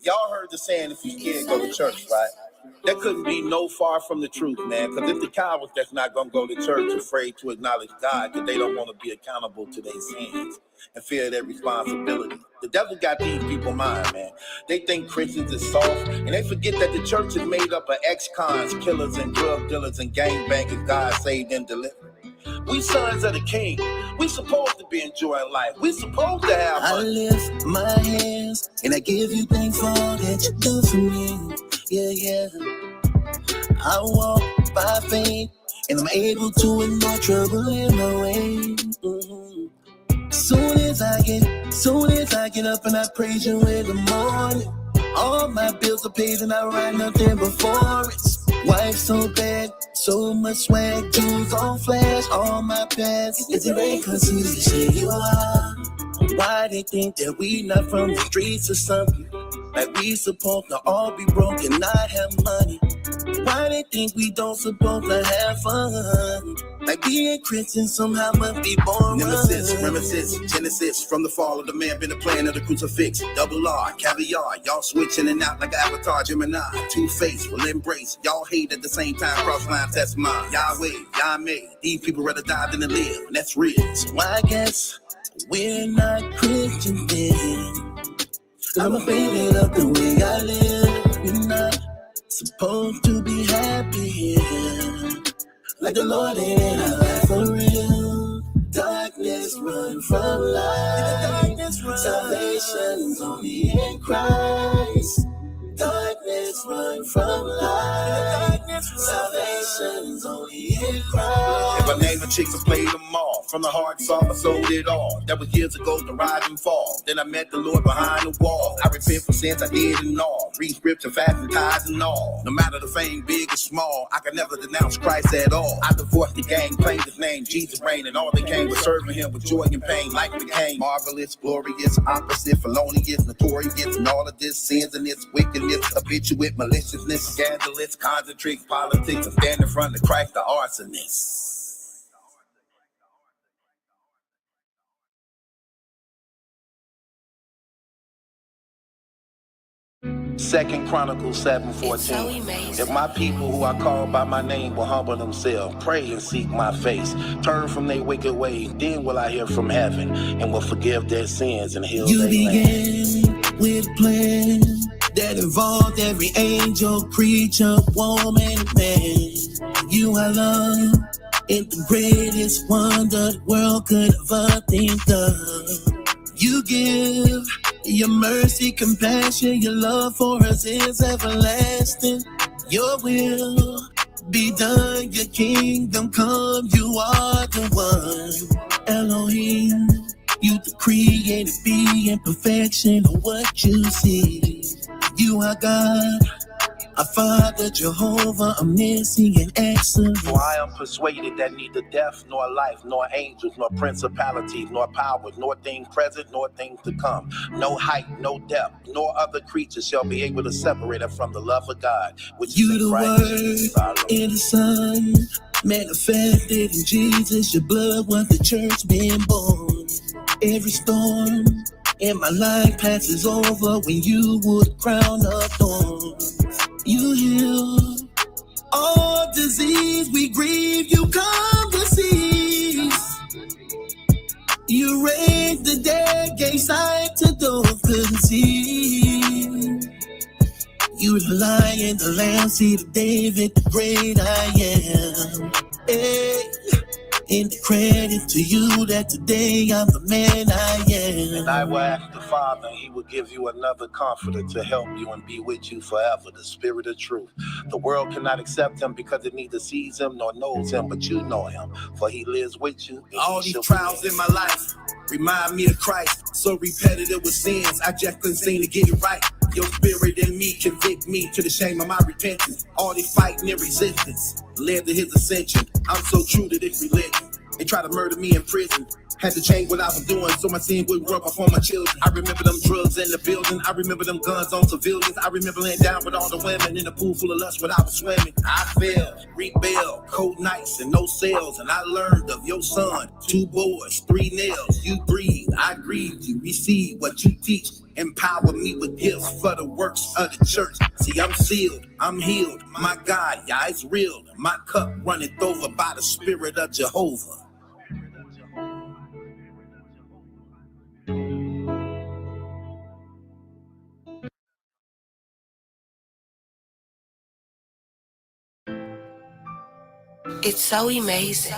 Y'all heard the saying, if you scared, go to church, right? That couldn't be no far from the truth, man. Because if the cowards that's not going to go to church afraid to acknowledge God because they don't want to be accountable to their sins and fear their responsibility. The devil got these people mind, man. They think Christians is soft, and they forget that the church is made up of ex-cons, killers, and drug dealers, and gangbangers God saved and delivered. We sons of the king. We supposed to be enjoying life. We supposed to have fun. I lift my hands and I give you thanks for all that you do for me. Yeah, yeah. I walk by faith and I'm able to ignore trouble in my way. Mm-hmm. Soon as I get up and I praise you in the morning. All my bills are paid and I write nothing before it. Wife so bad, so much swag, jewels on flash, all my past. Is it rain cause who they say you are? Why they think that we not from the streets or something? Like we supposed to all be broke and not have money. Why they think we don't supposed to have fun? Like being Christian somehow must be boring. Nemesis, Genesis, from the fall of the man, been the plan of the crucifix. Double R, caviar, y'all switching and out like an avatar, Gemini. Two-Face will embrace, y'all hate at the same time, cross lines, that's mine. Yahweh, Yahweh, these people rather die than to live, and that's real. So I guess we're not Christian then. I'm afraid of the way I live. We're not supposed to be happy here. Like the Lord ain't in our life for real. Darkness run from light. Salvation's only in Christ. Darkness run from light. Salvation's only in Christ. If I name a chicks, I played them all. From the heart, soft, I sold it all. That was years ago, the rise and fall. Then I met the Lord behind the wall. I repent for sins I did and all. Read scripture, fast and ties and all. No matter the fame, big or small, I can never denounce Christ at all. I divorced the gang, claimed his name, Jesus reigned, and all they came was serving him with joy and pain. Life became marvelous, glorious, opposite, felonious, notorious, and all of this sins and this wickedness, habituate, maliciousness, scandalous, concentric, politics, and stand in front of Christ, the arsonist. 2 Chronicles 7:14. If my people who are called by my name will humble themselves, pray and seek my face, turn from their wicked ways, then will I hear from heaven and will forgive their sins and heal their land. You began with a plan that involved every angel, creature, woman, man. You are love, and the greatest wonder the world could ever think of. You give your mercy, compassion, your love for us is everlasting. Your will be done, your kingdom come, you are the one. Elohim, you the created being, perfection of what you see. You are God, our Father, Jehovah, omniscient, excellent. For I am persuaded that neither death, nor life, nor angels, nor principalities, nor powers, nor things present, nor things to come, no height, no depth, nor other creature shall be able to separate us from the love of God, which you is in the Christ Word in the Son, manifested in Jesus. Your blood was the church being born. Every storm in my life passes over when you would crown of thorns. You heal all disease, we grieve, you come to cease. You raised the dead, gave sight to those couldn't see. You the Lion, the Lamb, seed of David, the great I am. Hey. And the credit to you that today I'm the man I am. And I will ask the Father, and he will give you another comforter to help you and be with you forever, the Spirit of truth. The world cannot accept him because it neither sees him nor knows him, but you know him, for he lives with you. All these trials in my life remind me of Christ. So repetitive with sins, I just couldn't seem to get it right. Your spirit in me convict me to the shame of my repentance. All this fighting and resistance led to his ascension. I'm so true to this religion. They tried to murder me in prison. Had to change what I was doing so my sin wouldn't rub off on my children. I remember them drugs in the building. I remember them guns on civilians. I remember laying down with all the women in a pool full of lust when I was swimming. I fell, rebelled, cold nights and no cells. And I learned of your son, 2 boys, 3 nails. You breathe, I grieve. You receive what you teach. Empower me with gifts for the works of the church. See, I'm sealed, I'm healed. My God, yeah, it's real. My cup runneth over by the Spirit of Jehovah. It's so amazing.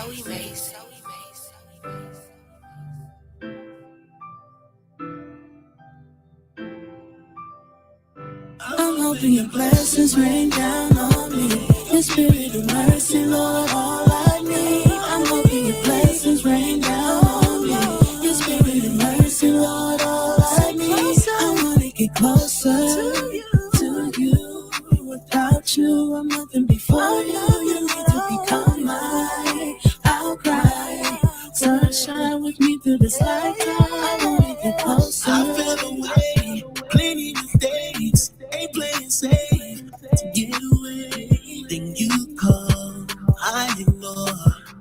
I'm hoping your blessings rain down on me. Your spirit of mercy, Lord, all I need. I'm hoping your blessings rain down on me. Your spirit of mercy, Lord, all I need. I wanna get closer to you. Without you, I'm nothing before you. You need to become mine. I'll cry. Sunshine with me through this lifetime. I wanna get closer. I fell away, plenty mistakes, ain't playing safe to get away. Then you call, I ignore,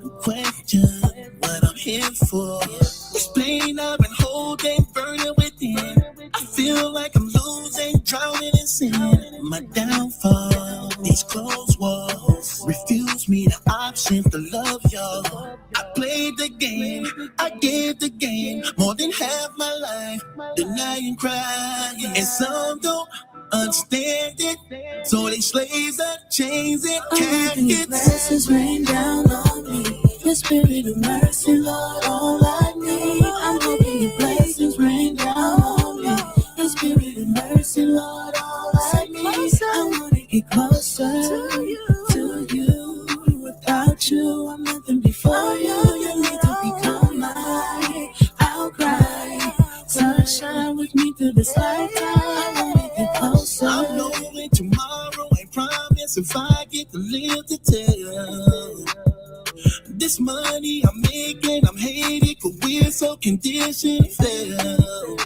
no question what I'm here for. This pain I've been holding, burning within. I feel like I'm losing, drowning in sin. My downfall, these closed walls refuse me the option to love y'all. I played the game, I gave the game more than half my life, denying crying. And some don't understand it, so they slaves and chains and Your blessings rain down on me. Your spirit of mercy, Lord, all I need. I'm hoping your blessings rain down on me. Your spirit of mercy, Lord, all I need. I wanna get closer to you. Without you, I'm nothing before you. You need to become mine. I'll cry. Sunshine with me through this lifetime. I wanna get closer. I'm knowing tomorrow ain't promise if I get to live to tell. This money I'm making, I'm hated, but we're so conditioned fail.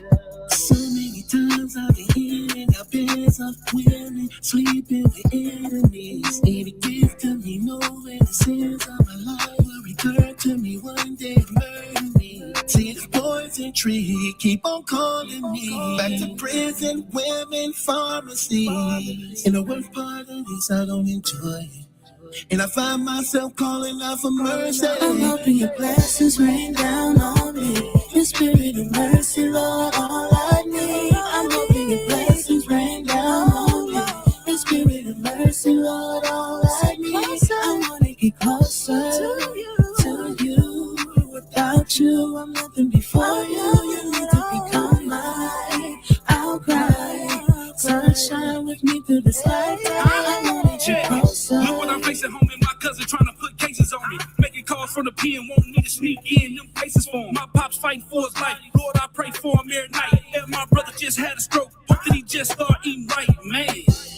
So many times I've been in our beds of women, sleeping with enemies. Need to give to me, knowing the sins of my life will return to me one day and murder me. See the poison tree, keep on calling me back to prison, women, pharmacies. And the worst part of this, I don't enjoy it. And I find myself calling out for mercy. I'm hoping your blessings rain down on me. Your spirit of mercy, Lord, all I need. I'm hoping your blessings rain down on me. Your spirit of mercy, Lord, all I need. I wanna get closer to you. Without you, I'm nothing before you. You need to become mine. I'll cry. Sunshine with me through this lifetime. I wanna get closer. Look what I'm facing, homie. My cousin trying to put cases on me. Making calls from the pen, want me to sneak in them places for him. My pop's fighting for his life. Lord, I pray for him every night. And my brother just had a stroke. Hope that he just start eating right, man.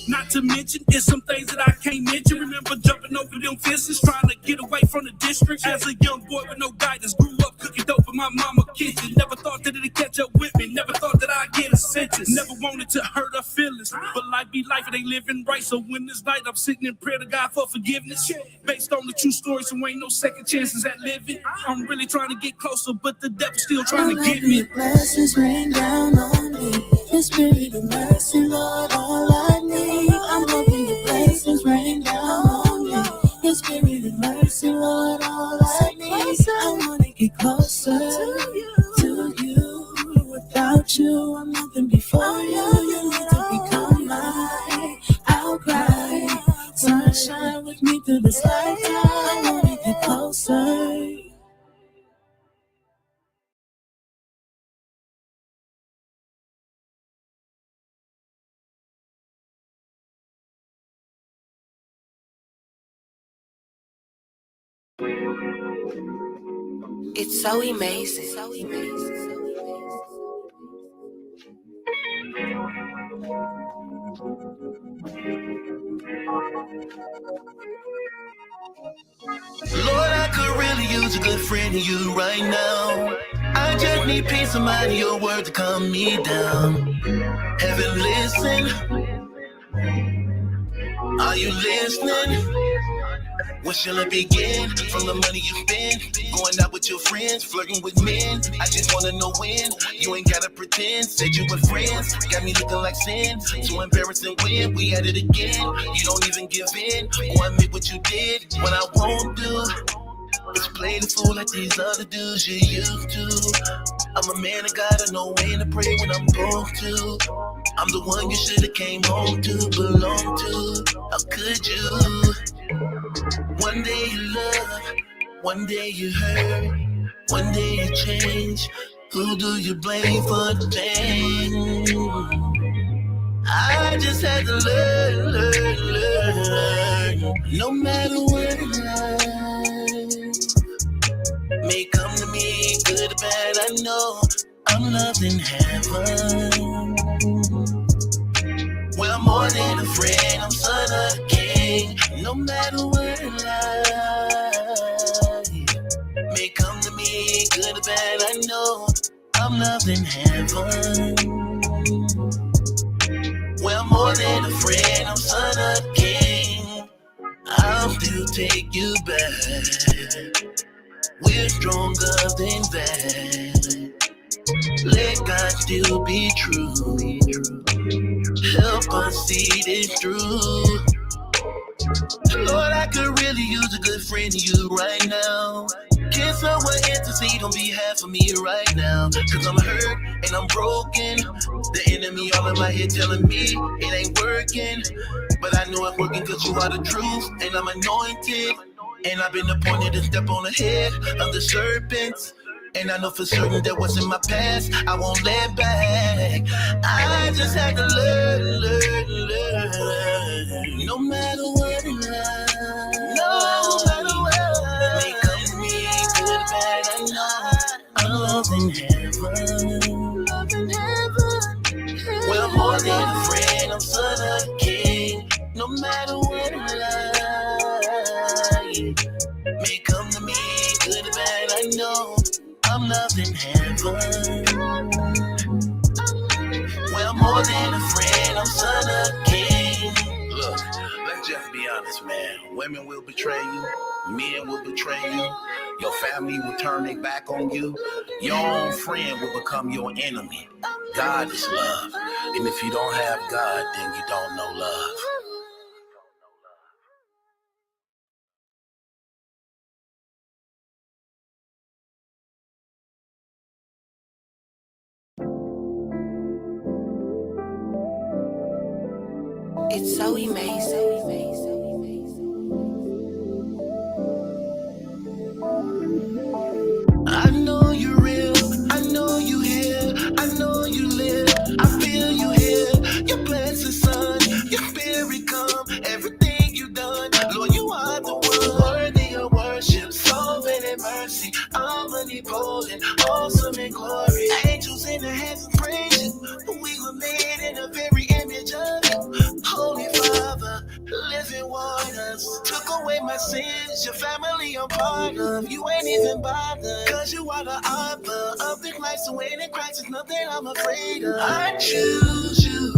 Not to mention, there's some things that I can't mention. Remember jumping over them fences, trying to get away from the district. As a young boy with no guidance, grew up cooking dope in my mama's kitchen. Never thought that it'd catch up with me. Never thought that I'd get a sentence. Never wanted to hurt her feelings. But life be life, it ain't living right. So when this night I'm sitting in prayer to God for forgiveness, based on the true story, so ain't no second chances at living. I'm really trying to get closer, but the devil's still trying to get me. Your blessings rain down on me. Your spirit of mercy, Lord, all I need. I'm hoping your blessings rain down on me. Your spirit of mercy, Lord, all I need. I wanna get closer to you. Without you, I'm nothing before you. You need to become mine. I'll cry. Sunshine with me through this lifetime. I wanna get closer. It's so amazing. Lord, I could really use a good friend of you right now. I just need peace of mind, your word to calm me down. Heaven, listen. Are you listening? Where shall it begin? From the money you spend, going out with your friends, flirting with men. I just wanna know when. You ain't gotta pretend. Said you were friends, got me looking like sin. So embarrassing when we at it again. You don't even give in or admit what you did. What I won't do is play the fool like these other dudes you used to. I'm a man of God, I know when to pray when I'm broke to. I'm the one you should've came home to, belong to. How could you? One day you love, one day you hurt, one day you change. Who do you blame for the change? I just had to learn. No matter what life may come to me, good or bad, I know I'm loved in heaven. Well, I'm more than a friend, I'm son of the king. No matter what life may come to me, good or bad, I know I'm loved in heaven. Well, more than a friend, I'm son of the king. I'll still take you back. We're stronger than that. Let God still be true. Help us see this through. Lord, I could really use a good friend of you right now. Can someone intercede on behalf of me right now? Cause I'm hurt and I'm broken. The enemy all in my head telling me it ain't working. But I know it's working cause you are the truth and I'm anointed. And I've been appointed to step on the head of the serpents. And I know for certain that what's in my past, I won't let back. I just had to learn. No matter what in life, no matter what may come to me, good or bad, I know I'm loved in heaven. Well, more than a friend, I'm son of the king. No matter what in life may come to me, good or bad, I know I'm loved in heaven. Well, more than a friend, I'm son of the king. Look, let's just be honest, man. Women will betray you. Men will betray you. Your family will turn their back on you. Your own friend will become your enemy. God is love. And if you don't have God, then you don't know love. It's so amazing. I know you're real, I know you here, I know you live, I feel you here, your blessed son, your spirit come, everything you done, Lord, you are the one, worthy of worship, sovereign in mercy, omnipotent, awesome in glory, angels in the heavens praise you, we were made in the very image of you, Holy Father, living waters, took away my sins, your family I'm part of, you ain't even bothered, cause you are the author of this life, so ain't in Christ, is nothing I'm afraid of. I choose you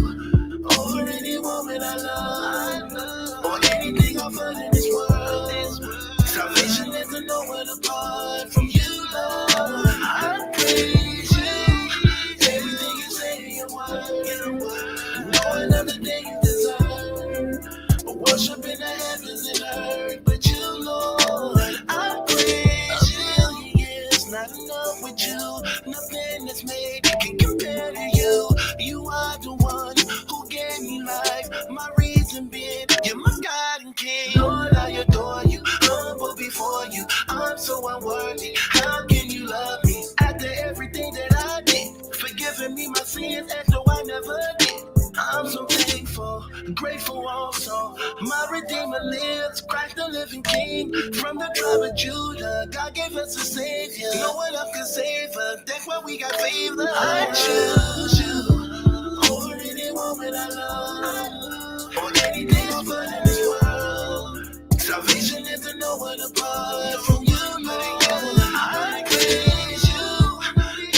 over any woman I love, or anything I've heard in this world. Salvation is to know it apart from you, Lord. I praise you, everything you say in your word, knowing everything you deserve, worship in the heavens and earth, but you, Lord, I praise you. It's not enough with you, nothing that's made can compare to you. You are the one who gave me life, my reason being, you're my God and King. Lord, I adore you, humble before you, I'm so unworthy. How can you love me after everything that I did? Forgiving me my sins as though I never did. I'm so thankful, grateful also. My Redeemer lives, Christ the living King. From the tribe of Judah, God gave us a Savior. No one else can save us, that's why we got favor. I choose you over any woman I love, or anything I've heard in this world. Salvation is to know it apart from you, Lord. I praise you,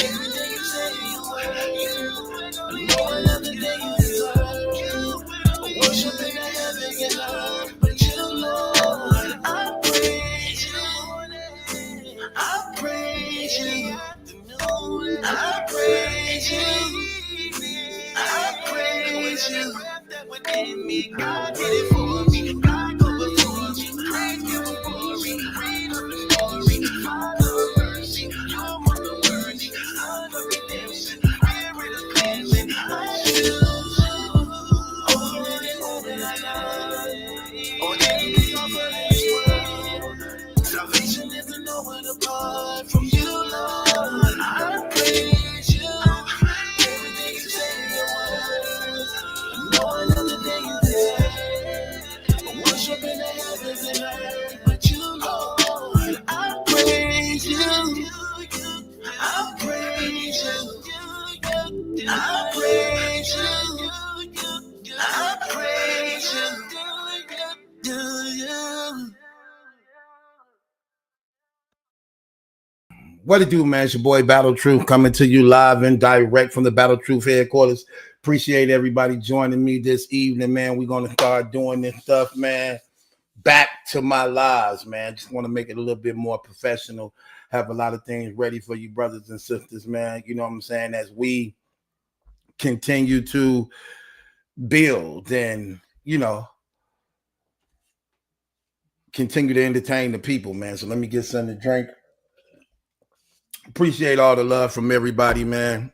everything you say you word, knowing everything you deserve. Worship in the heaven and earth, but you, Lord, I praise you. I praise you. I praise you. That within me, God did it for me. God go before me. Praise you for me. Read of the story. Father of mercy. You're mother worthy. Son of redemption. Spirit of cleansing. I choose you. Over and over I love. Or anything of this world. Salvation isn't no one apart from you, Lord. I praise you. Everything you say in your word. No another day you did. Worship in the heavens and earth, but you, Lord. I praise you. I praise you. I praise you. I praise you. What it do, man? It's your boy Battle Truth coming to you live and direct from the Battle Truth headquarters. Appreciate everybody joining me this evening, man. We're going to start doing this stuff, man. Back to my lives, man. Just want to make it a little bit more professional. Have a lot of things ready for you brothers and sisters, man. You know what I'm saying? As we continue to build and, you know, continue to entertain the people, man. So let me get something to drink. Appreciate all the love from everybody, man.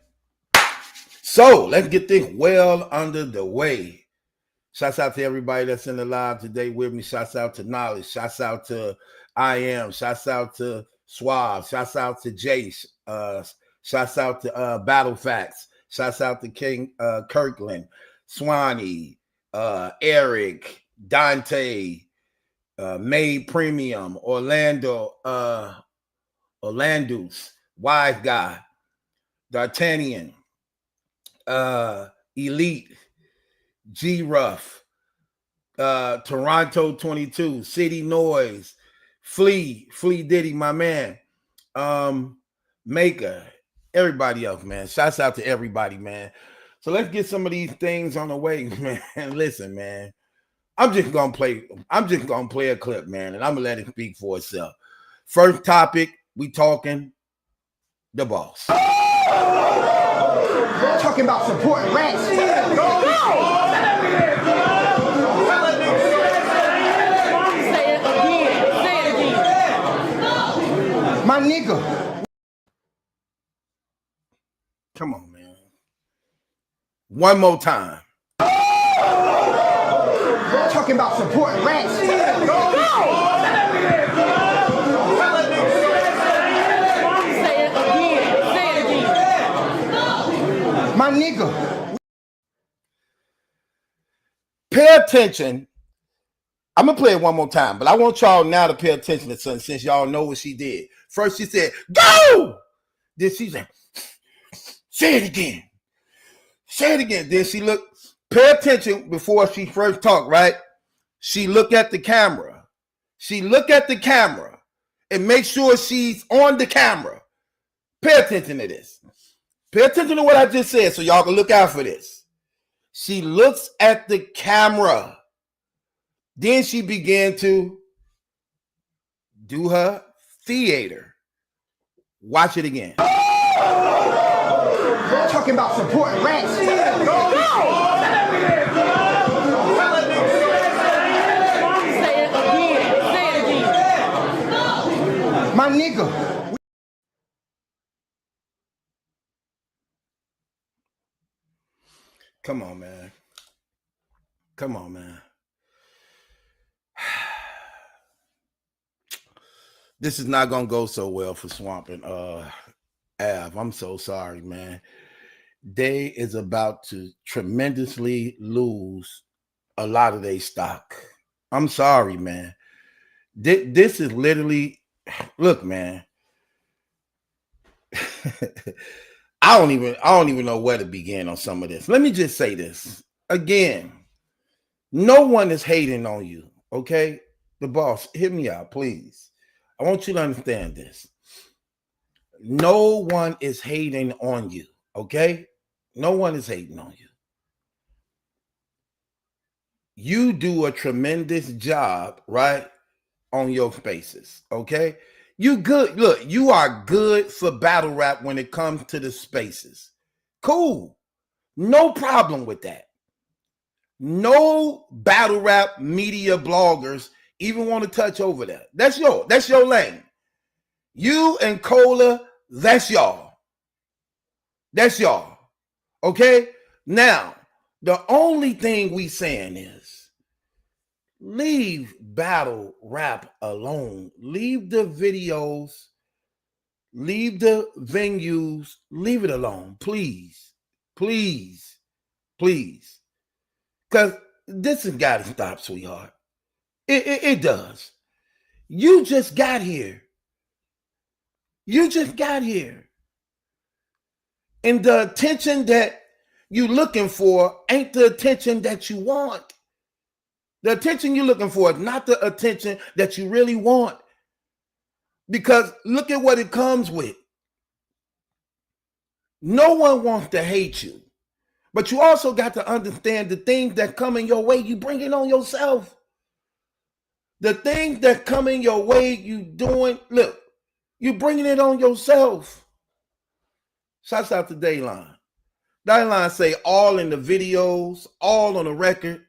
So let's get this well under the way. Shouts out to everybody that's in the live today with me. Shouts out to Knowledge. Shouts out to I Am. Shouts out to Suave. Shouts out to Jace. Shouts out to Battle Facts. Shouts out to King Kirkland, Swanee, Eric, Dante, Made Premium, Orlando, Orlando's, Wise Guy, D'Artagnan, Elite, G Ruff, Toronto 22, City Noise, Flea Diddy, my man, Maker, everybody else, man. Shouts out to everybody, man. So let's get some of these things on the way, man. Listen, man. I'm just gonna play a clip, man, and I'm gonna let it speak for itself. First topic, we talking the boss. Talking about supporting rats. Go! Say it again. My nigga. Come on, man. One more time. Talking about supporting rats. Go! Say it again. My nigga. Pay attention. I'm going to play it one more time, but I want y'all now to pay attention to something since y'all know what she did. First, she said, go! Then she said, say it again. Say it again. Then she looked, pay attention before she first talked, right? She looked at the camera. She looked at the camera and make sure she's on the camera. Pay attention to this. Pay attention to what I just said so y'all can look out for this. She looks at the camera. Then she began to do her theater. Watch it again. Talking about supporting rats. Go! Say it again. My nigga. Come on, man. Come on, man. This is not going to go so well for Swamp and Av. I'm so sorry, man. They is about to tremendously lose a lot of their stock. I'm sorry, man. This is literally, look, man. I don't even know where to begin on some of this. Let me just say this again. No one is hating on you, okay? The boss, hit me out, please. I want you to understand this. No one is hating on you, okay? No one is hating on you. You do a tremendous job, right, on your spaces, okay? You good. Look, you are good for battle rap when it comes to the spaces. Cool. No problem with that. No battle rap media bloggers even want to touch over that. That's your lane. You and Cola, that's y'all. That's y'all. Okay? Now, the only thing we saying is leave battle rap alone. Leave the videos, leave the venues, leave it alone. Please. Please. Please. Because this has got to stop, sweetheart. It does. You just got here. You just got here. And the attention that you're looking for ain't the attention that you want. The attention you're looking for is not the attention that you really want. Because look at what it comes with. No one wants to hate you. But you also got to understand the things that come in your way, you bring it on yourself. The things that come in your way, you doing, look, you bringing it on yourself. Shouts out to Dayline. Dayline say all in the videos, all on the record.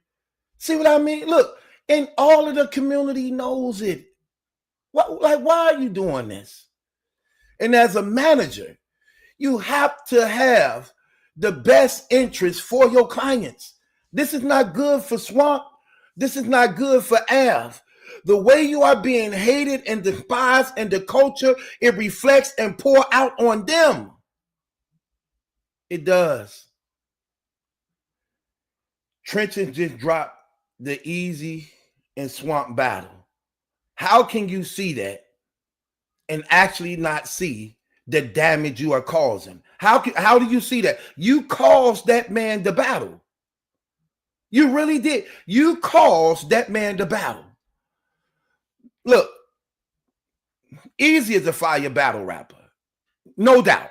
See what I mean? Look, and all of the community knows it. Why are you doing this? And as a manager, you have to have the best interest for your clients. This is not good for Swamp. This is not good for Av. The way you are being hated and despised in the culture, it reflects and pour out on them. It does. Trenches just dropped the Easy and Swamp battle. How can you see that and actually not see the damage you are causing? How do you see that? You caused that man the battle. You really did. You caused that man the battle. Look, Easy is a fire battle rapper, no doubt.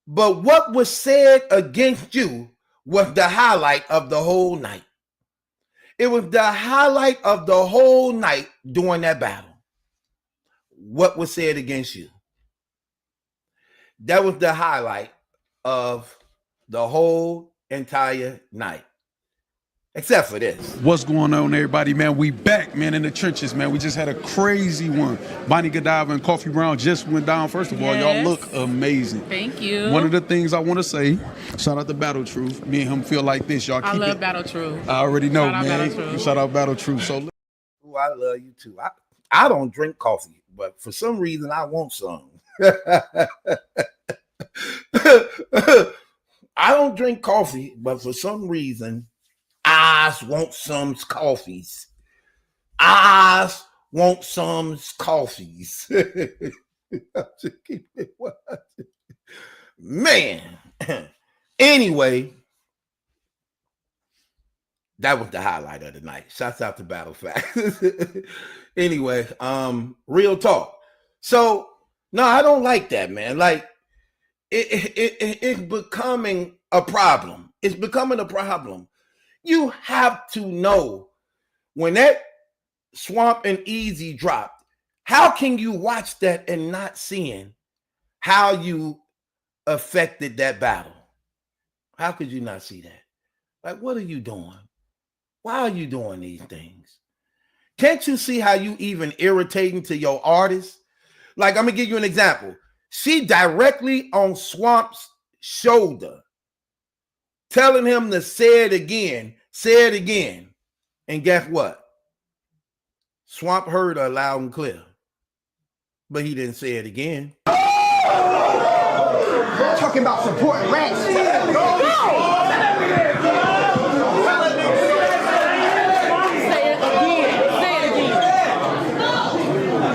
But what was said against you was the highlight of the whole night. It was the highlight of the whole night during that battle. What was said against you? That was the highlight of the whole entire night. Except for this. What's going on, everybody, man? We back, man, in the trenches, man. We just had a crazy one. Bonnie Godiva and Coffee Brown just went down. First of all, y'all look amazing. Thank you. One of the things I want to say, shout out to Battle Truth. Me and him feel like this. Y'all keep it. I love Battle Truth. I already know, Shout out man. Battle Truth. Shout out Battle Truth. So, Ooh, I love you too. I don't drink coffee, but for some reason I want some. I don't drink coffee, but for some reason I want some coffees. I want some coffees. Man. Anyway, that was the highlight of the night. Shouts out to Battle Fact. Anyway, real talk. So, no, I don't like that, man. Like, it's becoming a problem. It's becoming a problem. You have to know when that Swamp and Easy dropped, how can you watch that and not seeing how you affected that battle? How could you not see that? Like, what are you doing? Why are you doing these things? Can't you see how you even irritating to your artist? Like, I'm gonna give you an example. She directly on Swamp's shoulder, telling him to say it again. And guess what? Swamp heard her loud and clear, but he didn't say it again. Talking about supporting rats. Say it again.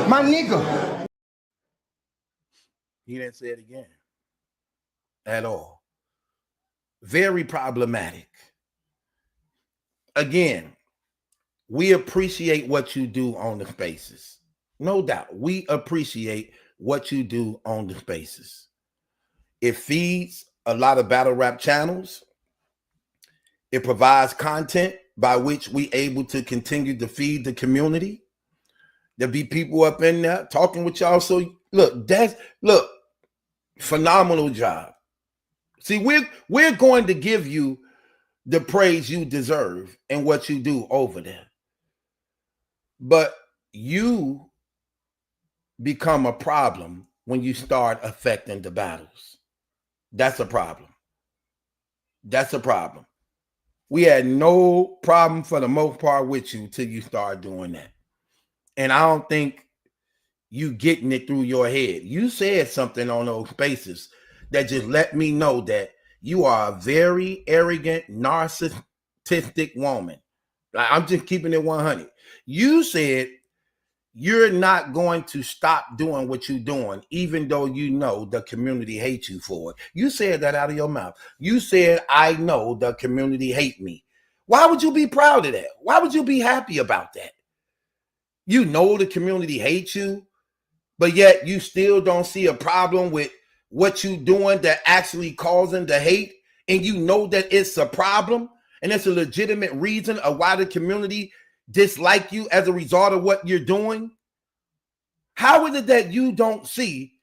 My nigga. He didn't say it again at all. Very problematic. Again, we appreciate what you do on the spaces. No doubt. We appreciate what you do on the spaces. It feeds a lot of battle rap channels. It provides content by which we able to continue to feed the community. There'll be people up in there talking with y'all. So look, phenomenal job. See, we're going to give you the praise you deserve and what you do over there. But you become a problem when you start affecting the battles. That's a problem. That's a problem. We had no problem for the most part with you till you start doing that. And I don't think you getting it through your head. You said something on those spaces that just let me know that you are a very arrogant, narcissistic woman. I'm just keeping it 100. You said you're not going to stop doing what you're doing, even though you know the community hates you for it. You said that out of your mouth. You said, I know the community hate me. Why would you be proud of that? Why would you be happy about that? You know the community hates you, but yet you still don't see a problem with what you're doing that actually causing the hate, and you know that it's a problem, and it's a legitimate reason of why the community dislike you as a result of what you're doing. How is it that you don't see?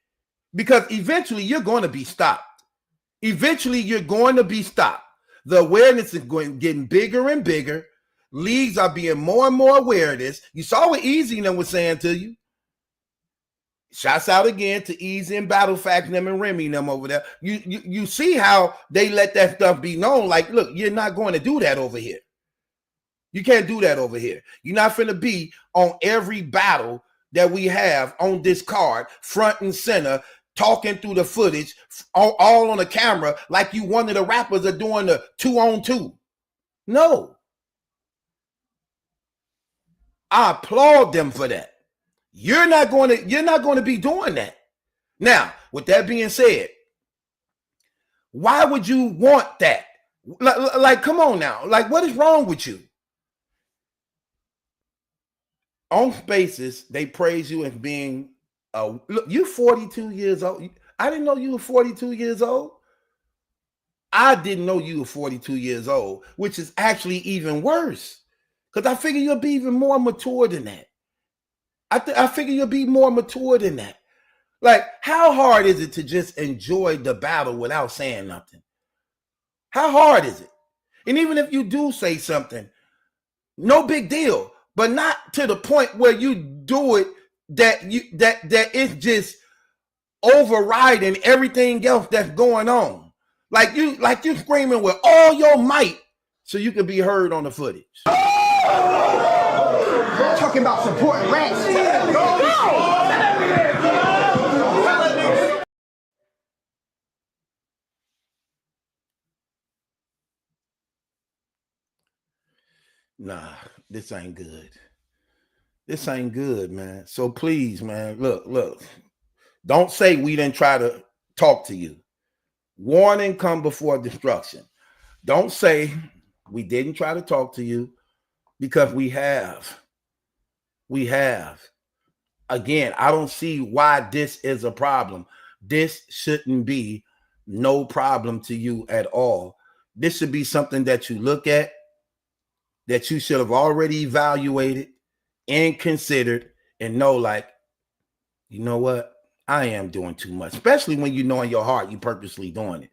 Because eventually you're going to be stopped. Eventually you're going to be stopped. The awareness is getting bigger and bigger. Leagues are being more and more aware of this. You saw what Easy and them was saying to you. Shouts out again to Easy and Battle Fact them and Remy them over there. You see how they let that stuff be known. Like, look, you're not going to do that over here. You can't do that over here. You're not finna be on every battle that we have on this card, front and center, talking through the footage, all on the camera, like you one of the rappers are doing the 2-on-2. No. I applaud them for that. You're not going to be doing that. Now, with that being said, why would you want that? Like, come on now. Like, what is wrong with you? On Spaces, they praise you as being look, you 42 years old. I didn't know you were 42 years old. I didn't know you were 42 years old, which is actually even worse. Because I figure you'll be even more mature than that. I figure you'll be more mature than that. Like, how hard is it to just enjoy the battle without saying nothing? How hard is it? And even if you do say something, no big deal. But not to the point where you do it that it's just overriding everything else that's going on. Like you screaming with all your might so you can be heard on the footage. Talking about supporting rats. Nah, this ain't good. This ain't good, man. So please, man, look. Don't say we didn't try to talk to you. Warning come before destruction. Don't say we didn't try to talk to you, because we have. We have. Again, I don't see why this is a problem. This shouldn't be no problem to you at all. This should be something that you look at, that you should have already evaluated and considered and know, like, you know what? I am doing too much, especially when you know in your heart you're purposely doing it.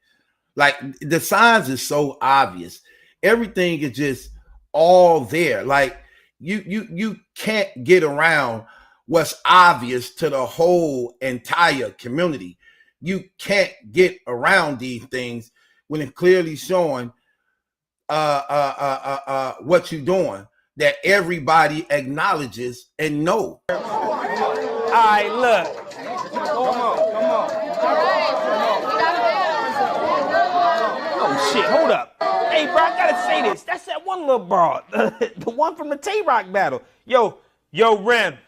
Like, the signs is so obvious. Everything is just all there. Like, you can't get around what's obvious to the whole entire community. You can't get around these things when it's clearly showing what you're doing, that everybody acknowledges and know. All right, look. Come on. Oh shit, hold up. Hey, bro, I gotta say this. That's that one little broad, the one from the Tay-Rock battle. Yo, Rem.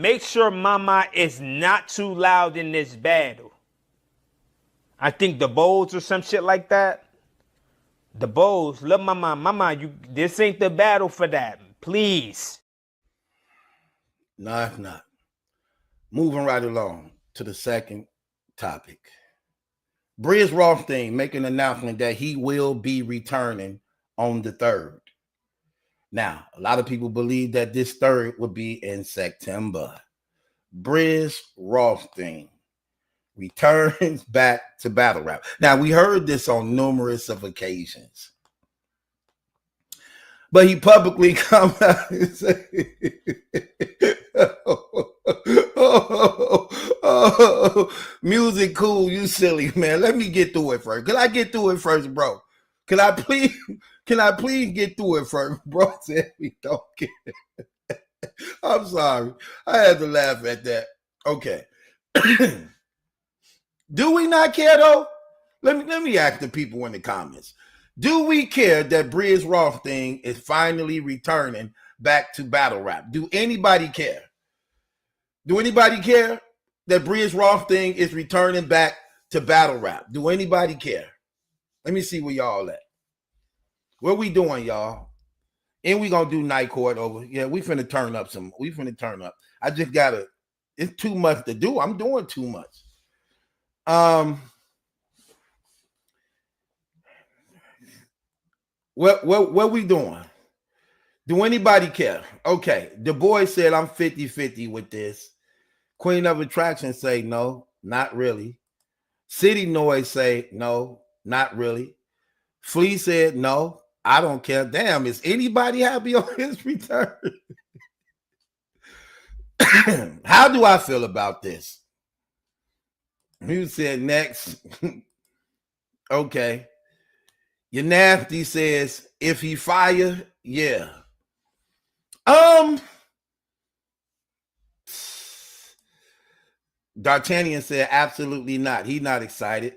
Make sure Mama is not too loud in this battle. I think the Bowls or some shit like that. The Bowls, look, Mama, this ain't the battle for that. Please. No, it's not. Moving right along to the second topic. Brizz Rothstein making an announcement that he will be returning on the 3rd. Now, a lot of people believe that this third would be in September. Brizz Rothstein returns back to battle rap. Now, we heard this on numerous of occasions, but he publicly come out and say, music cool, you silly, man. Let me get through it first. Can I get through it first, bro? Can I please get through it first? Bro said we don't care. I'm sorry. I had to laugh at that. Okay. Do we not care though? Let me ask the people in the comments. Do we care that Brizz Rothstein is finally returning back to battle rap? Do anybody care? Do anybody care that Brizz Rothstein is returning back to battle rap? Do anybody care? Let me see where y'all at. What we doing, y'all? And we gonna do night court over. Yeah, we finna turn up some. We finna turn up. I just gotta. It's too much to do. I'm doing too much. What we doing? Do anybody care? Okay, the boy said I'm 50-50 with this. Queen of Attraction say no, not really. City Noise say no, not really. Flea said no, I don't care. Damn, is anybody happy on his return? How do I feel about this? Who said next? Okay. Your Nasty says, if he fire, yeah. D'Artagnan said, absolutely not. He not excited.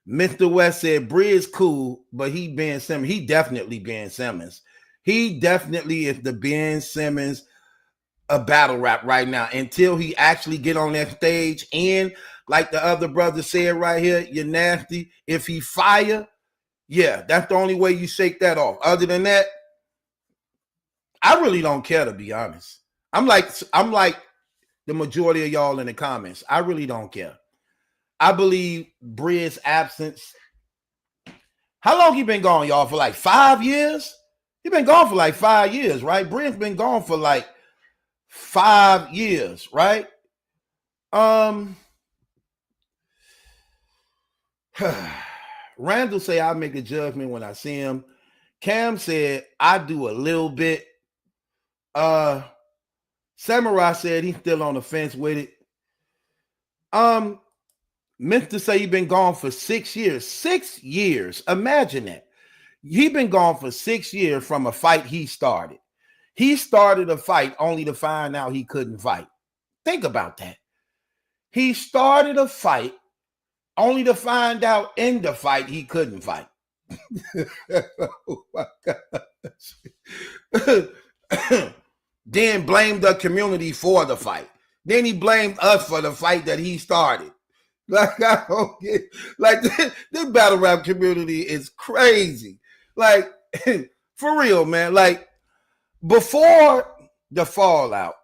Mr. West said, Brizz cool, but he Ben Simmons. He definitely Ben Simmons. He definitely is the Ben Simmons of battle rap right now until he actually get on that stage. And like the other brother said right here, you're nasty. If he fire, yeah, that's the only way you shake that off. Other than that, I really don't care, to be honest. I'm like the majority of y'all in the comments. I really don't care. I believe Brizz's absence. How long he been gone, y'all? For like 5 years? He been gone for like 5 years, right? Brizz been gone for like 5 years, right? Randall say I'll make a judgment when I see him. Cam said I do a little bit. Samurai said he's still on the fence with it. Meant to say he been gone for 6 years. 6 years. Imagine that. He been gone for 6 years from a fight he started. He started a fight only to find out he couldn't fight. Think about that. He started a fight only to find out in the fight he couldn't fight. Oh my gosh. Then blamed the community for the fight. Then he blamed us for the fight that he started. Like, I don't get, like this battle rap community is crazy. Like, for real, man. Like, before the fallout,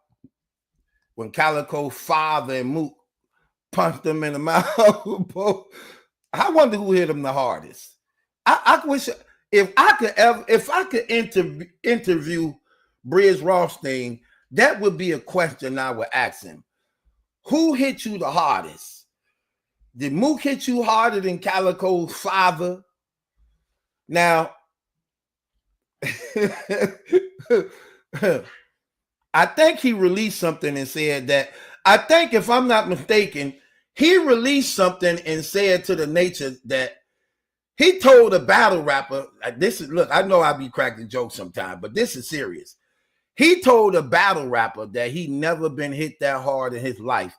when Calico's father and Mook punched him in the mouth, I wonder who hit him the hardest. I wish if I could interview Brizz Rothstein, that would be a question I would ask him. Who hit you the hardest? Did Mook hit you harder than Calico's father? Now, I think he released something and said that, I think if I'm not mistaken, he released something and said to the nature that he told a battle rapper, this is, look, I know I be cracking jokes sometimes, but this is serious. He told a battle rapper that he never been hit that hard in his life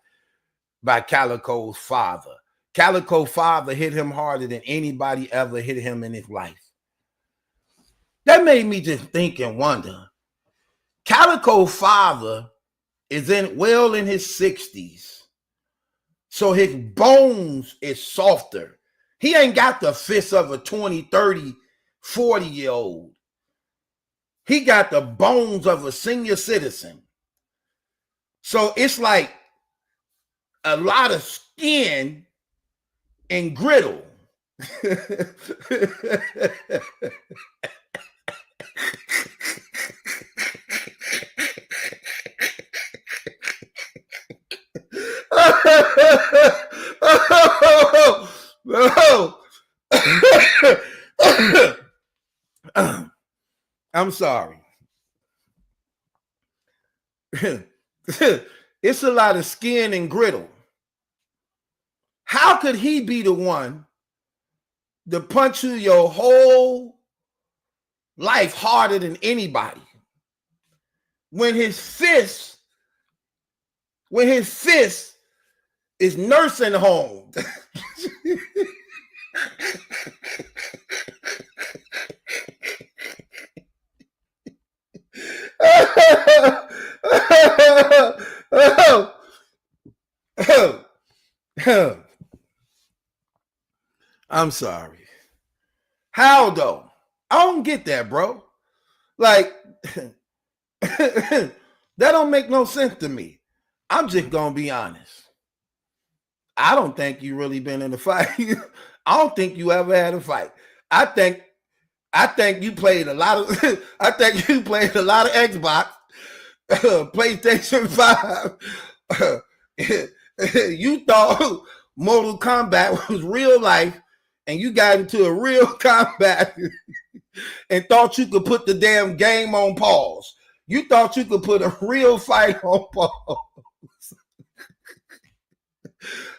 by Calico's father. Calico's father hit him harder than anybody ever hit him in his life. That made me just think and wonder. Calico's father is well in his 60s. So his bones is softer. He ain't got the fist of a 20, 30, 40-year-old. He got the bones of a senior citizen. So it's like a lot of skin and griddle. I'm sorry. It's a lot of skin and griddle. How could he be the one to punch you your whole life harder than anybody when his fist is nursing home? I'm sorry. How though? I don't get that, bro. Like, that don't make no sense to me. I'm just gonna be honest. I don't think you really been in a fight. I don't think you ever had a fight. I think you played a lot of Xbox, PlayStation 5. You thought Mortal Kombat was real life, and you got into a real combat and thought you could put the damn game on pause. You thought you could put a real fight on pause.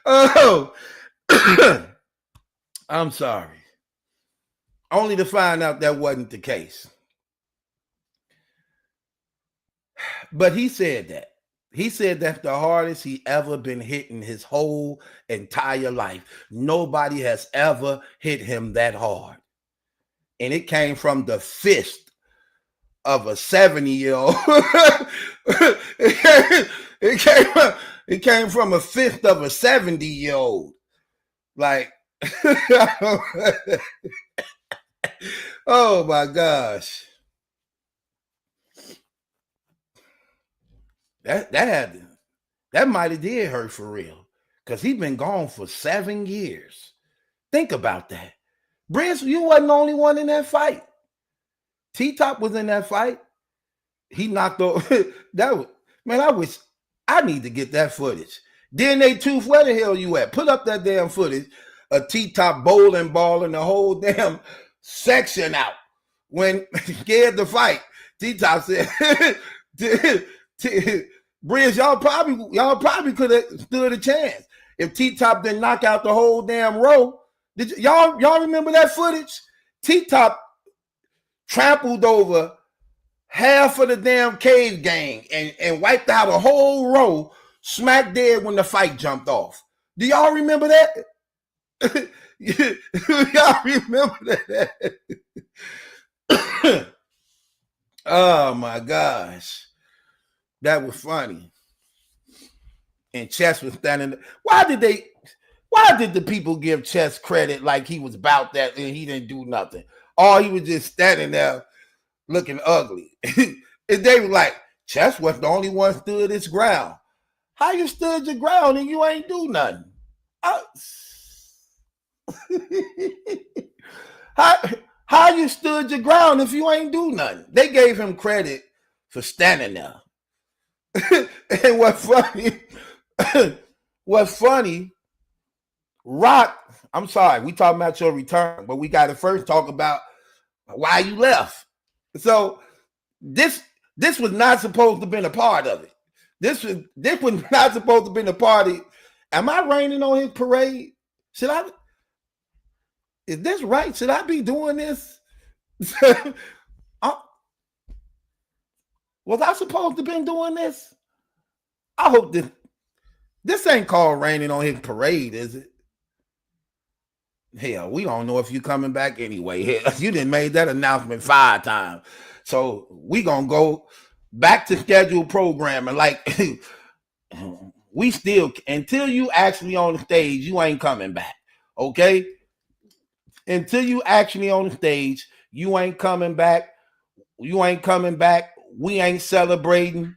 Oh, I'm sorry. Only to find out that wasn't the case. But he said that. He said that's the hardest he ever been hit in his whole entire life. Nobody has ever hit him that hard. And it came from the fist of a 70-year-old. It came from a fist of a 70-year-old. Like, oh my gosh. That might have did hurt for real. Because he's been gone for 7 years. Think about that. Brizz, you wasn't the only one in that fight. T-Top was in that fight. He knocked off that was, man, I need to get that footage. DNA Tooth, where the hell you at? Put up that damn footage of T-Top bowling ball and the whole damn section out. When scared to fight, T-Top said, Brizz, y'all probably could have stood a chance if T-Top didn't knock out the whole damn row. Did y'all remember that footage? T-Top trampled over half of the damn Cave Gang and wiped out a whole row, smack dead when the fight jumped off. Do y'all remember that? Y'all remember that? Oh my gosh. That was funny. And Chess was standing there. Why did the people give Chess credit like he was about that and he didn't do nothing? Or he was just standing there looking ugly. And they were like, Chess was the only one stood his ground. How you stood your ground and you ain't do nothing? How you stood your ground if you ain't do nothing? They gave him credit for standing there. And what's funny, Rock, I'm sorry, we talking about your return, but we got to first talk about why you left. So this was not supposed to have been a part of it. This was not supposed to have been a party. Am I raining on his parade? Is this right? Should I be doing this? Was I supposed to have been doing this? I hope this ain't called raining on his parade, is it? Hell, we don't know if you coming back anyway. Hell, you done made that announcement 5 times. So we gonna go back to scheduled programming. Like we still, until you actually on the stage, you ain't coming back. Okay? Until you actually on the stage, you ain't coming back. You ain't coming back. We ain't celebrating.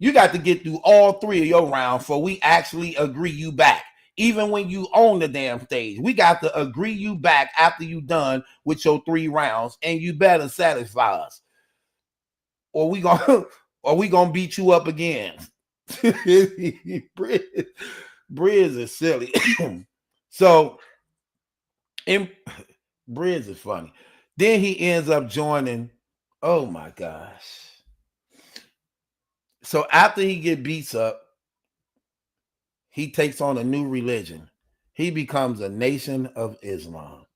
You got to get through all 3 of your rounds before we actually agree you back. Even when you on the damn stage, we got to agree you back after you done with your 3 rounds, and you better satisfy us, or we gonna beat you up again. Brizz Brizz is silly. So, Brizz is funny. Then he ends up joining. Oh my gosh. So after he get beats up, he takes on a new religion. He becomes a Nation of Islam.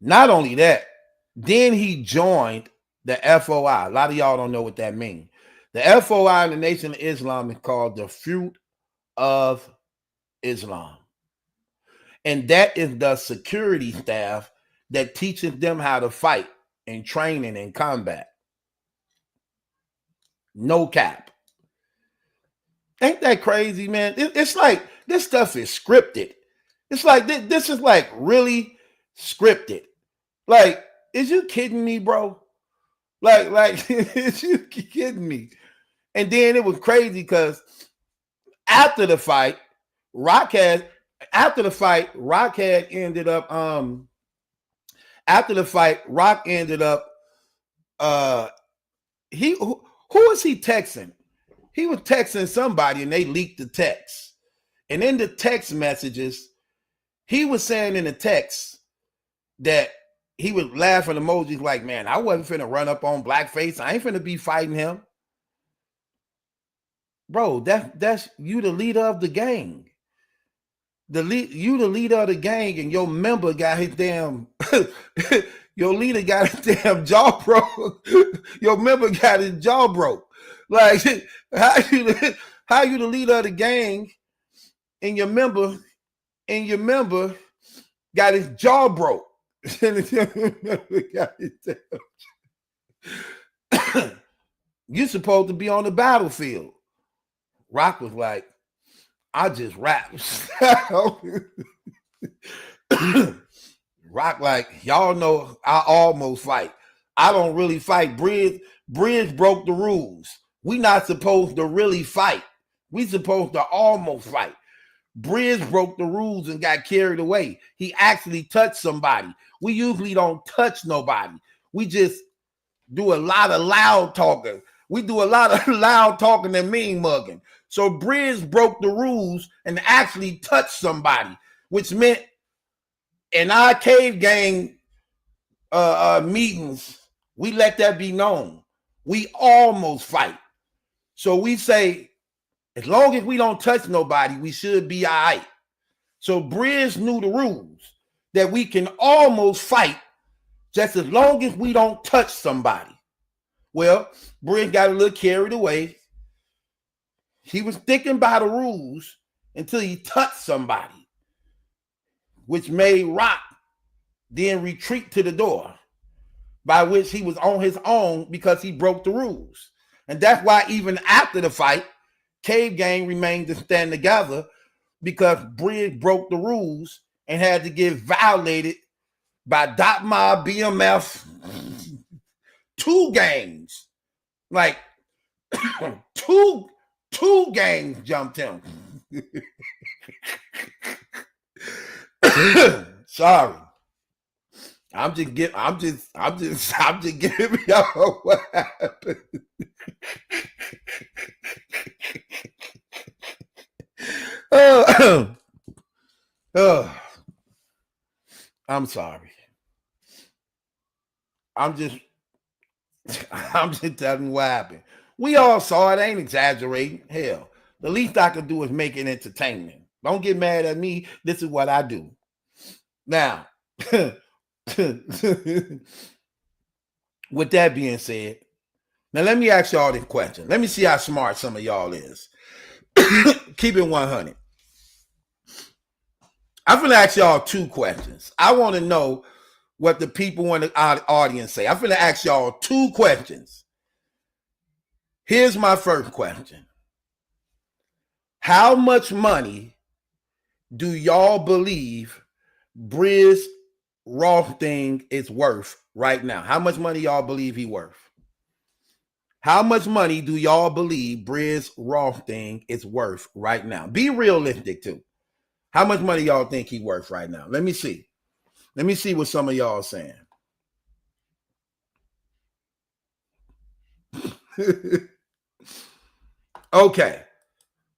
Not only that, then he joined the FOI. A lot of y'all don't know what that means. The FOI in the Nation of Islam is called the Fruit of Islam. And that is the security staff that teaches them how to fight and training and combat. No cap. Ain't that crazy, man? It's like this stuff is scripted. It's like this is like really scripted. Like, is you kidding me, bro? Like, is you kidding me? And then it was crazy because after the fight, Rock ended up who was he texting? He was texting somebody and they leaked the text. And in the text messages, he was saying in the text that he was laughing emojis like, man, I wasn't finna run up on Blackface. I ain't finna be fighting him. Bro, that's you the leader of the gang. You the leader of the gang, and your member got his damn your leader got his damn jaw broke. Your member got his jaw broke. Like, how you the leader of the gang and your member got his jaw broke. You supposed to be on the battlefield. Rock was like, I just rap. Rock like, y'all know I almost fight. I don't really fight. Brizz broke the rules. We not supposed to really fight. We supposed to almost fight. Brizz broke the rules and got carried away. He actually touched somebody. We usually don't touch nobody. We just do a lot of loud talking. We do a lot of loud talking and mean mugging. So Brizz broke the rules and actually touched somebody, which meant in our cave gang meetings, we let that be known. We almost fight. So we say, as long as we don't touch nobody, we should be all right. So Brizz knew the rules that we can almost fight just as long as we don't touch somebody. Well, Brizz got a little carried away. He was sticking by the rules until he touched somebody, which made Rock then retreat to the door, by which he was on his own because he broke the rules. And that's why even after the fight, Cave Gang remained to stand together, because Brizz broke the rules and had to get violated by Dot Mob, BMF, two gangs. Like, two gangs jumped him. Sorry. I'm just giving y'all what happened. I'm sorry. I'm just telling you what happened. We all saw it. I ain't exaggerating. Hell, the least I could do is make it entertainment. Don't get mad at me. This is what I do. Now, with that being said, now let me ask y'all this question. Let me see how smart some of y'all is. Keep it 100. I'm going to ask y'all two questions. I want to know what the people in the audience say. I'm going to ask y'all two questions. Here's my first question. How much money do y'all believe Brizz Rothstein is worth right now? How much money y'all believe he worth? How much money do y'all believe Brizz Rothstein is worth right now? Be realistic too. How much money y'all think he worth right now? Let me see. Let me see what some of y'all are saying. Okay.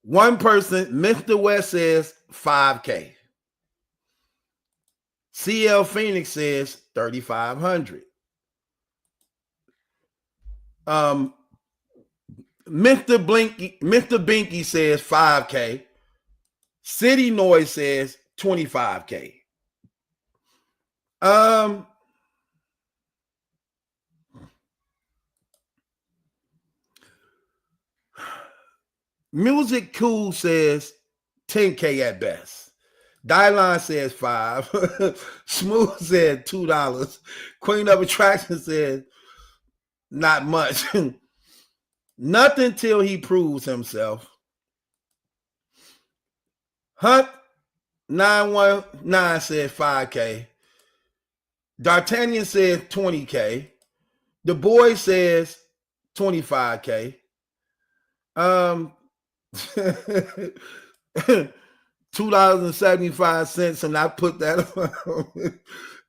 One person, Mr. West says $5K. CL Phoenix says $3,500. Mr. Binky says $5K. City Noise says $25K. Music Cool says $10K at best. Dylan says $5. Smooth said $2. Queen of Attraction says not much. Nothing till he proves himself. Hunt 919 said $5K. D'Artagnan says $20K. The boy says $25K. $2.75, and I put that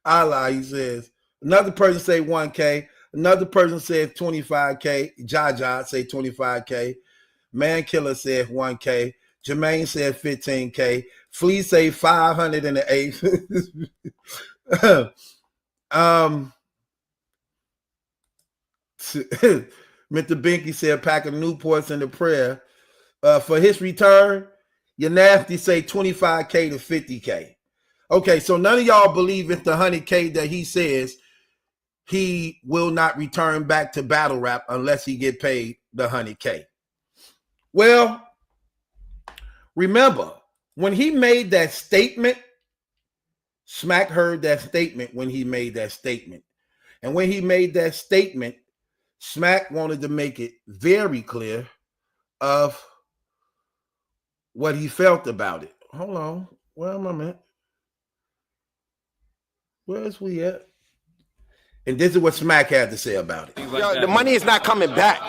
Allah, he says. Another person say $1K. Another person says $25K. Jaja say $25K. Man Killer said $1K. Jermaine said $15K. Flea say $508. Mr. Binky said a pack of Newports in the prayer. For his return, your nasty say $25K to $50K. Okay, so none of y'all believe if the $100K that he says he will not return back to battle rap unless he get paid the $100K. Well, remember, when he made that statement, Smack heard that statement when he made that statement. And when he made that statement, Smack wanted to make it very clear of what he felt about it. Hold on. Where am I at? Where's we at? And this is what Smack had to say about it. Yo, the money is not coming back.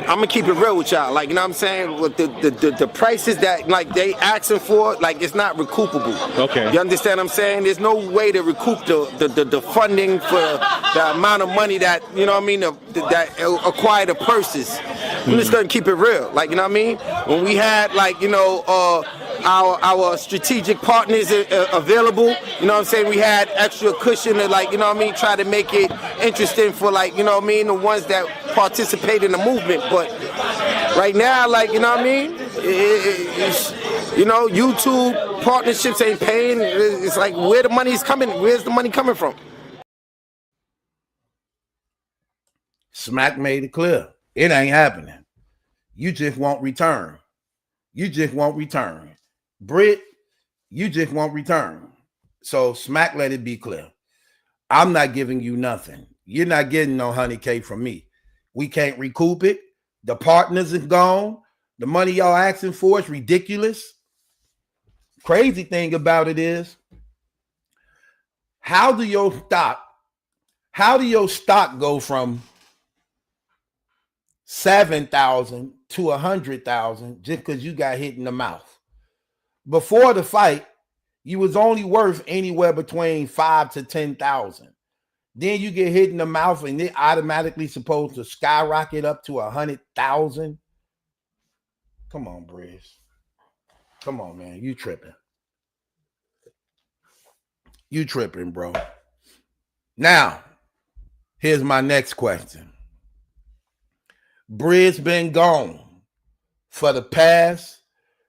I'm gonna keep it real with y'all. Like, you know what I'm saying? With the prices that like they asking for, like it's not recoupable. Okay. You understand what I'm saying? There's no way to recoup the funding for the amount of money that, you know what I mean, that acquire the purses. I'm just gonna keep it real. Like, you know what I mean? When we had like, you know, our strategic partners available, you know what I'm saying? We had extra cushion to, like, you know what I mean, try to make it interesting for, like, you know what I mean, the ones that participate in the movement. But right now, like, you know what I mean, you know, YouTube partnerships ain't paying. It's like, where the money's coming, where's the money coming from? Smack made it clear. It ain't happening. You just won't return. You just won't return. Brit, you just won't return. So Smack let it be clear. I'm not giving you nothing. You're not getting no $100K from me. We can't recoup it. The partners is gone. The money y'all asking for is ridiculous. Crazy thing about it is, how do your stock go from 7,000 to 100,000 just because you got hit in the mouth? Before the fight, you was only worth anywhere between 5 to 10,000. Then you get hit in the mouth and it automatically supposed to skyrocket up to 100,000. Come on, Brizz. Come on, man. You tripping. You tripping, bro. Now, here's my next question. Brizz been gone for the past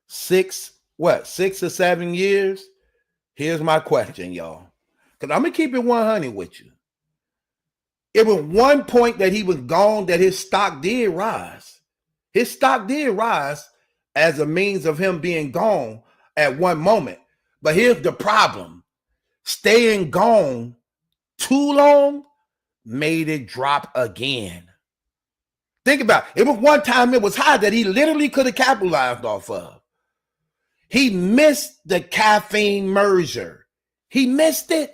6 or 7 years. Here's my question, y'all. Because I'm going to keep it 100 with you. It was one point that he was gone that his stock did rise. His stock did rise as a means of him being gone at one moment. But here's the problem. Staying gone too long made it drop again. Think about it. It was one time it was high that he literally could have capitalized off of. He missed the caffeine merger. He missed it.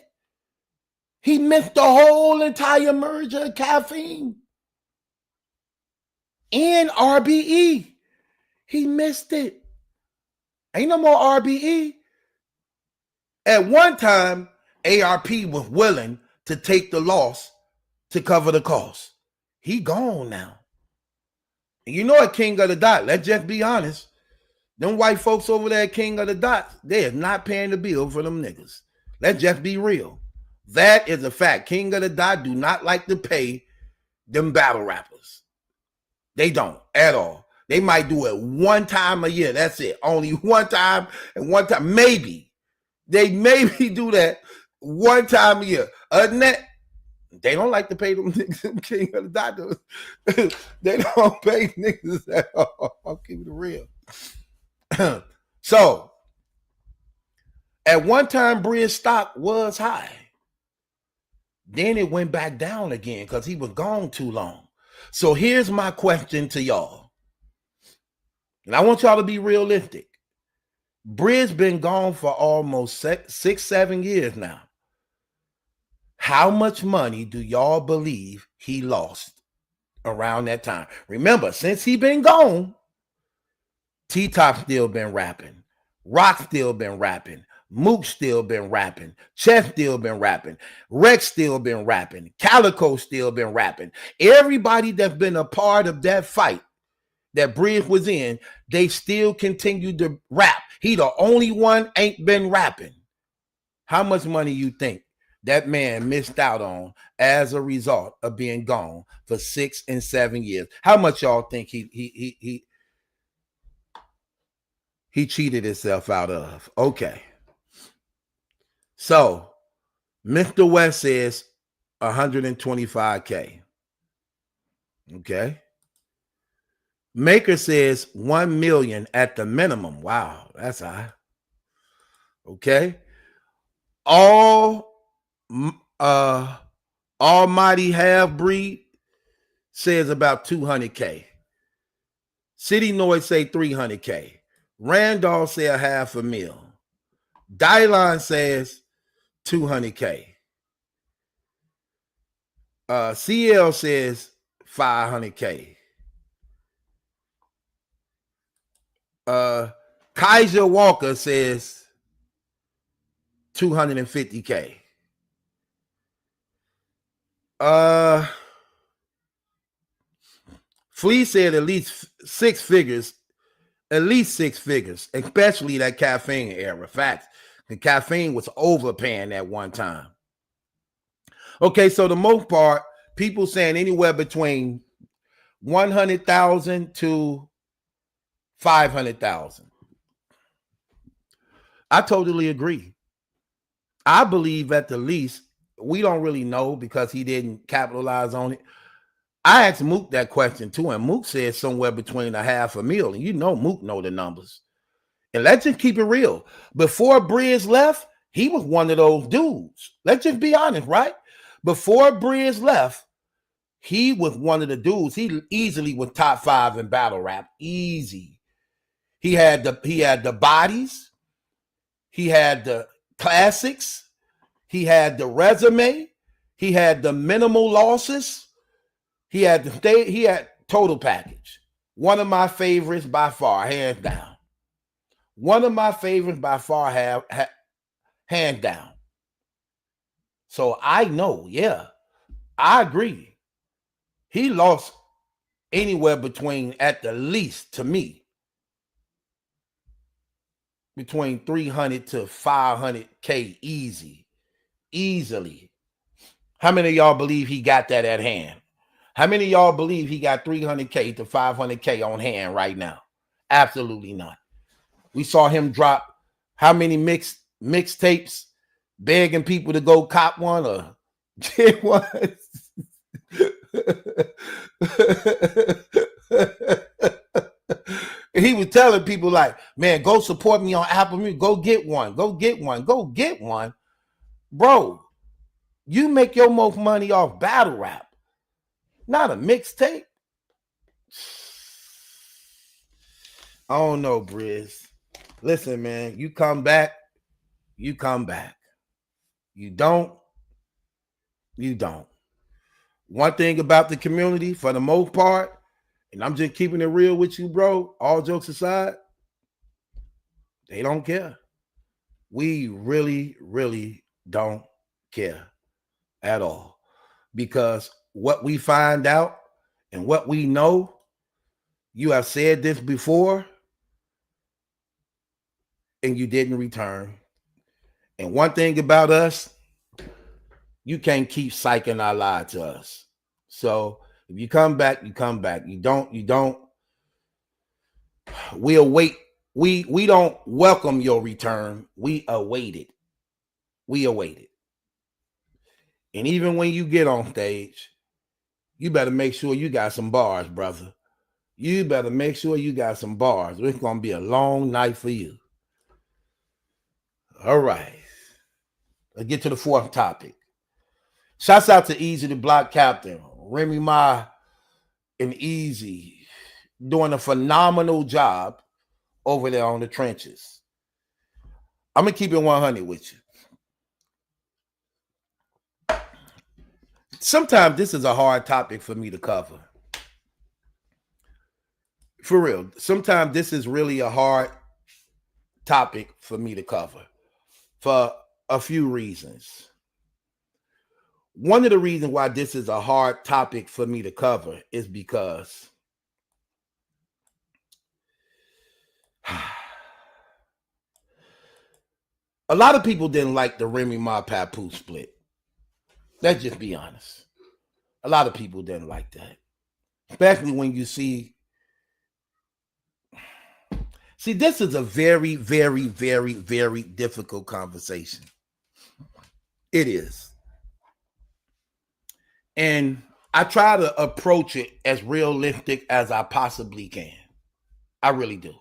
He missed the whole entire merger of caffeine and RBE. He missed it. Ain't no more RBE. At one time, ARP was willing to take the loss to cover the cost. He gone now. And you know a king of the dot. Let's just be honest. Them white folks over there at King of the Dots, they is not paying the bill for them niggas. Let's just be real. That is a fact. King of the Dot do not like to pay them battle rappers. They don't at all. They might do it one time a year. That's it. Only one time and one time. Maybe. They maybe do that one time a year. Other than that, they don't like to pay them niggas, them King of the Dot. They don't pay niggas at all. I'll keep it real. So, at one time, Brizz stock was high. Then it went back down again because he was gone too long. So here's my question to y'all. And I want y'all to be realistic. Brizz been gone for almost 6-7 years now. How much money do y'all believe he lost around that time? Remember, since he been gone, T-Top still been rapping. Rock still been rapping. Mook still been rapping. Chef still been rapping. Rex still been rapping. Calico still been rapping. Everybody that's been a part of that fight that Brizz was in, they still continue to rap. He the only one ain't been rapping. How much money you think that man missed out on as a result of being gone for 6 and 7 years? How much y'all think he cheated himself out of? Okay. So, Mr. West says 125K. Okay. Maker says 1 million at the minimum. Wow, that's high. Okay. Almighty Half-Breed says about 200K. City Noise say 300K. Randolph say $500,000. Dylon says 200K. CL says 500K. Kaiser Walker says 250K. Flea said at least 6 figures. At least 6 figures, especially that Caffeine era. Facts. The Caffeine was overpaying at one time. Okay, so the most part, people saying anywhere between 100,000 to 500,000. I totally agree. I believe at the least, we don't really know because he didn't capitalize on it. I asked Mook that question too, and Mook said somewhere between $500,000. You know Mook know the numbers. And let's just keep it real. Before Brizz left, he was one of those dudes. Let's just be honest, right? Before Brizz left, he was one of the dudes. He easily was top 5 in battle rap. Easy. He had the bodies. He had the classics. He had the resume. He had the minimal losses. He had total package. One of my favorites by far, hands down. One of my favorites by far, hands down. So I know, yeah, I agree. He lost anywhere between, at the least to me, between 300 to 500K easily. How many of y'all believe he got that at hand? How many of y'all believe he got 300K to 500K on hand right now? Absolutely not. We saw him drop how many mixtapes, begging people to go cop one or get one. He was telling people like, man, go support me on Apple Music. Go get one. Go get one. Go get one. Bro, you make your most money off battle rap, not a mixtape. I don't know, Brizz. Listen, man, you come back, you come back. You don't, you don't. One thing about the community, for the most part, and I'm just keeping it real with you, bro, all jokes aside, they don't care. We really, really don't care at all. Because what we find out and what we know, you have said this before, and you didn't return. And one thing about us, you can't keep psyching our lie to us. So if you come back, you come back. You don't. We await. We don't welcome your return. We await it. We await it. And even when you get on stage, you better make sure you got some bars, brother. You better make sure you got some bars. It's going to be a long night for you. All right. Let's get to the fourth topic. Shouts out to Easy the Block Captain, Remy Ma, and Easy doing a phenomenal job over there on the trenches. I'm going to keep it 100 with you. Sometimes this is a hard topic for me to cover. For real. Sometimes this is really a hard topic for me to cover for a few reasons. One of the reasons why this is a hard topic for me to cover is because a lot of people didn't like the Remy Ma Papoose split. Let's just be honest. A lot of people didn't like that. Especially when you see, this is a very, very, very, very difficult conversation. It is. And I try to approach it as realistic as I possibly can. I really do.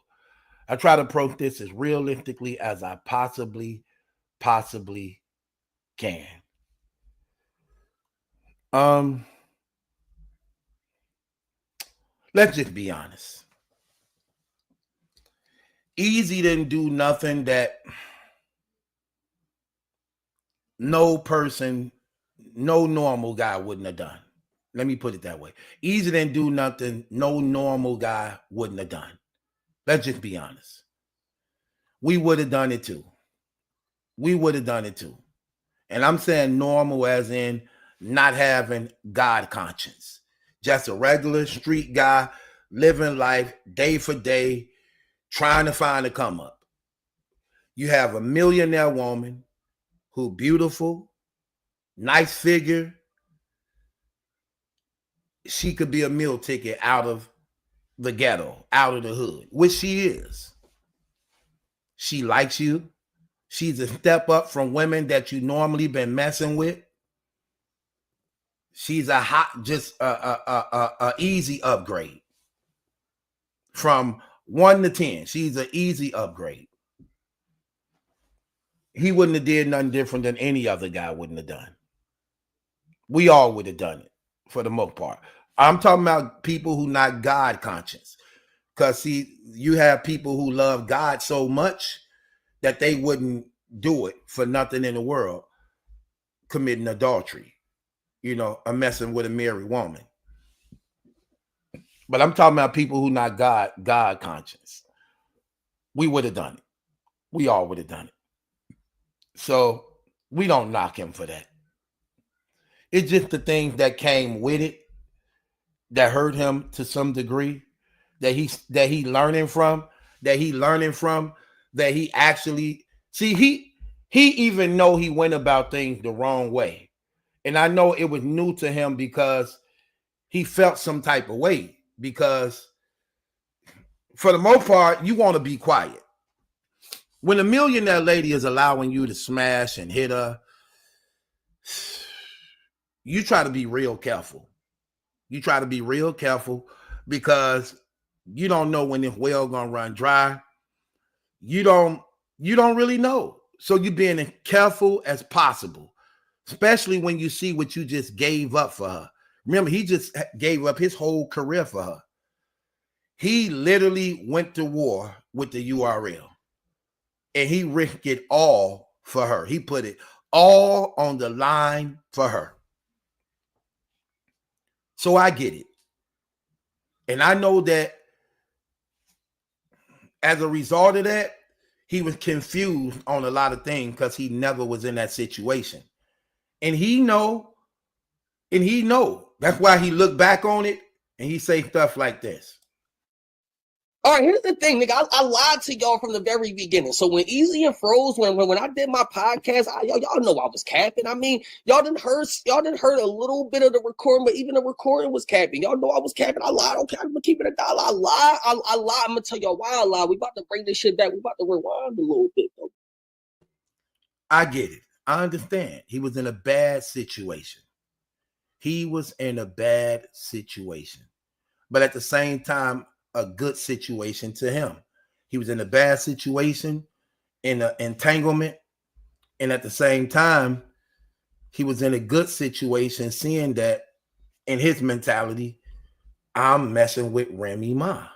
I try to approach this as realistically as I possibly can. Let's just be honest. Easy didn't do nothing that no normal guy wouldn't have done. Let me put it that way. Easy didn't do nothing no normal guy wouldn't have done. Let's just be honest. We would have done it too. And I'm saying normal as in not having God conscience. Just a regular street guy living life day for day, trying to find a come up. You have a millionaire woman who beautiful, nice figure. She could be a meal ticket out of the ghetto, out of the hood, which she is. She likes you. She's a step up from women that you normally been messing with. She's a easy upgrade. From 1 to 10, she's an easy upgrade. He wouldn't have did nothing different than any other guy wouldn't have done. We all would have done it for the most part. I'm talking about people who not God conscious. Because see, you have people who love God so much that they wouldn't do it for nothing in the world, committing adultery, or messing with a married woman. But I'm talking about people who not God conscious. We would have done it. We all would have done it. So we don't knock him for that. It's just the things that came with it that hurt him to some degree, that he learning from, that he actually see he even know he went about things the wrong way. And I know it was new to him because he felt some type of way, because for the most part, you want to be quiet. When a millionaire lady is allowing you to smash and hit her, you try to be real careful. You try to be real careful because you don't know when this well gonna run dry. You don't really know. So you're being as careful as possible, especially when you see what you just gave up for her. Remember, he just gave up his whole career for her. He literally went to war with the URL and he risked it all for her. He put it all on the line for her. So I get it. And I know that as a result of that, he was confused on a lot of things because he never was in that situation. And he know. That's why he looked back on it and he say stuff like this. All right, here's the thing, nigga. I lied to y'all from the very beginning. So when Easy and Froze, when I did my podcast, y'all know I was capping. I mean, y'all didn't heard a little bit of the recording, but even the recording was capping. Y'all know I was capping. I lied. Okay, I'm gonna keep it $1. I lied. I lied. I'm gonna tell y'all why I lied. We about to bring this shit back. We about to rewind a little bit, though. I get it. I understand. He was in a bad situation. But at the same time, a good situation to him. He was in a bad situation, in an entanglement, and at the same time, he was in a good situation, seeing that in his mentality, I'm messing with Remy Ma.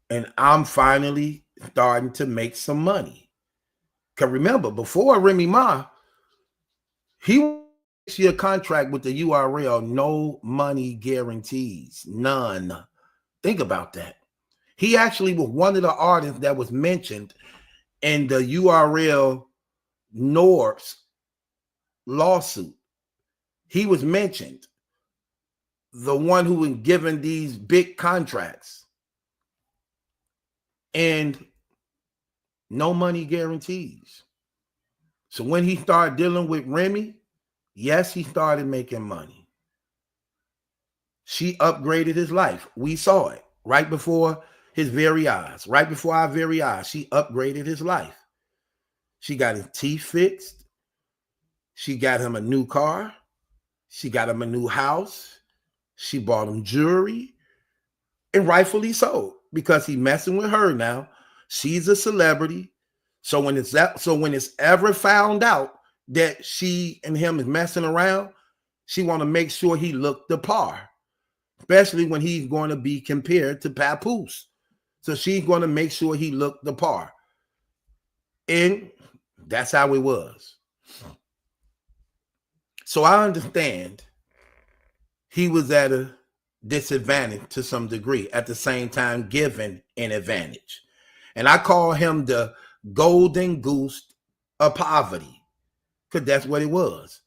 And I'm finally starting to make some money. Because remember, before Remy Ma, he a contract with the URL, no money guarantees, none. Think about that. He actually was one of the artists that was mentioned in the URL Norb's lawsuit. He was mentioned, the one who was given these big contracts, and no money guarantees. So when he started dealing with Remy, yes, he started making money. She upgraded his life. We saw it right before his very eyes, right before our very eyes. She upgraded his life. She got his teeth fixed. She got him a new car. She got him a new house. She bought him jewelry, and rightfully so, because he messing with her now. She's a celebrity. So when it's ever found out that she and him is messing around, she want to make sure he looked the par, especially when he's going to be compared to Papoose. So she's going to make sure he looked the par. And that's how it was. So I understand he was at a disadvantage to some degree, at the same time given an advantage. And I call him the golden goose of poverty, because that's what it was.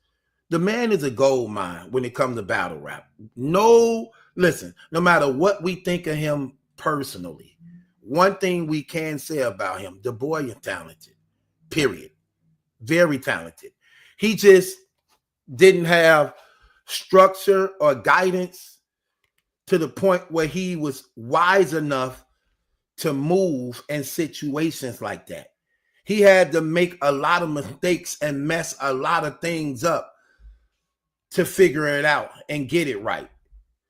The man is a gold mine when it comes to battle rap. No matter what we think of him personally, one thing we can say about him, the boy is talented, period. Very talented. He just didn't have structure or guidance to the point where he was wise enough to move in situations like that. He had to make a lot of mistakes and mess a lot of things up to figure it out and get it right.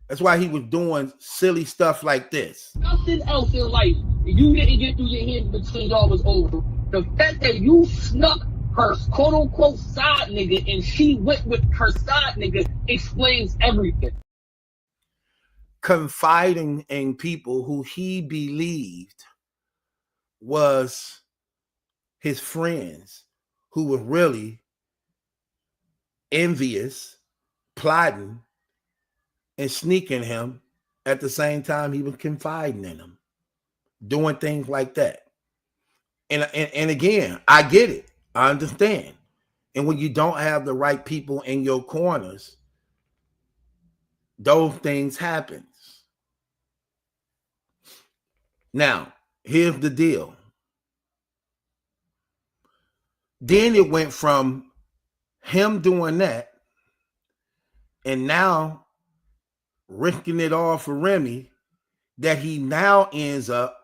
That's why he was doing silly stuff like this. Nothing else in life you didn't get through your head until y'all was over. The fact that you snuck her quote-unquote side nigga and she went with her side nigga explains everything. Confiding in people who he believed was his friends, who were really envious, plotting, and sneaking him at the same time he was confiding in them, doing things like that. And again, I get it. I understand. And when you don't have the right people in your corners, those things happen. Now, here's the deal. Then it went from him doing that, and now risking it all for Remy, that he now ends up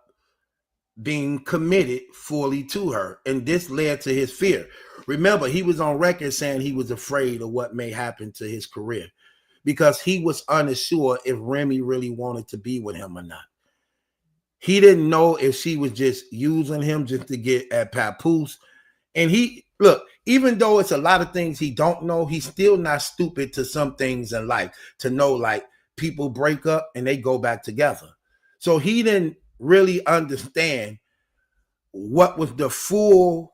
being committed fully to her. And this led to his fear. Remember, he was on record saying he was afraid of what may happen to his career because he was unsure if Remy really wanted to be with him or not. He didn't know if she was just using him just to get at Papoose. And even though it's a lot of things he don't know, he's still not stupid to some things in life to know, like, people break up and they go back together. So he didn't really understand what was the full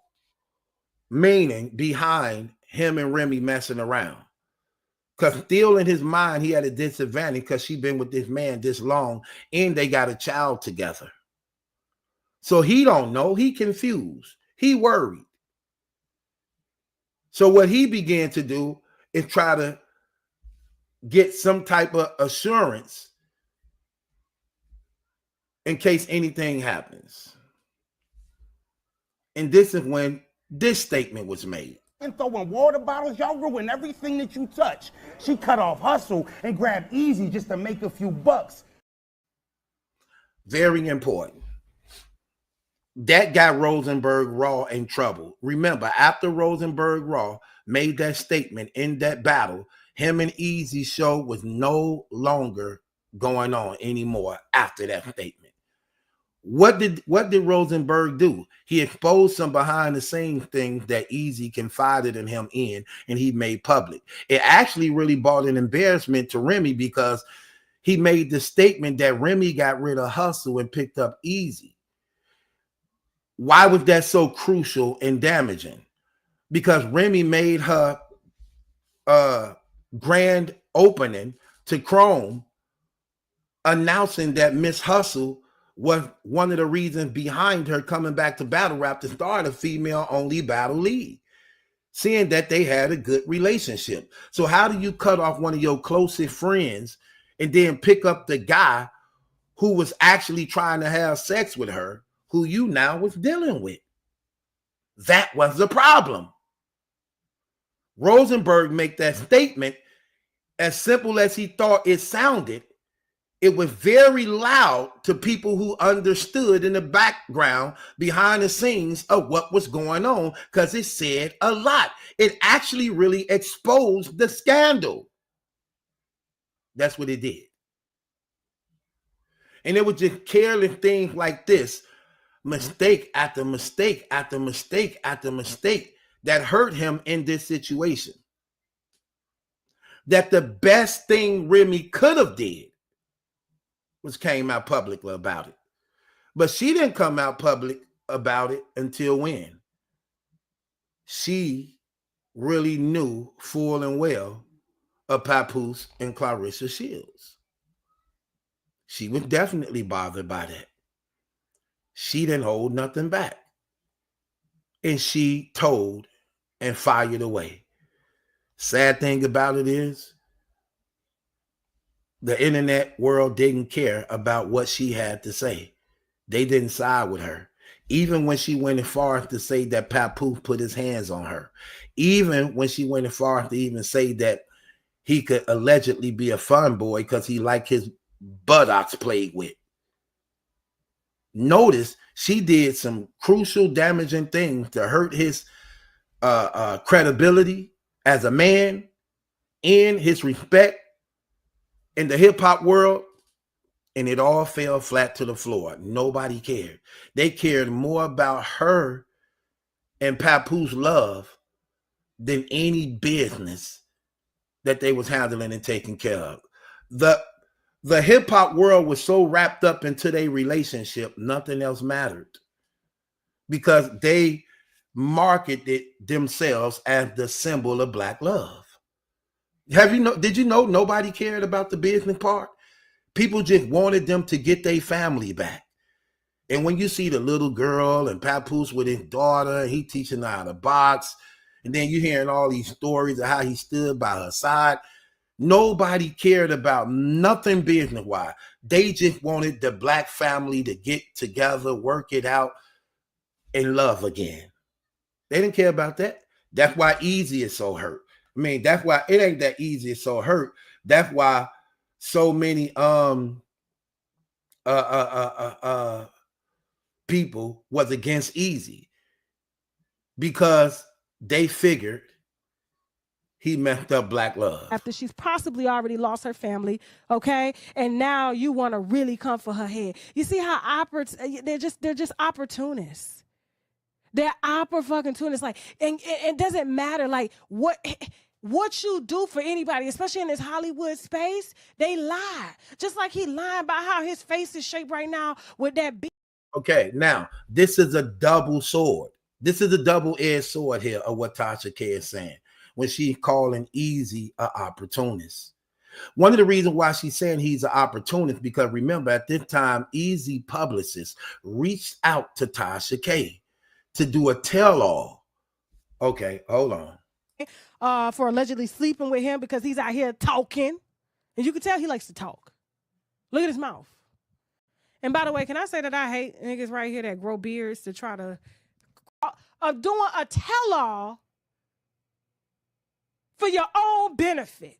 meaning behind him and Remy messing around. Because still in his mind, he had a disadvantage because she'd been with this man this long and they got a child together. So he don't know. He confused. He worried. So what he began to do is try to get some type of assurance in case anything happens. And this is when this statement was made. And throwing water bottles, y'all ruin everything that you touch. She cut off hustle and grabbed easy just to make a few bucks. Very important. That got Rosenberg Raw in trouble. Remember, after Rosenberg Raw made that statement in that battle, him and Easy's show was no longer going on anymore after that statement. What did Rosenberg do? He exposed some behind the scenes things that Easy confided in him in, and he made public. It actually really brought an embarrassment to Remy because he made the statement that Remy got rid of Hustle and picked up Easy. Why was that so crucial and damaging? Because Remy made her grand opening to Chrome announcing that Miss Hustle was one of the reasons behind her coming back to battle rap to start a female-only battle league, seeing that they had a good relationship. So how do you cut off one of your closest friends and then pick up the guy who was actually trying to have sex with her, who you now was dealing with? That was the problem. Rosenberg made that statement as simple as he thought it sounded. It was very loud to people who understood in the background behind the scenes of what was going on because it said a lot. It actually really exposed the scandal. That's what it did. And it was just careless things like this, mistake after mistake after mistake after mistake that hurt him in this situation. That the best thing Remy could have did was came out publicly about it. But she didn't come out public about it until when? She really knew full and well of Papoose and Clarissa Shields. She was definitely bothered by that. She didn't hold nothing back. And she told and fired away. Sad thing about it is, the internet world didn't care about what she had to say. They didn't side with her. Even when she went as far as to say that Papoose put his hands on her. Even when she went as far as to even say that he could allegedly be a fun boy because he liked his buttocks played with. Notice she did some crucial damaging things to hurt his credibility as a man and his respect in the hip-hop world, and it all fell flat to the floor. Nobody cared. They cared more about her and Papoose love than any business that they was handling and taking care of. The hip-hop world was so wrapped up into their relationship, nothing else mattered. Because they marketed themselves as the symbol of Black love. Did you know nobody cared about the business part? People just wanted them to get their family back. And when you see the little girl and Papoose with his daughter, and he teaching her how to box, and then you hearing all these stories of how he stood by her side, nobody cared about nothing business-wise. They just wanted the Black family to get together, work it out, and love again. They didn't care about that. That's why Easy is so hurt. I mean, that's why it ain't that easy. It's so hurt. That's why so many people was against Easy, because they figured he messed up Black love. After she's possibly already lost her family, okay? And now you want to really come for her head. You see how they're just opportunists. They're opportunists. Like, and it doesn't matter like what you do for anybody, especially in this Hollywood space, they lie. Just like he lying about how his face is shaped right now with that beat. Okay, now, this is a double sword. This is a double-edged sword here of what Tasha K is saying when she's calling Easy an opportunist. One of the reasons why she's saying he's an opportunist, because remember, at this time, Easy publicists reached out to Tasha K to do a tell-all. Okay, hold on. For allegedly sleeping with him because he's out here talking. And you can tell he likes to talk. Look at his mouth. And by the way, can I say that I hate niggas right here that grow beards to try to of doing a tell-all for your own benefit.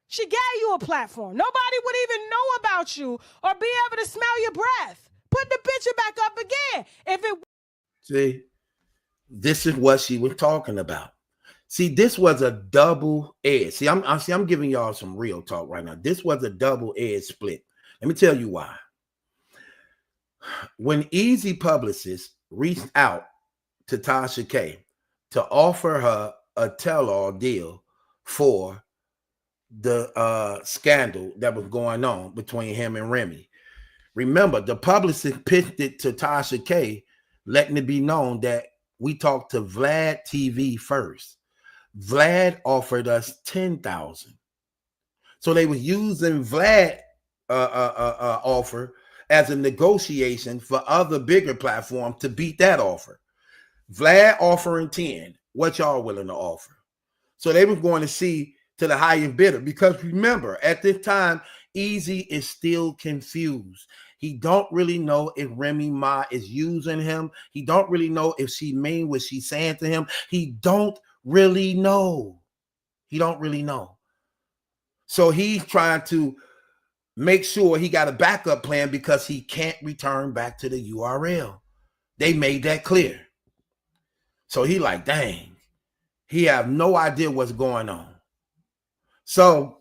She gave you a platform. Nobody would even know about you or be able to smell your breath. Put the picture back up again. If it See, this is what she was talking about. See, this was a double edge. See, I'm giving y'all some real talk right now. This was a double edge split. Let me tell you why. When Easy Publicist reached out to Tasha K to offer her a tell-all deal for the scandal that was going on between him and Remy. Remember, the publicist pitched it to Tasha K, letting it be known that we talked to Vlad TV first. Vlad offered us $10,000. So they were using Vlad offer as a negotiation for other bigger platforms to beat that offer. Vlad offering 10. What y'all willing to offer? So they were going to see to the highest bidder, because remember, at this time, Easy is still confused. He don't really know if Remy Ma is using him. He don't really know if she mean what she's saying to him. He don't really know. He don't really know. So he's trying to make sure he got a backup plan because he can't return back to the URL. They made that clear. So he like, dang, he have no idea what's going on. So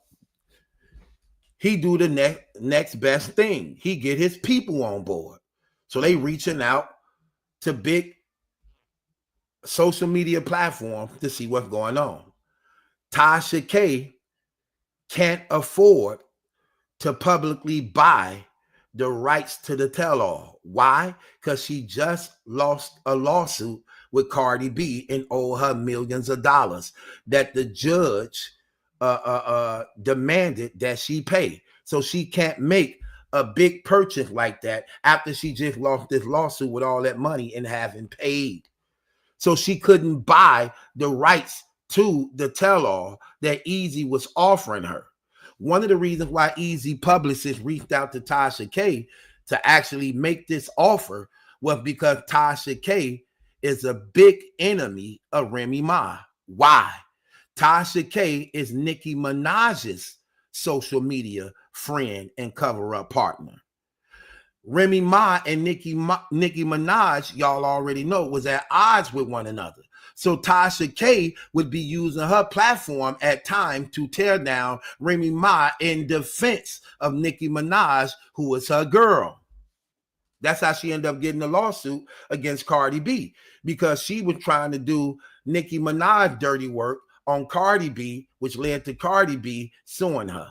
he do the next best thing. He get his people on board. So they reaching out to big social media platforms to see what's going on. Tasha K can't afford to publicly buy the rights to the tell-all. Why? Because she just lost a lawsuit with Cardi B and owe her millions of dollars that the judge demanded that she pay. So she can't make a big purchase like that after she just lost this lawsuit with all that money and haven't paid. So she couldn't buy the rights to the tell-all that Easy was offering her. One of the reasons why Easy Publicist reached out to Tasha K to actually make this offer was because Tasha K is a big enemy of Remy Ma. Why? Tasha K is Nicki Minaj's social media friend and cover-up partner. Remy Ma and Nicki Minaj, y'all already know, was at odds with one another. So Tasha K would be using her platform at times to tear down Remy Ma in defense of Nicki Minaj, who was her girl. That's how she ended up getting a lawsuit against Cardi B, because she was trying to do Nicki Minaj dirty work on Cardi B, which led to Cardi B suing her.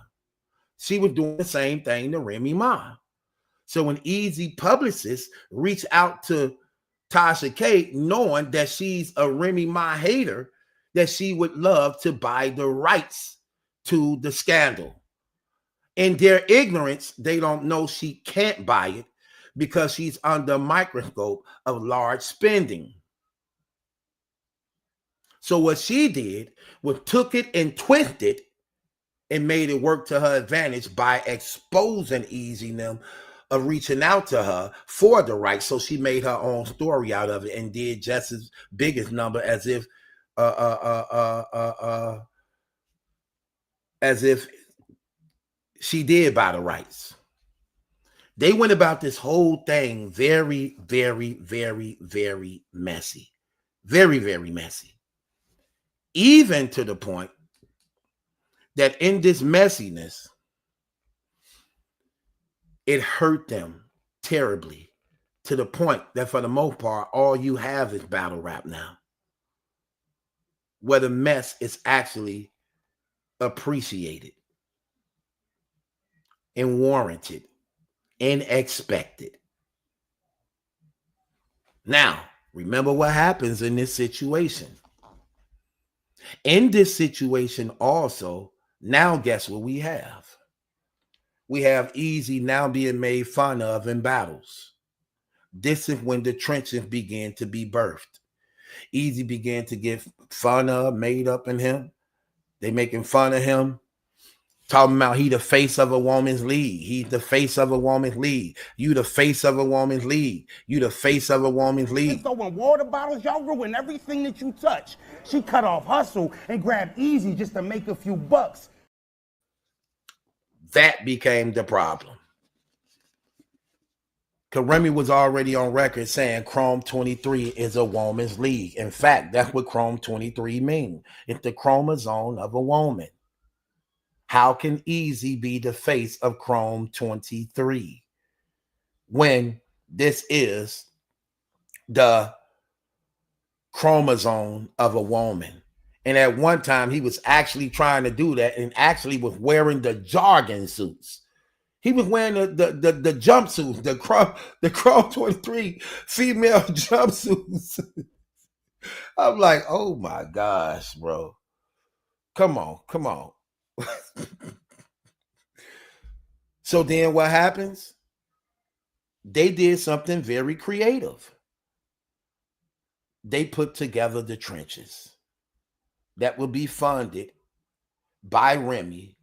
She was doing the same thing to Remy Ma. So when Easy Publicist reached out to Tasha K, knowing that she's a Remy Ma hater, that she would love to buy the rights to the scandal. In their ignorance, they don't know she can't buy it because she's under a microscope of large spending. So what she did was took it and twisted it and made it work to her advantage by exposing Easy and them of reaching out to her for the rights. So she made her own story out of it and did just as big as number as if she did buy the rights. They went about this whole thing very, very, very, very messy. Very, very messy. Even to the point that in this messiness, it hurt them terribly, to the point that for the most part, all you have is battle rap now, where the mess is actually appreciated and warranted and expected. Now, remember what happens in this situation. In this situation also, now guess what we have? We have Easy now being made fun of in battles. This is when the trenches began to be birthed. Easy began to get fun of, made up in him. They making fun of him. Talking about he the face of a woman's league. He's the face of a woman's league. You the face of a woman's league. You the face of a woman's league. Throwing water bottles, y'all ruin everything that you touch. She cut off hustle and grabbed easy just to make a few bucks. That became the problem. Because Remy was already on record saying Chrome 23 is a woman's league. In fact, that's what Chrome 23 means. It's the chromosome of a woman. How can Easy be the face of Chrome 23 when this is the chromosome of a woman? And at one time, he was actually trying to do that and actually was wearing the jargon suits. He was wearing the jumpsuits, the Chrome 23 female jumpsuits. I'm like, oh my gosh, bro. Come on. So then what happens? They did something very creative. They put together the trenches that will be funded by Remy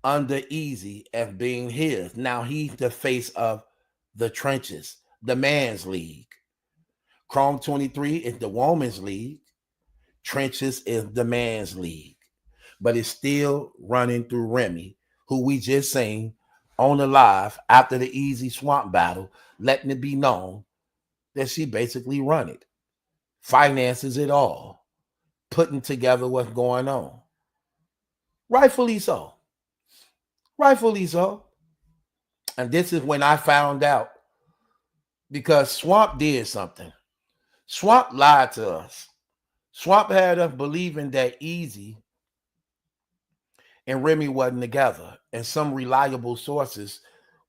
under Easy as being his. Now he's the face of the trenches, the man's league. Chrome 23 is the woman's league. Trenches is the man's league. But it's still running through Remy, who we just seen on the live after the Easy Swamp battle, letting it be known that she basically run it, finances it all, putting together what's going on. Rightfully so. Rightfully so. And this is when I found out, because Swamp did something. Swamp lied to us. Swamp had us believing that Easy and Remy wasn't together, and some reliable sources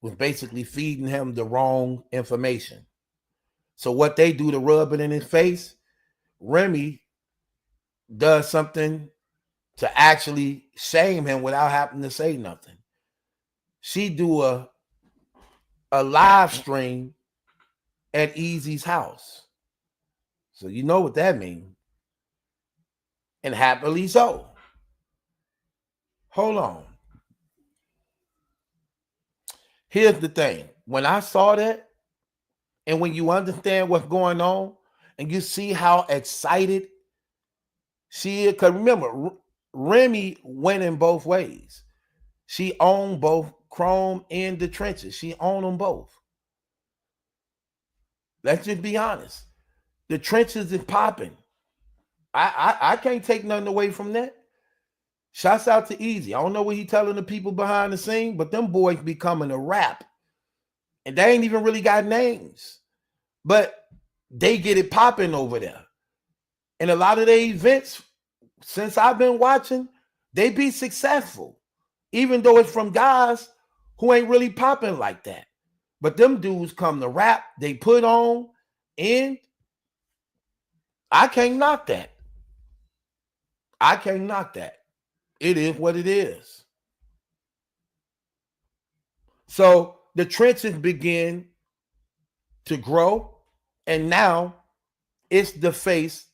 was basically feeding him the wrong information. So what they do to rub it in his face, Remy does something to actually shame him without having to say nothing. She do a live stream at Easy's house. So you know what that means. And happily so. Hold on. Here's the thing. When I saw that, and when you understand what's going on, and you see how excited she is, because remember, Remy went in both ways. She owned both Chrome and the trenches. She owned them both. Let's just be honest. The trenches is popping. I can't take nothing away from that. Shouts out to Easy. I don't know what he's telling the people behind the scene, but them boys becoming a rap. And they ain't even really got names. But they get it popping over there. And a lot of their events, since I've been watching, they be successful. Even though it's from guys who ain't really popping like that. But them dudes come to rap, they put on, and I can't knock that. I can't knock that. It is what it is. So the trenches begin to grow, and now it's the face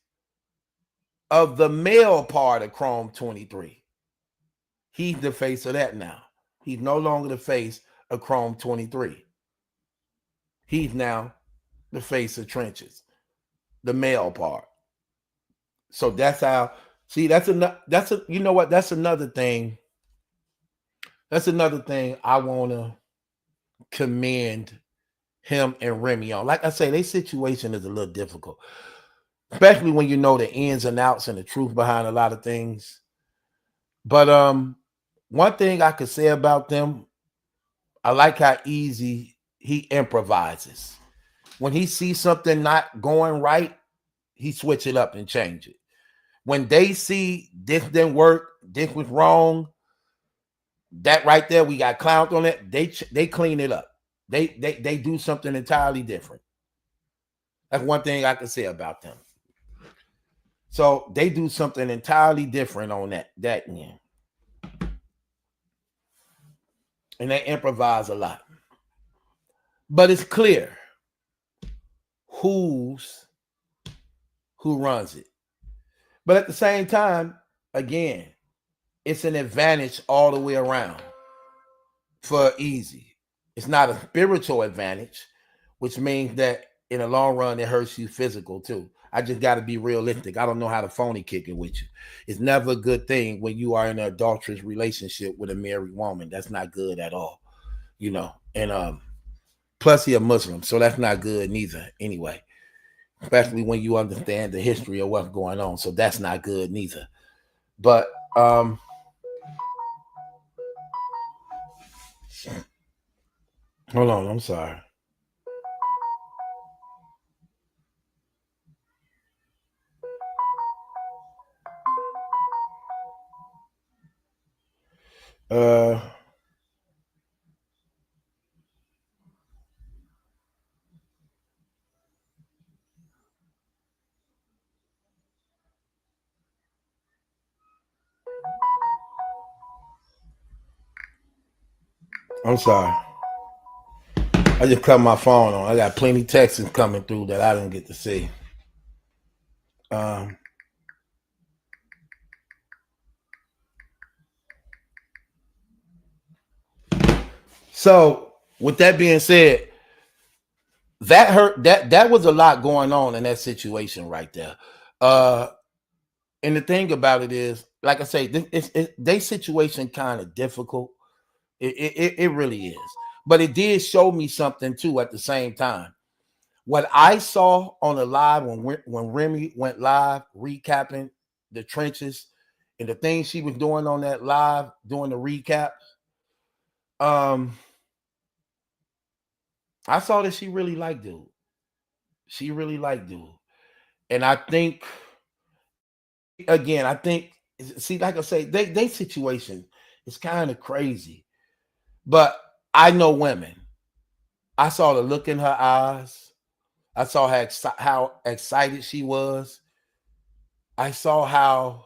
of the male part of Chrome 23. He's the face of that now. He's no longer the face of Chrome 23. He's now the face of trenches, the male part. So that's how. See, you know what? That's another thing. That's another thing I want to commend him and Remy on. Like I say, their situation is a little difficult, especially when you know the ins and outs and the truth behind a lot of things. But one thing I could say about them, I like how easy he improvises. When he sees something not going right, he switch it up and change it. When they see this didn't work, this was wrong, that right there, we got clowned on it, they clean it up. They do something entirely different. That's one thing I can say about them. So they do something entirely different on that end. And they improvise a lot. But it's clear who runs it. But at the same time, again, it's an advantage all the way around for Easy. It's not a spiritual advantage, which means that in the long run, it hurts you physical too. I just got to be realistic. I don't know how to phony kick it with you. It's never a good thing when you are in an adulterous relationship with a married woman. That's not good at all, you know. And plus, he a Muslim, so that's not good neither. Anyway, especially when you understand the history of what's going on, so that's not good neither. But hold on, I'm sorry. I'm sorry. I just cut my phone on. I got plenty of texts coming through that I didn't get to see. So with that being said, that hurt. That was a lot going on in that situation right there. And the thing about it is, like I say, their situation kind of difficult. It really is. But it did show me something too at the same time. What I saw on the live when Remy went live recapping the trenches and the things she was doing on that live doing the recap, I saw that she really liked dude. She really liked dude. And I think, again, see, like I say, they situation is kind of crazy. But I know women. I saw the look in her eyes. I saw how excited she was. I saw how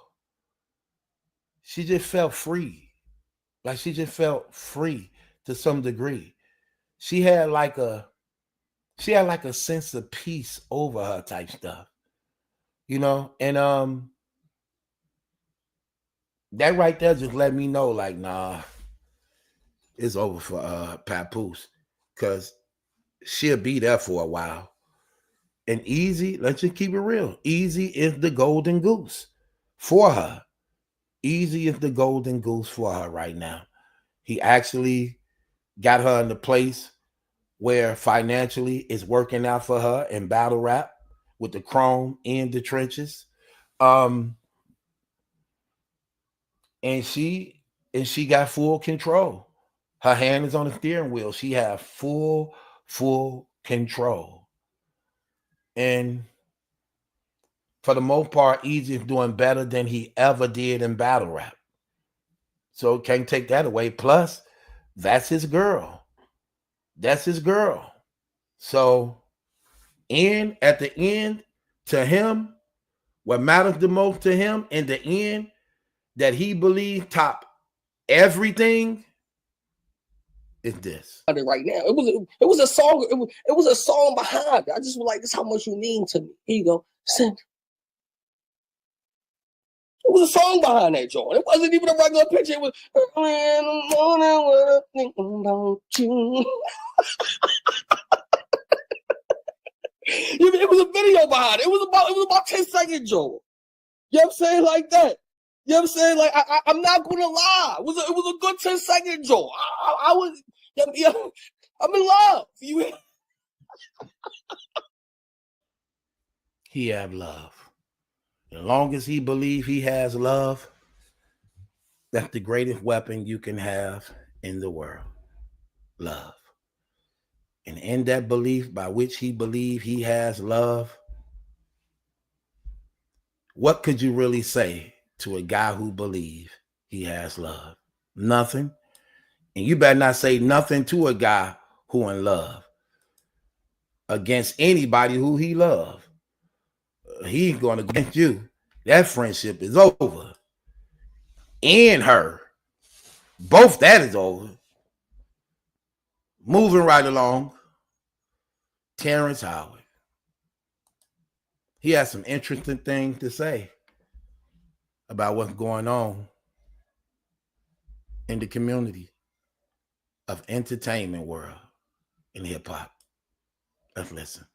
she just felt free. Like she just felt free to some degree. She had like a sense of peace over her type stuff. You know, and that right there just let me know, like, nah, it's over for Papoose. Cause she'll be there for a while. And Easy, let's just keep it real. Easy is the golden goose for her. Easy is the golden goose for her right now. He actually got her in the place where financially it's working out for her in battle rap with the chrome in the trenches. And she got full control. Her hand is on the steering wheel. She has full control. And for the most part, Easy is doing better than he ever did in battle rap. So can't take that away. Plus, that's his girl. That's his girl. So, at the end, to him, what matters the most to him in the end, that he believes top everything, is this. Right now, it was a song. It was a song behind it. I just was like, this is how much you mean to me. Here you go. Send. It was a song behind that joint. It wasn't even a regular picture. It was early in the morning when I think about you. It was a video behind it. It was about 10 seconds, Joe. You know what I'm saying? Like that. You know what I'm saying? Like I'm not gonna lie. It was a good 10 seconds, Joe. I was I'm in love. You He have love. As long as he believes he has love, that's the greatest weapon you can have in the world. Love. And in that belief by which he believes he has love, what could you really say to a guy who believes he has love? Nothing. And you better not say nothing to a guy who in love against anybody who he loves. He's going to go against you. That friendship is over. And her. Both that is over. Moving right along. Terrence Howard. He has some interesting things to say about what's going on in the community of entertainment world in hip hop. Let's listen.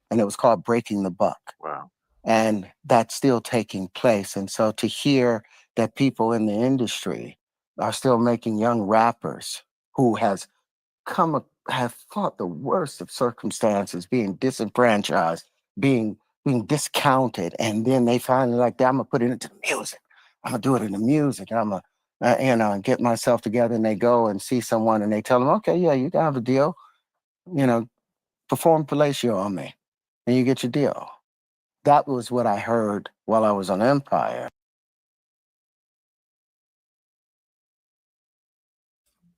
And it was called Breaking the Buck. Wow. And that's still taking place. And so to hear that people in the industry are still making young rappers who have fought the worst of circumstances, being disenfranchised, being discounted, and then they finally like, I'm gonna put it into the music. I'm gonna do it in the music, and I'm gonna get myself together. And they go and see someone, and they tell them, okay, yeah, you can have a deal. Perform fellatio on me, and you get your deal. That was what I heard while I was on Empire.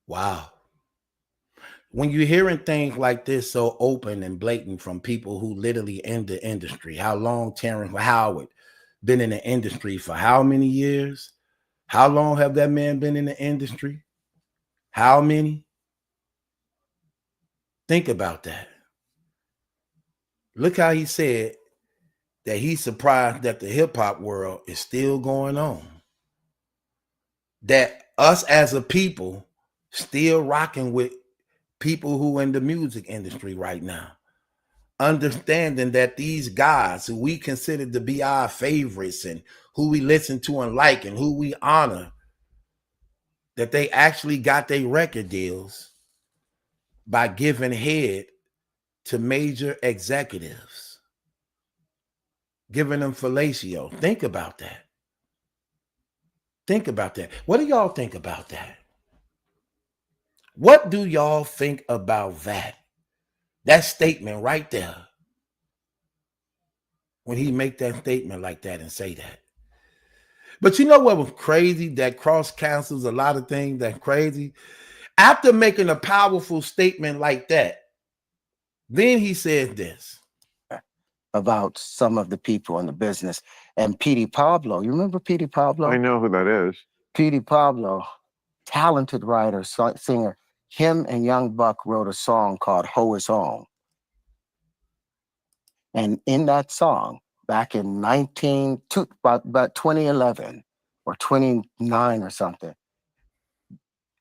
Wow. When you're hearing things like this so open and blatant from people who literally in the industry, how long Terrence Howard been in the industry for how many years? How long have that man been in the industry? How many? Think about that. Look how he said that he's surprised that the hip hop world is still going on. That us as a people still rocking with people who in the music industry right now, understanding that these guys who we consider to be our favorites and who we listen to and like and who we honor, that they actually got their record deals by giving head to major executives, giving them fellatio. Think about that. Think about that. What do y'all think about that? What do y'all think about that? That statement right there. When he make that statement like that and say that. But you know what was crazy? That cross cancels a lot of things. That's crazy. After making a powerful statement like that, then he said this. About some of the people in the business. And Petey Pablo, you remember Petey Pablo? I know who that is. Petey Pablo, talented writer, singer. Him and Young Buck wrote a song called Ho Is Home. And in that song, back in about 2011 or 29 or something,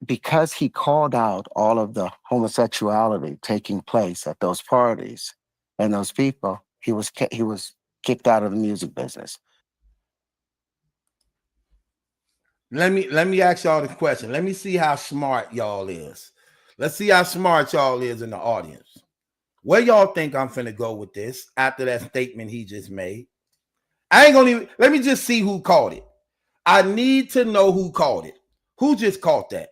because he called out all of the homosexuality taking place at those parties and those people, he was kicked out of the music business. Let me ask y'all the question. Let me see how smart y'all is. Let's see how smart y'all is in the audience. Where y'all think I'm finna go with this after that statement he just made? I ain't gonna even, let me just see who caught it. I need to know who caught it. Who just caught that?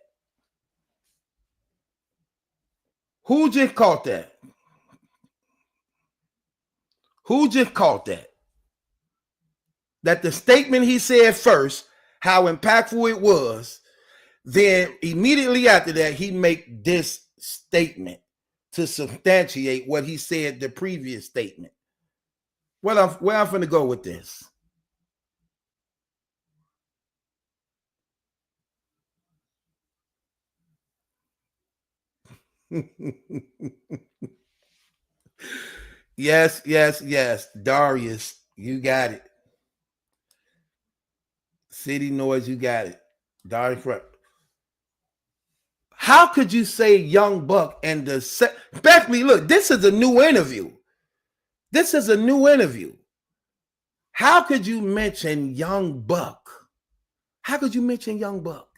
Who just caught that? Who just caught that? That the statement he said first, how impactful it was, then immediately after that, he make this statement to substantiate what he said the previous statement. Where I'm finna go with this? Yes. Darius, you got it. City Noise, you got it. Darius, how could you say Young Buck and the Beckley? Look, this is a new interview. This is a new interview. How could you mention Young Buck? How could you mention Young Buck?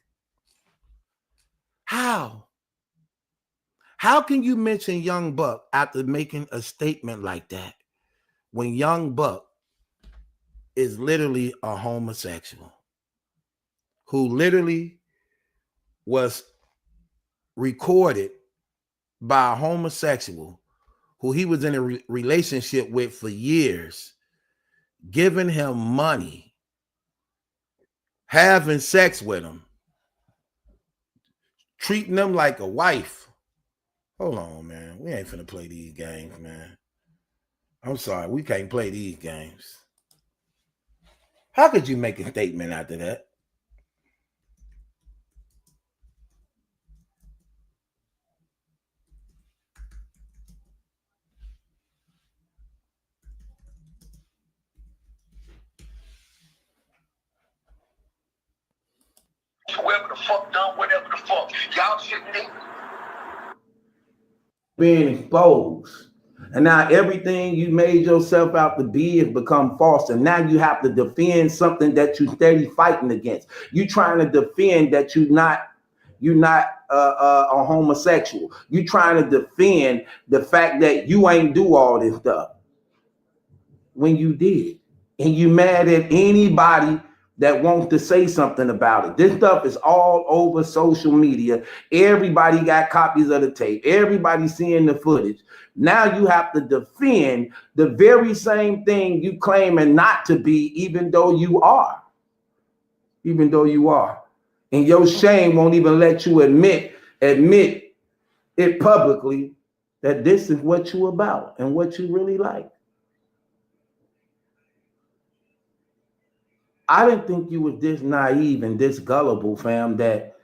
How? How can you mention Young Buck after making a statement like that when Young Buck is literally a homosexual who literally was recorded by a homosexual who he was in a relationship with for years, giving him money, having sex with him, treating him like a wife? Hold on, man. We ain't finna play these games, man. I'm sorry. We can't play these games. How could you make a statement after that? Whoever the fuck done whatever the fuck. Y'all shouldn't be being exposed. And now everything you made yourself out to be has become false. And now you have to defend something that you steady fighting against. You trying to defend that you're not a homosexual. You trying to defend the fact that you ain't do all this stuff when you did. And you mad at anybody that wants to say something about it. This stuff is all over social media. Everybody got copies of the tape. Everybody seeing the footage. Now you have to defend the very same thing you claiming not to be, even though you are. Even though you are. And your shame won't even let you admit it publicly that this is what you about and what you really like. I didn't think you was this naive and this gullible, fam, that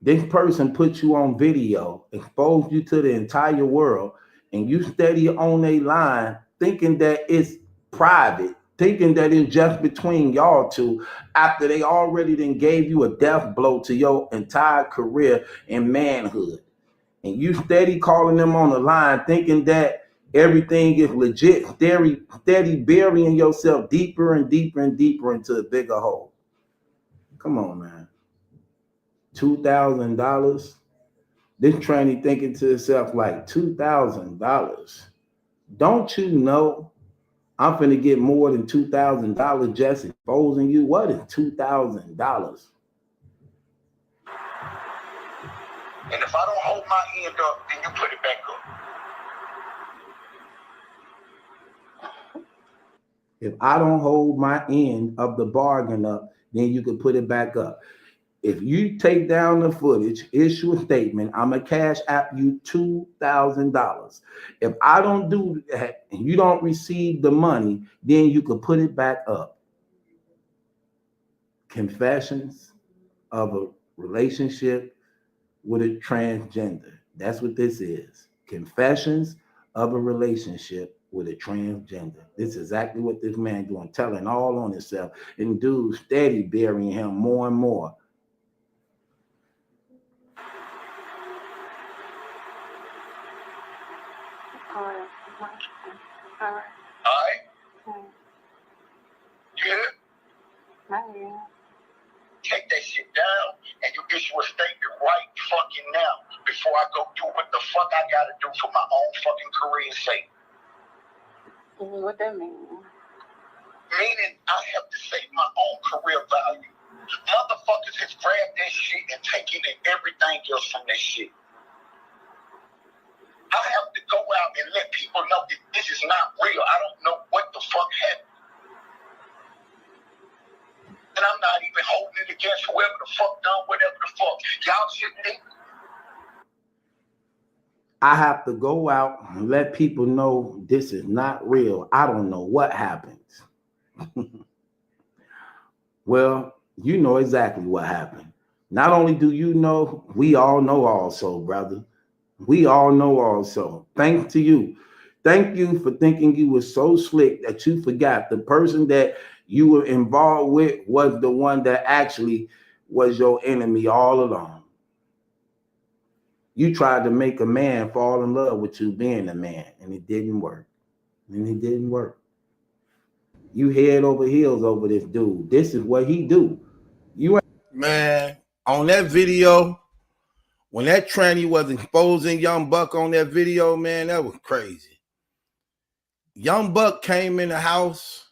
this person put you on video, exposed you to the entire world, and you steady on a line thinking that it's private, thinking that it's just between y'all two, after they already then gave you a death blow to your entire career in manhood. And you steady calling them on the line thinking that everything is legit, steady burying yourself deeper and deeper and deeper into a bigger hole. Come on, man. $2,000. This tranny thinking to herself like, $2,000. Don't you know I'm finna get more than $2,000 just exposing you? What is $2,000? And if I don't hold my end up, then you put it back up. If I don't hold my end of the bargain up, then you can put it back up. If you take down the footage, issue a statement, I'm going to cash app you $2,000. If I don't do that and you don't receive the money, then you can put it back up. Confessions of a relationship with a transgender. That's what this is. Confessions of a relationship with a transgender. This is exactly what this man doing, telling all on himself, and dude steady burying him more and more. All right? You hear it? Take that shit down and you issue a statement right fucking now before I go do what the fuck I gotta do for my own fucking career's sake. What that mean? Meaning I have to save my own career value. Motherfuckers has grabbed that shit and taken in everything else from that shit. I have to go out and let people know that this is not real. I don't know what the fuck happened. And I'm not even holding it against whoever the fuck done whatever the fuck. Y'all shouldn't be. I have to go out and let people know this is not real. I don't know what happens. Well, you know exactly what happened. Not only do you know, we all know also, brother. We all know also. Thanks to you. Thank you for thinking you were so slick that you forgot the person that you were involved with was the one that actually was your enemy all along. You tried to make a man fall in love with you being a man, and it didn't work. You head over heels over this dude. This is what he do. Man, on that video, when that tranny was exposing Young Buck on that video, man, that was crazy. Young Buck came in the house.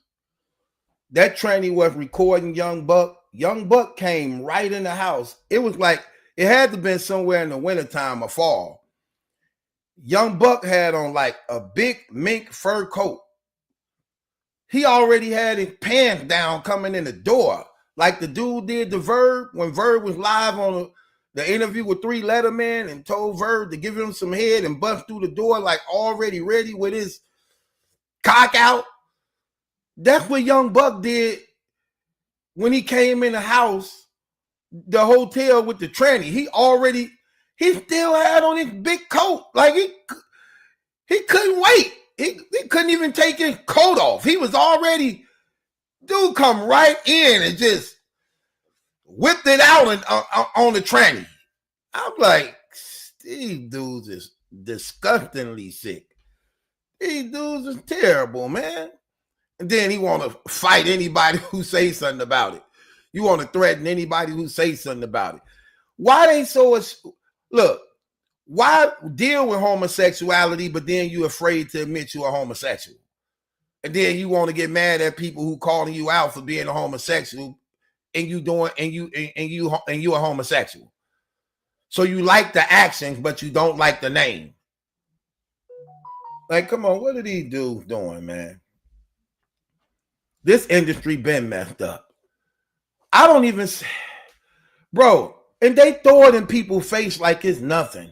That tranny was recording Young Buck. Young Buck came right in the house. It was like, it had to have been somewhere in the wintertime or fall. Young Buck had on like a big mink fur coat. He already had his pants down coming in the door. Like the dude did to Verb when Verb was live on the interview with 3 Letterman and told Verb to give him some head and bust through the door like already ready with his cock out. That's what Young Buck did when he came in the house, the hotel with the tranny. He still had on his big coat. Like he couldn't wait. He couldn't even take his coat off. He was already, dude come right in and just whipped it out on the tranny. I'm like, these dudes is disgustingly sick. These dudes is terrible, man. And then he want to fight anybody who say something about it. You want to threaten anybody who say something about it. Why they so look? Why deal with homosexuality, but then you afraid to admit you're a homosexual, and then you want to get mad at people who calling you out for being a homosexual, and you a homosexual. So you like the actions, but you don't like the name. Like, come on, what are these dudes doing, man? This industry been messed up. I don't even, bro, and they throw it in people's face like it's nothing.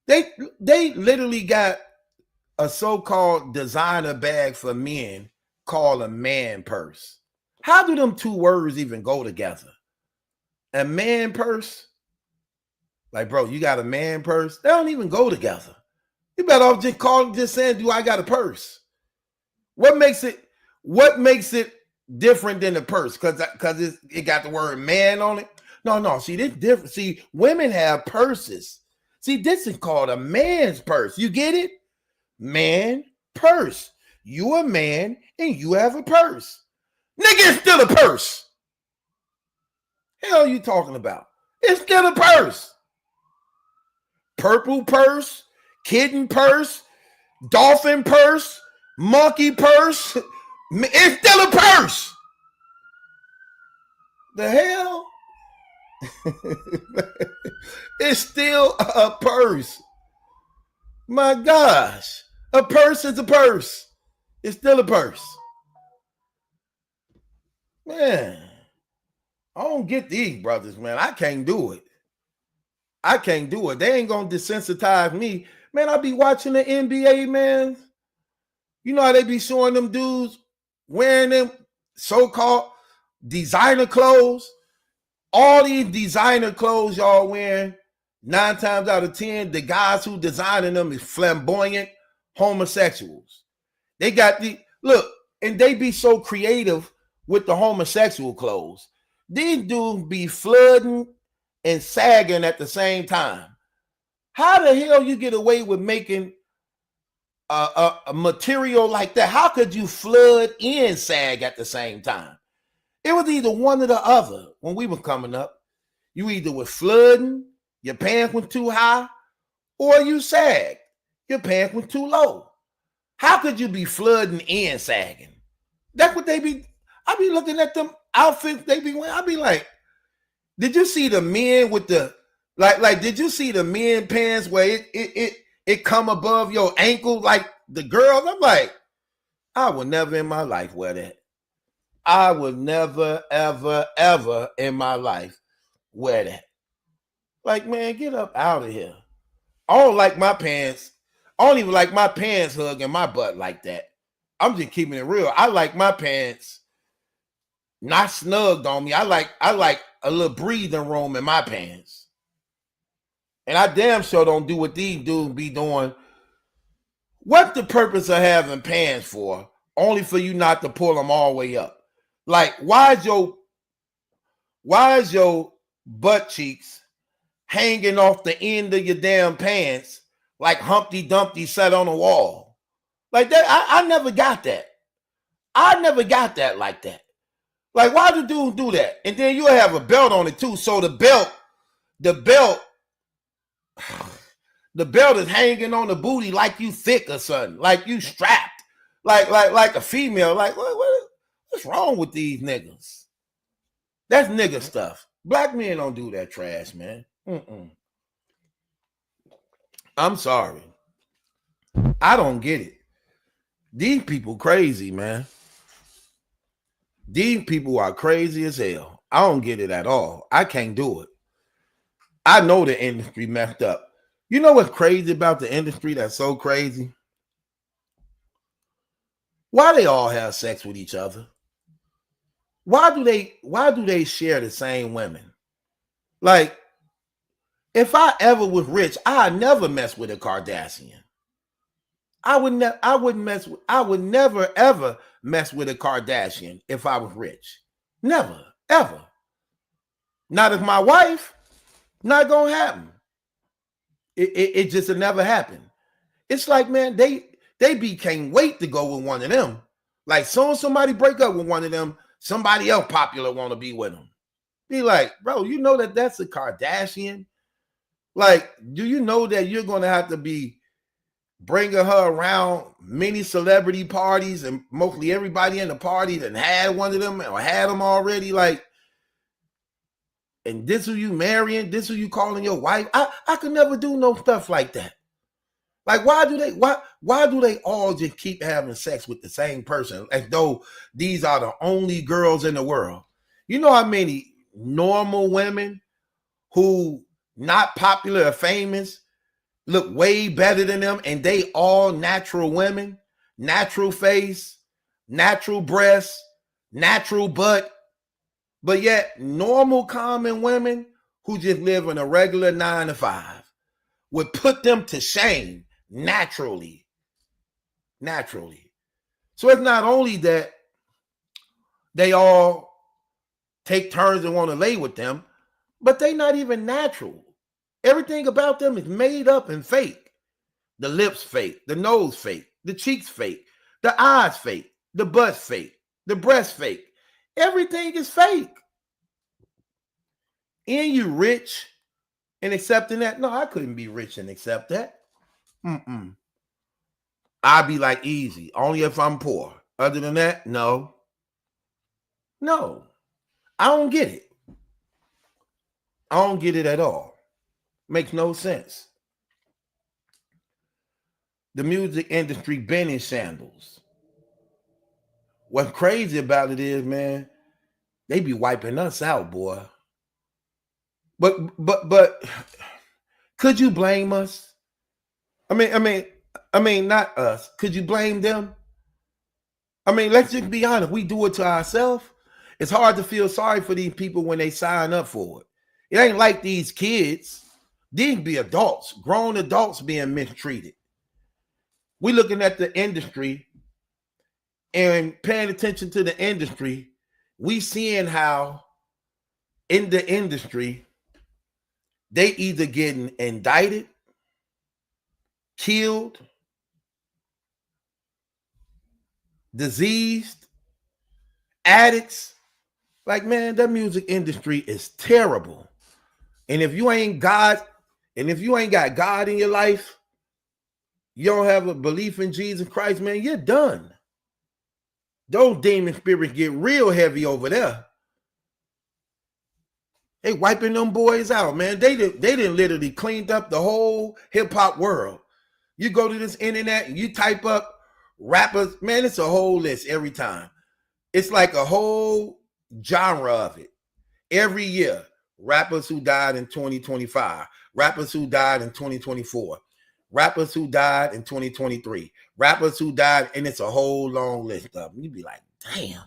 They literally got a so-called designer bag for men called a man purse. How do them two words even go together? A man purse? Like, bro, you got a man purse? They don't even go together. You better off just saying, do I got a purse? What makes it different than a purse? Because it got the word man on it? No. See, this different. See, women have purses. See, this is called a man's purse. You get it? Man purse. You a man and you have a purse. Nigga, it's still a purse. Hell you talking about? It's still a purse. Purple purse, kitten purse, dolphin purse, monkey purse. It's still a purse. The hell? It's still a purse. My gosh. A purse is a purse. It's still a purse. Man, I don't get these brothers, man. I can't do it. They ain't gonna desensitize me. Man, I be watching the NBA, man. You know how they be showing them dudes wearing them so-called designer clothes? All these designer clothes y'all wearing, 9 times out of 10, the guys who designing them is flamboyant homosexuals. They got and they be so creative with the homosexual clothes. These dudes be flooding and sagging at the same time. How the hell you get away with making a material like that? How could you flood and sag at the same time? It was either one or the other when we were coming up. You either were flooding, your pants went too high, or you sagged, your pants went too low. How could you be flooding and sagging? That's what they be. I be looking at them outfits they be wearing. I be like, did you see the men with the like? Did you see the men pants where it come above your ankle like the girls? I'm like, I would never in my life wear that. I would never, ever, ever in my life wear that. Like, man, get up out of here. I don't like my pants. I don't even like my pants hugging my butt like that. I'm just keeping it real. I like my pants not snugged on me. I like a little breathing room in my pants. And I damn sure don't do what these dudes be doing. What's the purpose of having pants for? Only for you not to pull them all the way up. Like, why is your butt cheeks hanging off the end of your damn pants like Humpty Dumpty sat on a wall? Like that, I never got that. I never got that like that. Like, why do dudes do that? And then you have a belt on it too. So the belt is hanging on the booty like you thick or something, like you strapped, like a female. Like, what's wrong with these niggas? That's nigga stuff. Black men don't do that trash, man. I'm sorry. I don't get it. These people crazy, man. These people are crazy as hell. I don't get it at all. I can't do it. I know the industry messed up. You know what's crazy about the industry that's so crazy? Why they all have sex with each other? Why do they share the same women? Like, if I ever was rich, I'd never mess with a Kardashian. I would never ever mess with a Kardashian if I was rich. Never, ever. Not as my wife. Not gonna happen. It just never happened. It's like, man, they can't wait to go with one of them. Like, soon as somebody break up with one of them, somebody else popular want to be with them. Be like, bro, you know that's a Kardashian? Like, do you know that you're going to have to be bringing her around many celebrity parties and mostly everybody in the party that had one of them or had them already? Like, and this who you marrying? This who you calling your wife? I could never do no stuff like that. Like, why do they all just keep having sex with the same person as though these are the only girls in the world? You know how many normal women who not popular or famous look way better than them, and they all natural women, natural face, natural breasts, natural butt, but yet normal common women who just live in a regular 9-to-5 would put them to shame naturally. So it's not only that they all take turns and want to lay with them, but they not even natural. Everything about them is made up and fake. The lips fake, the nose fake, the cheeks fake, the eyes fake, the butt fake, the breast fake. Everything is fake. And you rich and accepting that? No, I couldn't be rich and accept that. I'd be like, easy, only if I'm poor. Other than that, no. I don't get it. I don't get it at all. Makes no sense. The music industry been in shambles. What's crazy about it is, man, they be wiping us out, boy. But could you blame us? I mean, not us. Could you blame them? I mean, let's just be honest. We do it to ourselves. It's hard to feel sorry for these people when they sign up for it. It ain't like these kids. These be adults, grown adults being mistreated. We looking at the industry and paying attention to the industry. We seeing how in the industry, they either getting indicted, killed, diseased, addicts. Like, man, that music industry is terrible. And if you ain't got God in your life, you don't have a belief in Jesus Christ, man, you're done. Those demon spirits get real heavy over there. They wiping them boys out, man. They didn't literally cleaned up the whole hip-hop world. You go to this internet and you type up rappers, man, it's a whole list every time. It's like a whole genre of it. Every year, rappers who died in 2025, rappers who died in 2024, rappers who died in 2023, rappers who died, and it's a whole long list of them. You'd be like, damn.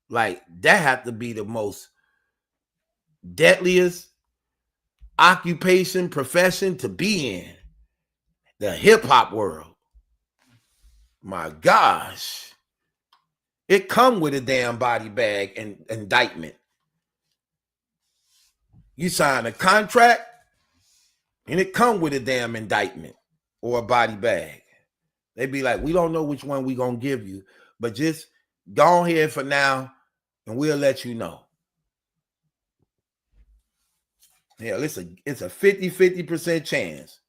Like, that had to be the most deadliest occupation, profession to be in. The hip-hop world. My gosh. It come with a damn body bag and indictment. You sign a contract and it come with a damn indictment or a body bag. They be like, we don't know which one we gonna give you, but just go on here for now and we'll let you know. Yeah, it's a 50% chance.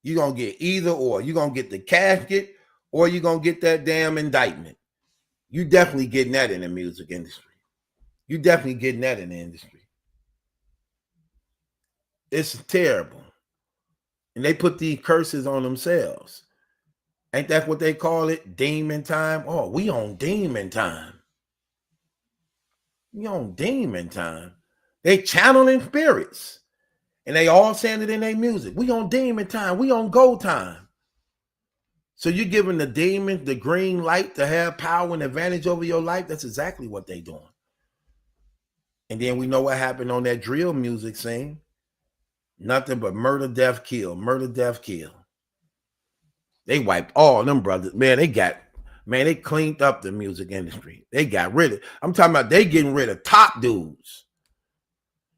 You're going to get either or. You're going to get the casket or you're going to get that damn indictment. You definitely getting that in the music industry. You definitely getting that in the industry. It's terrible. And they put these curses on themselves. Ain't that what they call it? Demon time? Oh, we on demon time. We on demon time. They channeling spirits. And they all saying it in their music. We on demon time. We on go time. So you're giving the demons the green light to have power and advantage over your life. That's exactly what they doing. And then we know what happened on that drill music scene. Nothing but murder, death, kill. Murder, death, kill. They wiped all them brothers. Man, they cleaned up the music industry. They got rid of, I'm talking about they getting rid of top dudes.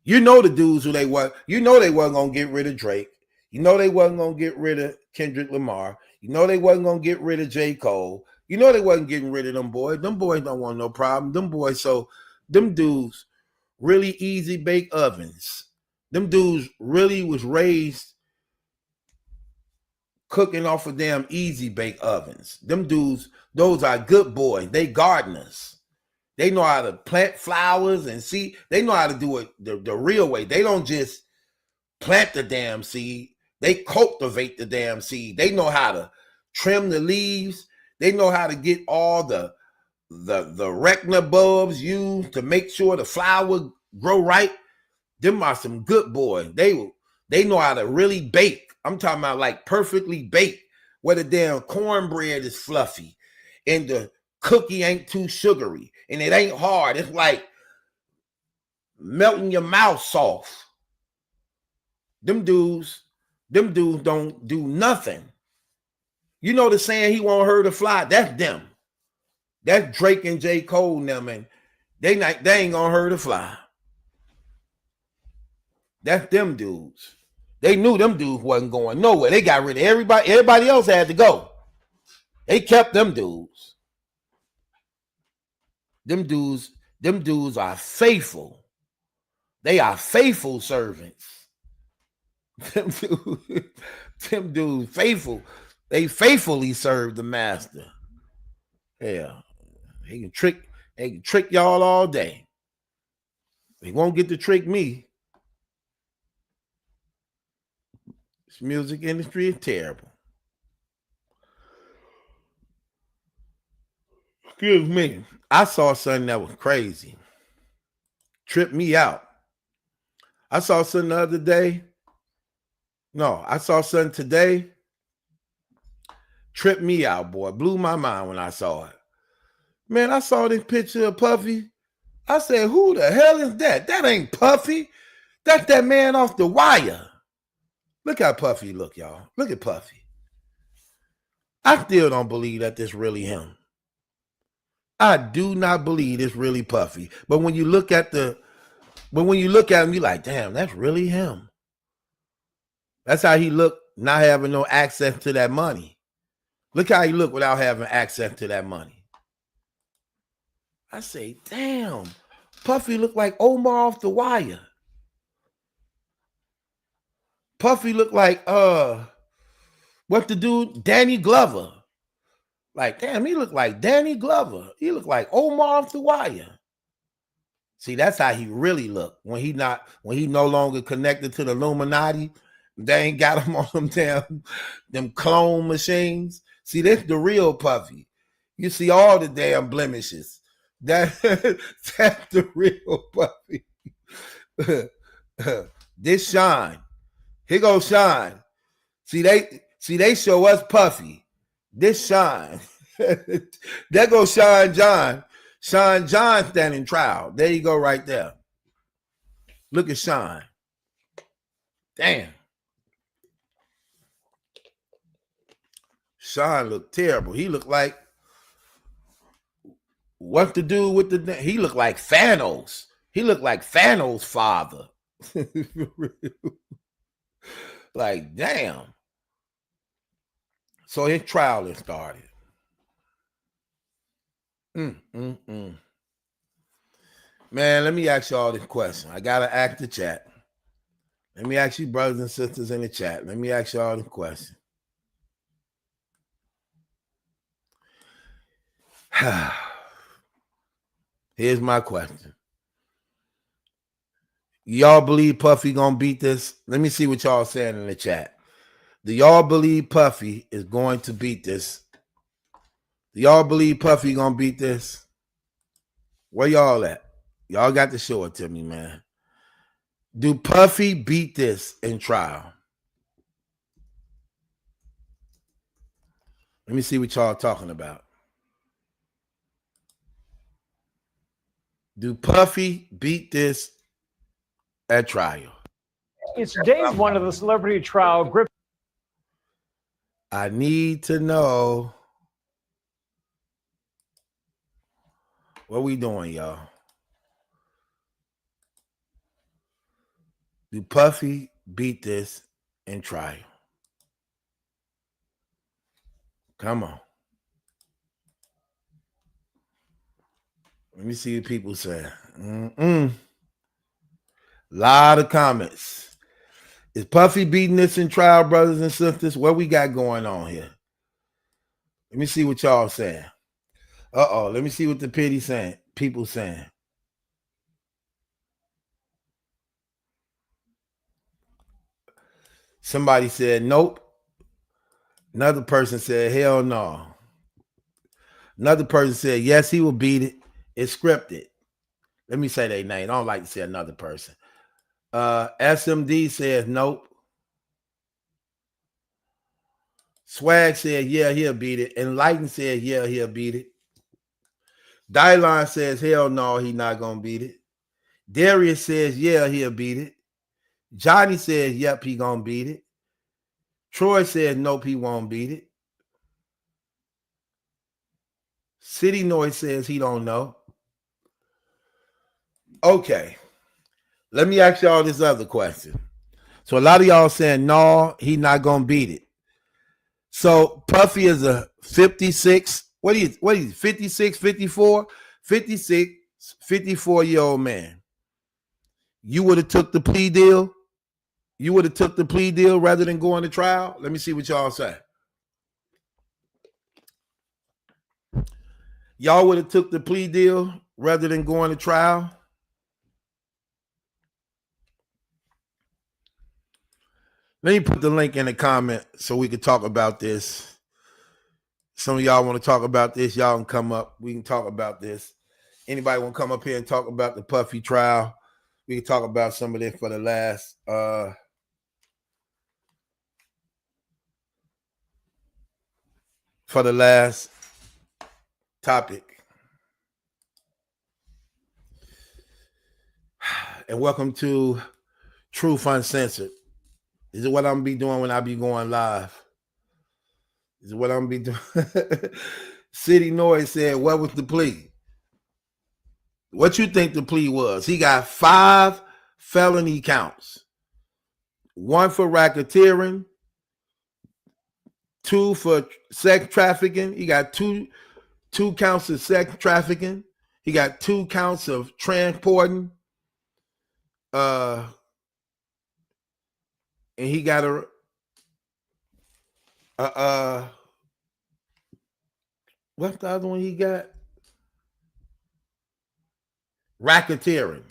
You know the dudes who they were. You know they wasn't gonna get rid of Drake. You know they wasn't gonna get rid of Kendrick Lamar. You know they wasn't gonna get rid of J. Cole. You know they wasn't getting rid of them boys. Them boys don't want no problem. Them boys, so them dudes really easy bake ovens. Them dudes really was raised cooking off of damn easy bake ovens. Them dudes, those are good boys. They gardeners. They know how to plant flowers and seed. They know how to do it the real way. They don't just plant the damn seed. They cultivate the damn seed. They know how to trim the leaves. They know how to get all the Reckner bulbs used to make sure the flower grow right. Them are some good boys. They know how to really bake. I'm talking about like perfectly baked, where the damn cornbread is fluffy and the cookie ain't too sugary and it ain't hard. It's like melting your mouth soft. Them dudes don't do nothing. You know the saying, he want her to fly? That's them. That's Drake and J. Cole and them, and they ain't gonna hurt her to fly. That's them dudes. They knew them dudes wasn't going nowhere. They got rid of everybody. Everybody else had to go. They kept them dudes. Them dudes are faithful. They are faithful servants. Them dudes faithful. They faithfully serve the master. Yeah. They can trick y'all all day. They won't get to trick me. This music industry is terrible. Excuse me. I saw something that was crazy. Tripped me out. I saw something the other day. No, I saw something today. Tripped me out, boy. Blew my mind when I saw it. Man, I saw this picture of Puffy. I said, who the hell is that? That ain't Puffy. That's that man off The Wire. Look how Puffy look, y'all. Look at Puffy. I still don't believe that this really him. I do not believe it's really Puffy. But when you look at him, you're like, damn, that's really him. That's how he looked, not having no access to that money. Look how he looked without having access to that money. I say, damn, Puffy looked like Omar off The Wire. Puffy looked like what the dude, Danny Glover. Like, damn, he looked like Danny Glover. He looked like Omar off The Wire. See, that's how he really looked when he no longer connected to the Illuminati. They ain't got him on them clone machines. See, that's the real Puffy. You see all the damn blemishes. That's the real Puffy. This Shine. Here goes Shine. See, they show us Puffy. This Shine. There goes Sean John. Sean John standing trial. There you go right there. Look at Shine. Damn. Sean looked terrible. He looked like what to do with the. He looked like Thanos. He looked like Thanos' father. Like, damn. So his trial has started. Man, let me ask y'all this question. I gotta ask the chat. Let me ask you, brothers and sisters in the chat. Let me ask y'all the question. Here's my question. Y'all believe Puffy gonna beat this? Let me see what y'all saying in the chat. Do y'all believe Puffy is going to beat this? Do y'all believe Puffy gonna beat this? Where y'all at? Y'all got to show it to me, man. Do Puffy beat this in trial? Let me see what y'all talking about. Do Puffy beat this at trial? It's day one of the celebrity trial. I need to know. What we doing, y'all? Do Puffy beat this in trial? Come on. Let me see what people say. Lot of comments. Is Puffy beating this in trial, brothers and sisters? What we got going on here? Let me see what y'all saying. Let me see what the pity saying. People saying. Somebody said nope. Another person said hell no. Another person said yes, he will beat it. It's scripted. Let me say their name. I don't like to say another person. SMD says nope. Swag said yeah, he'll beat it. Enlighten said yeah, he'll beat it. Dylon says hell no, he not gonna beat it. Darius says yeah, he'll beat it. Johnny says yep, he gonna beat it. Troy says nope, he won't beat it. City Noise says he don't know. Okay, let me ask y'all this other question. So a lot of y'all saying no, he not gonna beat it. So Puffy is a 56, what is 56, 54? 56, 54-year-old man. You would have took the plea deal? You would have took the plea deal rather than going to trial? Let me see what y'all say. Y'all would have took the plea deal rather than going to trial? Let me put the link in the comment so we can talk about this. Some of y'all want to talk about this. Y'all can come up. We can talk about this. Anybody want to come up here and talk about the Puffy trial? We can talk about some of this for the last topic. And welcome to Truth Uncensored. This is what I'm gonna be doing when I be going live. This is what I'm gonna be doing. City Noise said, what was the plea? What you think the plea was? He got 5 felony counts. 1 for racketeering, 2 for sex trafficking. He got two counts of sex trafficking. He got 2 counts of transporting. And he got what's the other one he got? Racketeering.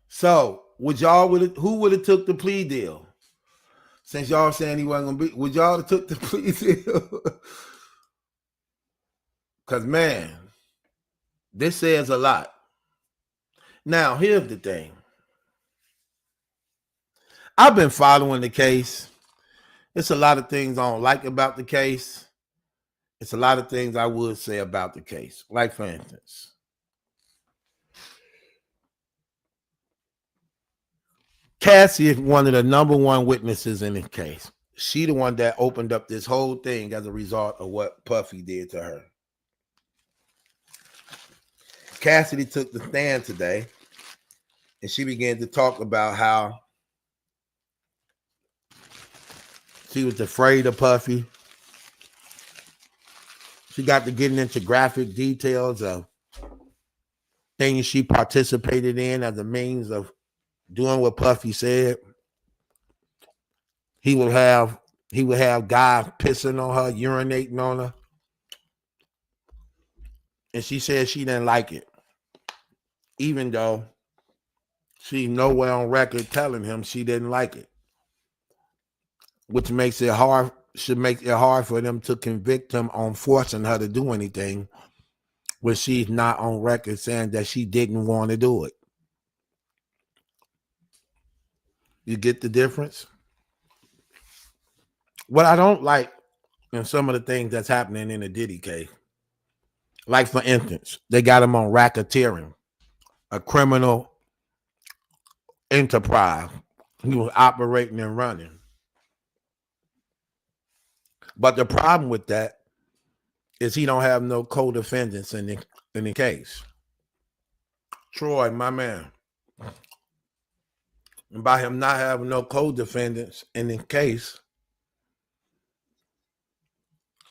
So who would have took the plea deal? Since y'all saying he wasn't gonna be, would y'all have took the plea deal? Because man, this says a lot. Now, here's the thing. I've been following the case. It's a lot of things I don't like about the case. It's a lot of things I would say about the case. Like, for instance, Cassie is one of the number 1 witnesses in this case. She the one that opened up this whole thing as a result of what Puffy did to her. Cassidy took the stand today, and she began to talk about how she was afraid of Puffy. She got to getting into graphic details of things she participated in as a means of doing what Puffy said. He would have guys pissing on her, urinating on her. And she said she didn't like it, even though she's nowhere on record telling him she didn't like it, which makes it hard. Should make it hard for them to convict him on forcing her to do anything when she's not on record saying that she didn't want to do it. You get the difference? What I don't like in some of the things that's happening in the Diddy case, like for instance, they got him on racketeering, a criminal enterprise he was operating and running. But the problem with that is he don't have no co-defendants in the case. Troy, my man. And by him not having no co-defendants in the case,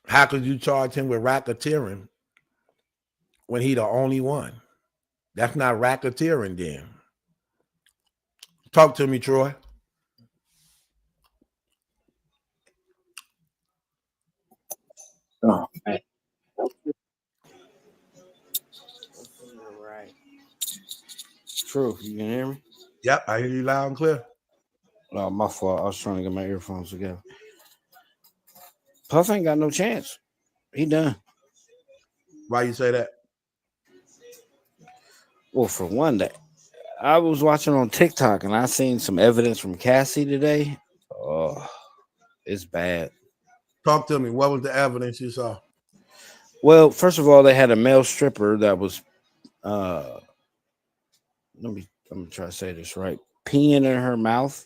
how could you charge him with racketeering when he the only one? That's not racketeering then. Talk to me, Troy. Oh, man. Right. True. You can hear me? Yep, I hear you loud and clear. No, my fault. I was trying to get my earphones together. Puff ain't got no chance. He done. Why you say that? Well, for one day, I was watching on TikTok and I seen some evidence from Cassie today. Oh, it's bad. Talk to me. What was the evidence you saw? Well, first of all, they had a male stripper that was let me try to say this right. Peeing in her mouth.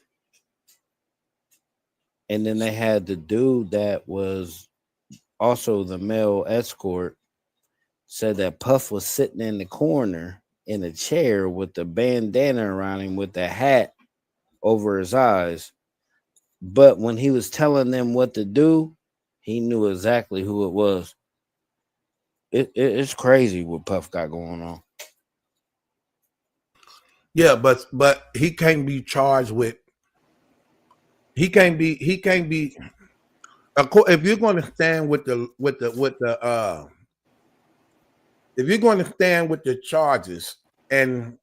And then they had the dude that was also the male escort said that Puff was sitting in the corner in a chair with the bandana around him with the hat over his eyes. But when he was telling them what to do, he knew exactly who it was. It's crazy what Puff got going on. Yeah, but he can't be charged with. He can't be. If you're going to stand with the if you're going to stand with the charges and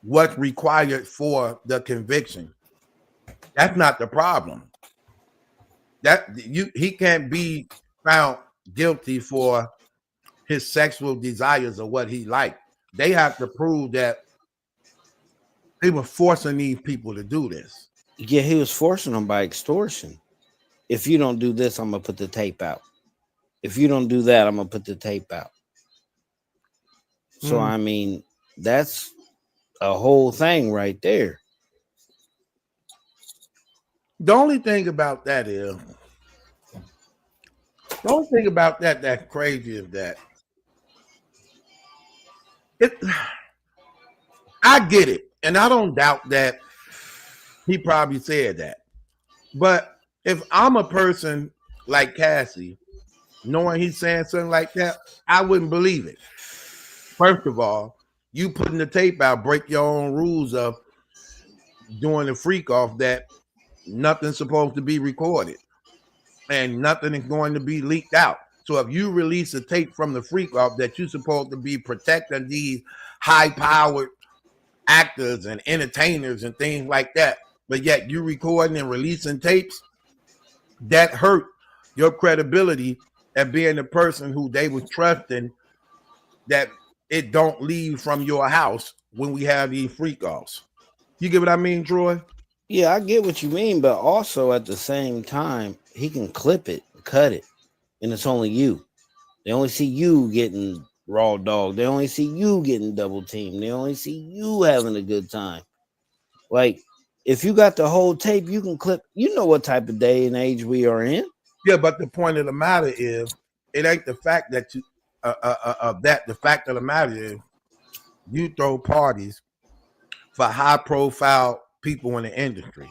what's required for the conviction, that's not the problem. He can't be found guilty for his sexual desires or what he liked. They have to prove that they were forcing these people to do this. Yeah, he was forcing them by extortion. If you don't do this, I'm gonna put the tape out. If you don't do that, I'm gonna put the tape out. So I mean, that's a whole thing right there. The only thing about that is, that's crazy is that I get it, and I don't doubt that he probably said that. But if I'm a person like Cassie, knowing he's saying something like that, I wouldn't believe it. First of all, you putting the tape out, break your own rules of doing the freak off that nothing's supposed to be recorded and nothing is going to be leaked out. So if you release a tape from the freak off that you're supposed to be protecting these high-powered actors and entertainers and things like that, but yet you recording and releasing tapes, that hurt your credibility at being the person who they was trusting that it don't leave from your house when we have these freak offs. You get what I mean, Troy? Yeah, I get what you mean, but also at the same time, he can clip it, cut it, and it's only you. They only see you getting raw dog. They only see you getting double teamed. They only see you having a good time. Like, if you got the whole tape, you can clip. You know what type of day and age we are in. Yeah, but the point of the matter is, it ain't the fact that you the fact of the matter is, you throw parties for high-profile people in the industry,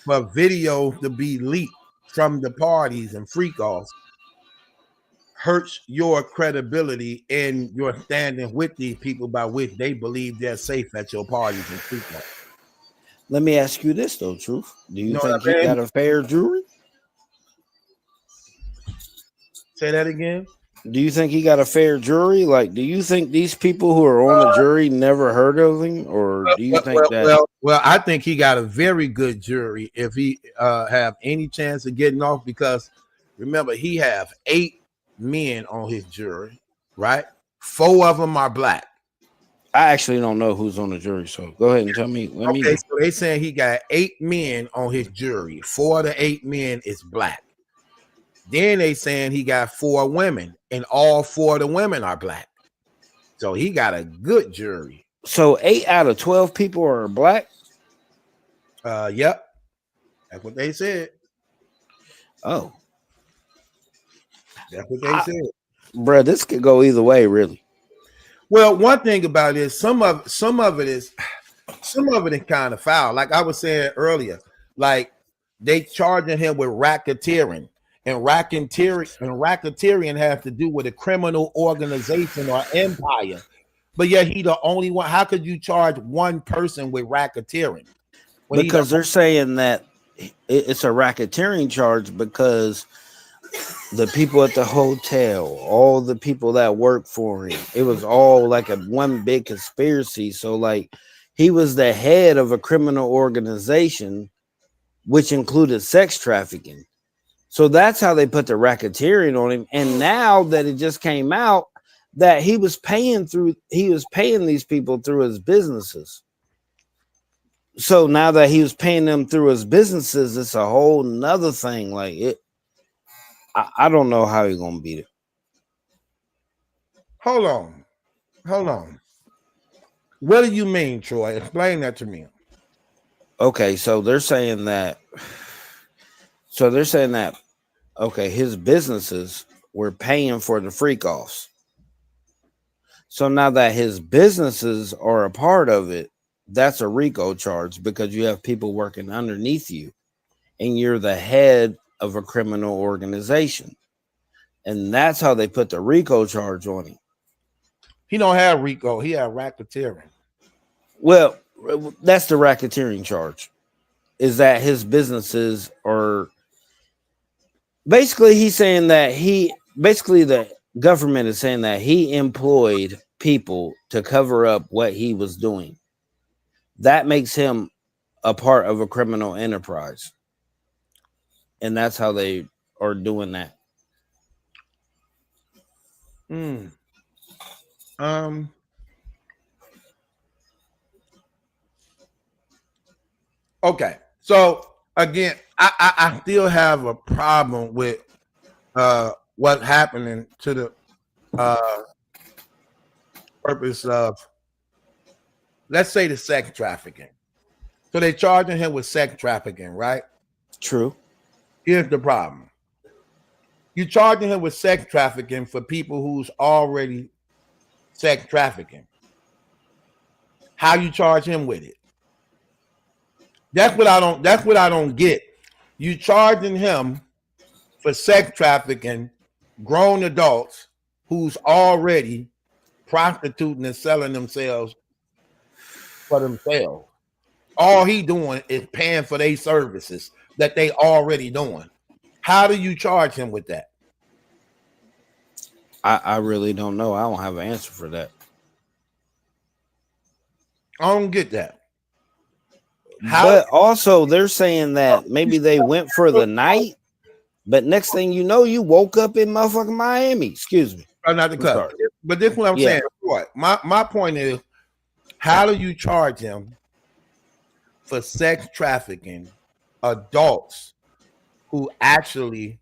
for videos to be leaked from the parties and freak-offs hurts your credibility in your standing with these people by which they believe they're safe at your parties and freak-offs. Let me ask you this, though, Truth. Do you think he got a fair jury? Say that again. Do you think he got a fair jury? Like, do you think these people who are on the jury never heard of him, or do you think that? Well, I think he got a very good jury if he have any chance of getting off, because remember, he have 8 men on his jury, right? 4 of them are black. I actually don't know who's on the jury, so go ahead and tell me. Okay, so they saying he got 8 men on his jury. 4 of the 8 men is black. Then they saying he got 4 women, and all 4 of the women are black. So he got a good jury. So 8 out of 12 people are black? Yep. That's what they said. Oh. That's what they said. Bruh, this could go either way, really. Well, one thing about it is some of it is kind of foul. Like I was saying earlier, like they charging him with racketeering. And racketeering has to do with a criminal organization or empire. But yet he the only one. How could you charge one person with racketeering? Because they're saying that it's a racketeering charge because the people at the hotel, all the people that work for him, it was all like a one big conspiracy. So like he was the head of a criminal organization, which included sex trafficking. So that's how they put the racketeering on him. And now that it just came out that he was paying these people through his businesses. So now that he was paying them through his businesses, it's a whole nother thing. Like it, I don't know how he's gonna beat it. Hold on. What do you mean, Troy? Explain that to me. Okay, so they're saying that. Okay, his businesses were paying for the freak offs. So now that his businesses are a part of it, that's a RICO charge because you have people working underneath you, and you're the head of a criminal organization. And that's how they put the RICO charge on him. He don't have RICO. He have racketeering. Well, that's the racketeering charge. Is that his businesses are basically he's saying that the government is saying that he employed people to cover up what he was doing. That makes him a part of a criminal enterprise. And that's how they are doing that. Okay. So again, I still have a problem with what's happening to the purpose of, let's say, the sex trafficking. So they're charging him with sex trafficking, right? True. Here's the problem. You're charging him with sex trafficking for people who's already sex trafficking. How you charge him with it? That's what I don't get. You charging him for sex trafficking grown adults who's already prostituting and selling themselves for themselves. All he doing is paying for their services that they already doing. How do you charge him with that? I really don't know. I don't have an answer for that. I don't get that. But also they're saying that maybe they went for the night, but next thing you know, you woke up in motherfucking Miami. Excuse me. Not to cut. But this is what I'm saying. What? My point is, how do you charge him for sex trafficking adults who actually?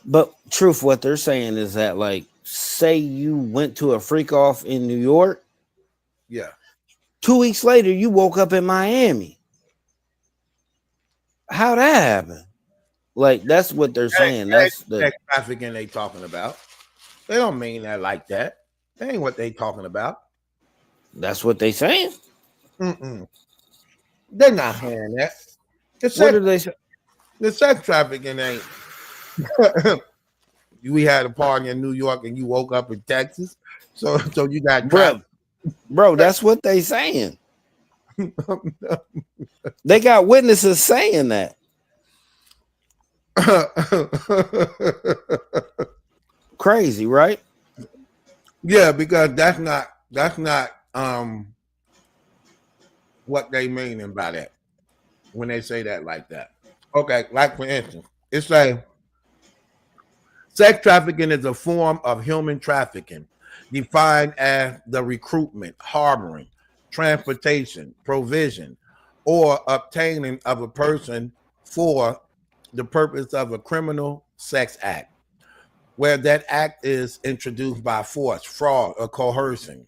But truth, what they're saying is that, like, say you went to a freak off in New York. Yeah. 2 weeks later, you woke up in Miami. How that happened? Like, that's what they're saying. That's the sex trafficking they talking about. They don't mean that like that. That ain't what they talking about. That's what they saying. They're not saying that. What did they say? The sex trafficking ain't. We had a party in New York and you woke up in Texas, so you got bro. That's what they saying. They got witnesses saying that. Crazy, right? Yeah, because that's not what they mean by that when they say that like that. Okay, like for instance, it's like sex trafficking is a form of human trafficking defined as the recruitment, harboring, transportation, provision, or obtaining of a person for the purpose of a criminal sex act, where that act is introduced by force, fraud, or coercion,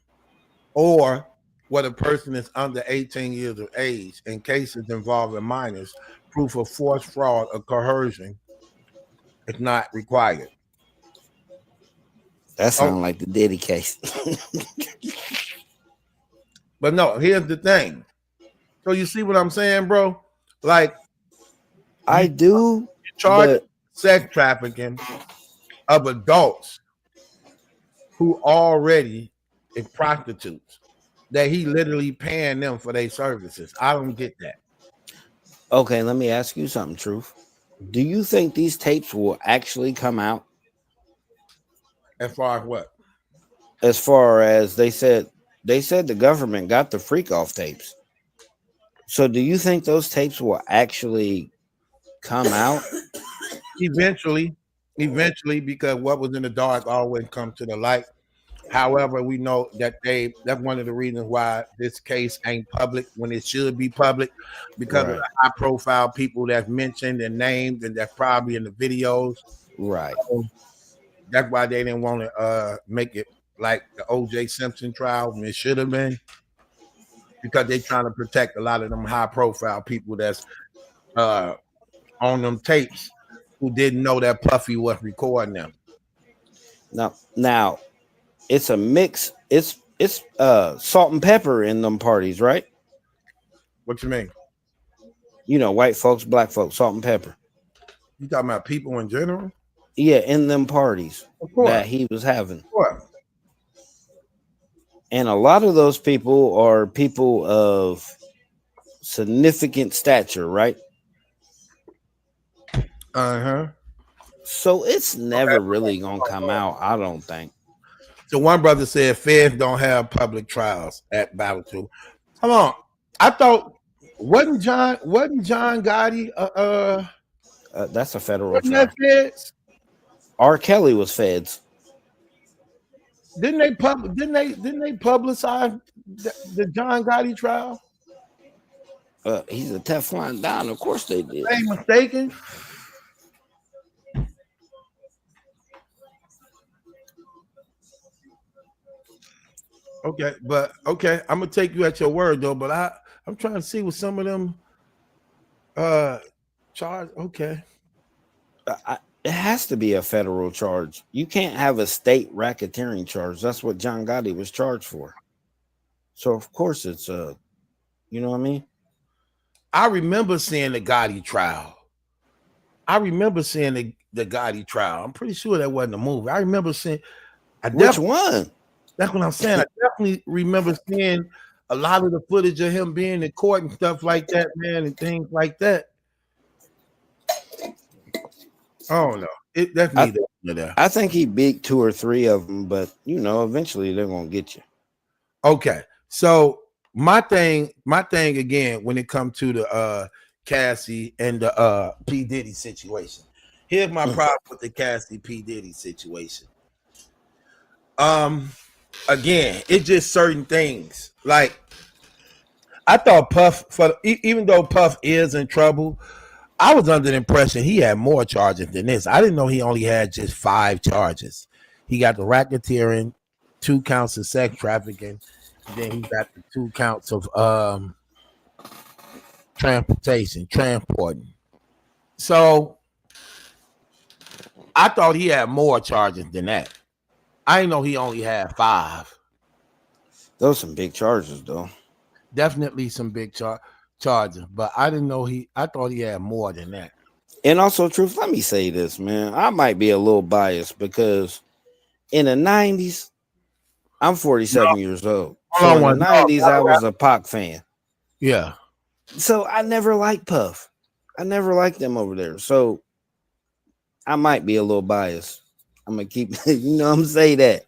or where the person is under 18 years of age. In cases involving minors, proof of force, fraud, or coercion is not required. That sounds like the Diddy case. But no, here's the thing. So you see what I'm saying, bro? Like, I do charge sex trafficking of adults who already is prostitutes, that he literally paying them for their services. I don't get that. Okay, let me ask you something, Truth. Do you think these tapes will actually come out? As far as what? As far as they said the government got the freak off tapes. So do you think those tapes will actually come out? Eventually, because what was in the dark always comes to the light. However, we know that that's one of the reasons why this case ain't public when it should be public, because of the high profile people that's mentioned and named, and that's probably in the videos. Right. So that's why they didn't want to make it like the O.J. Simpson trial when it should have been, because they're trying to protect a lot of them high profile people that's on them tapes who didn't know that Puffy was recording them. Now it's a mix. It's salt and pepper in them parties, right? What you mean? You know, white folks, black folks, salt and pepper. You talking about people in general? Yeah, in them parties that he was having. Of course. And a lot of those people are people of significant stature, right? Uh-huh. So it's never really gonna come out, I don't think. So one brother said feds don't have public trials at Battle 2. Hold on. I thought wasn't John Gotti that's a federal wasn't trial. that feds? R. Kelly was feds. Didn't they publicize the John Gotti trial? He's a Teflon Don. Of course they did. Ain't mistaken. Okay, I'm gonna take you at your word though. But I'm trying to see what some of them charge. Okay, it has to be a federal charge. You can't have a state racketeering charge. That's what John Gotti was charged for. So of course it's you know what I mean? I remember seeing the Gotti trial. I'm pretty sure that wasn't a movie. I remember seeing. Which one? That's what I'm saying. I definitely remember seeing a lot of the footage of him being in court and stuff like that, man, and things like that. I don't know. That's neither there. I think he beat 2 or 3 of them, but you know, eventually they're gonna get you. Okay, so my thing again when it comes to the Cassie and the P. Diddy situation. Here's my problem with the Cassie P. Diddy situation. Again, it's just certain things. Like I thought Puff, even though Puff is in trouble, I was under the impression he had more charges than this. I didn't know he only had just 5 charges. He got the racketeering, 2 counts of sex trafficking, and then he got the 2 counts of transporting. So I thought he had more charges than that. I didn't know he only had 5. Those some big charges, though. Definitely some big charges, but I didn't know I thought he had more than that. And also, Truth, let me say this, man. I might be a little biased because in the 90s, I'm 47 years old. So in the 90s, I was a Pac fan. Yeah. So I never liked Puff. I never liked them over there. So I might be a little biased. I'm gonna keep, you know, I'm saying that.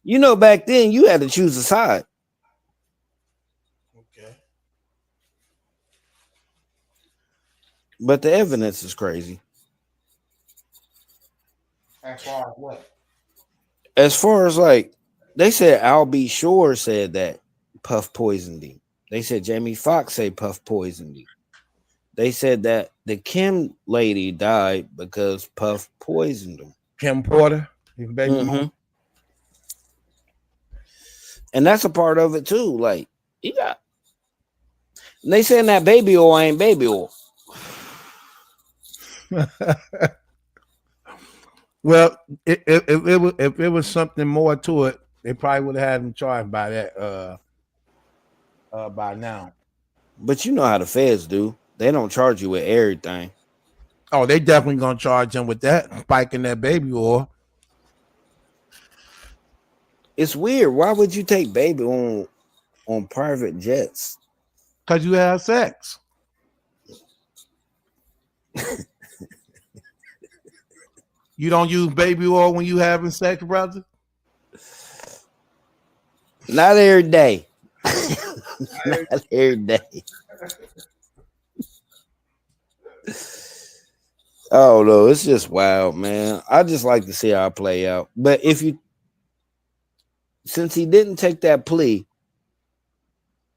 You know, back then you had to choose a side. Okay. But the evidence is crazy. As far as what? As far as like, they said Al B. Shore said that Puff poisoned him. They said Jamie Foxx said Puff poisoned him. They said that the Kim lady died because Puff poisoned him. Kim Porter, his baby mom. And that's a part of it too. Like, you got, and they saying that baby oil ain't baby oil. Well, if it was something more to it, they probably would have had him charged by that by now. But you know how the feds do. They don't charge you with everything. Oh, they definitely gonna charge him with that, spiking that baby oil. It's weird. Why would you take baby on private jets? Because you have sex. You don't use baby oil when you having sex, brother? Not every day. Not every day. Oh no, it's just wild, man. I just like to see how it play out. But since he didn't take that plea,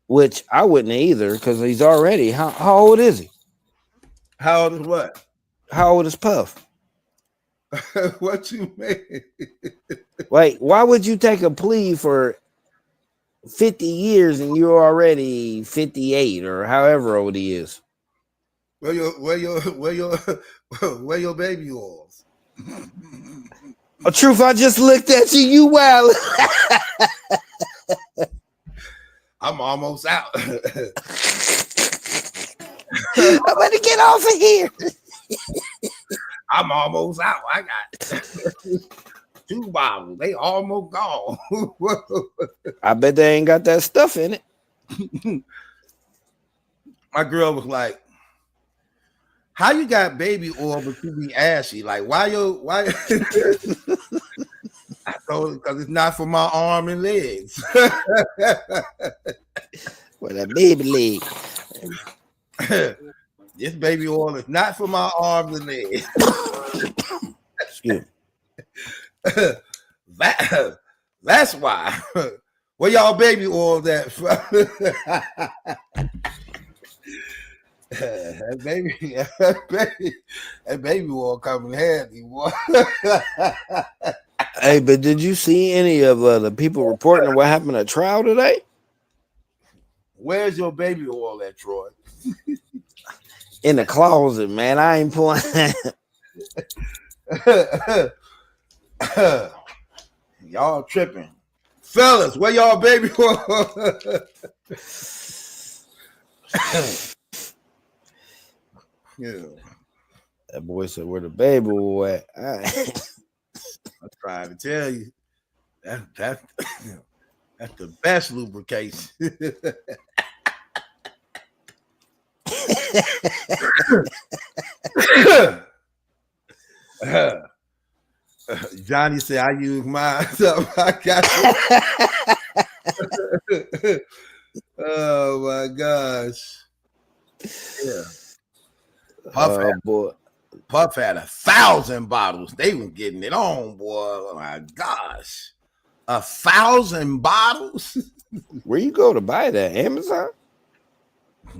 which I wouldn't either, because he's already how old is he? How old is what? How old is Puff? What you mean? Like, why would you take a plea for 50 years and you're already 58 or however old he is? Where your baby oils? Oh, truth, I just looked at you. You wild. I'm almost out. I'm gonna get off of here. I'm almost out. I got 2 bottles. They almost gone. I bet they ain't got that stuff in it. My girl was like, "How you got baby oil but you be ashy? Like why?" I told her because it's not for my arm and legs. For that baby leg. This baby oil is not for my arms and legs. Excuse me. That's why. Where y'all baby oil at? that baby oil coming handy, boy. Hey, but did you see any of the people reporting what happened at trial today? Where's your baby oil at, Troy? In the closet, man. I ain't pulling. Y'all tripping. Fellas, where y'all baby oil? Yeah. That boy said, where the baby oil at? I'm trying to tell you. That's the best lubrication. Johnny said, I use mine. So I got it. Oh my gosh. Yeah. Puff had 1,000 bottles. They were getting it on, boy. Oh my gosh. 1,000 bottles? Where you go to buy that? Amazon?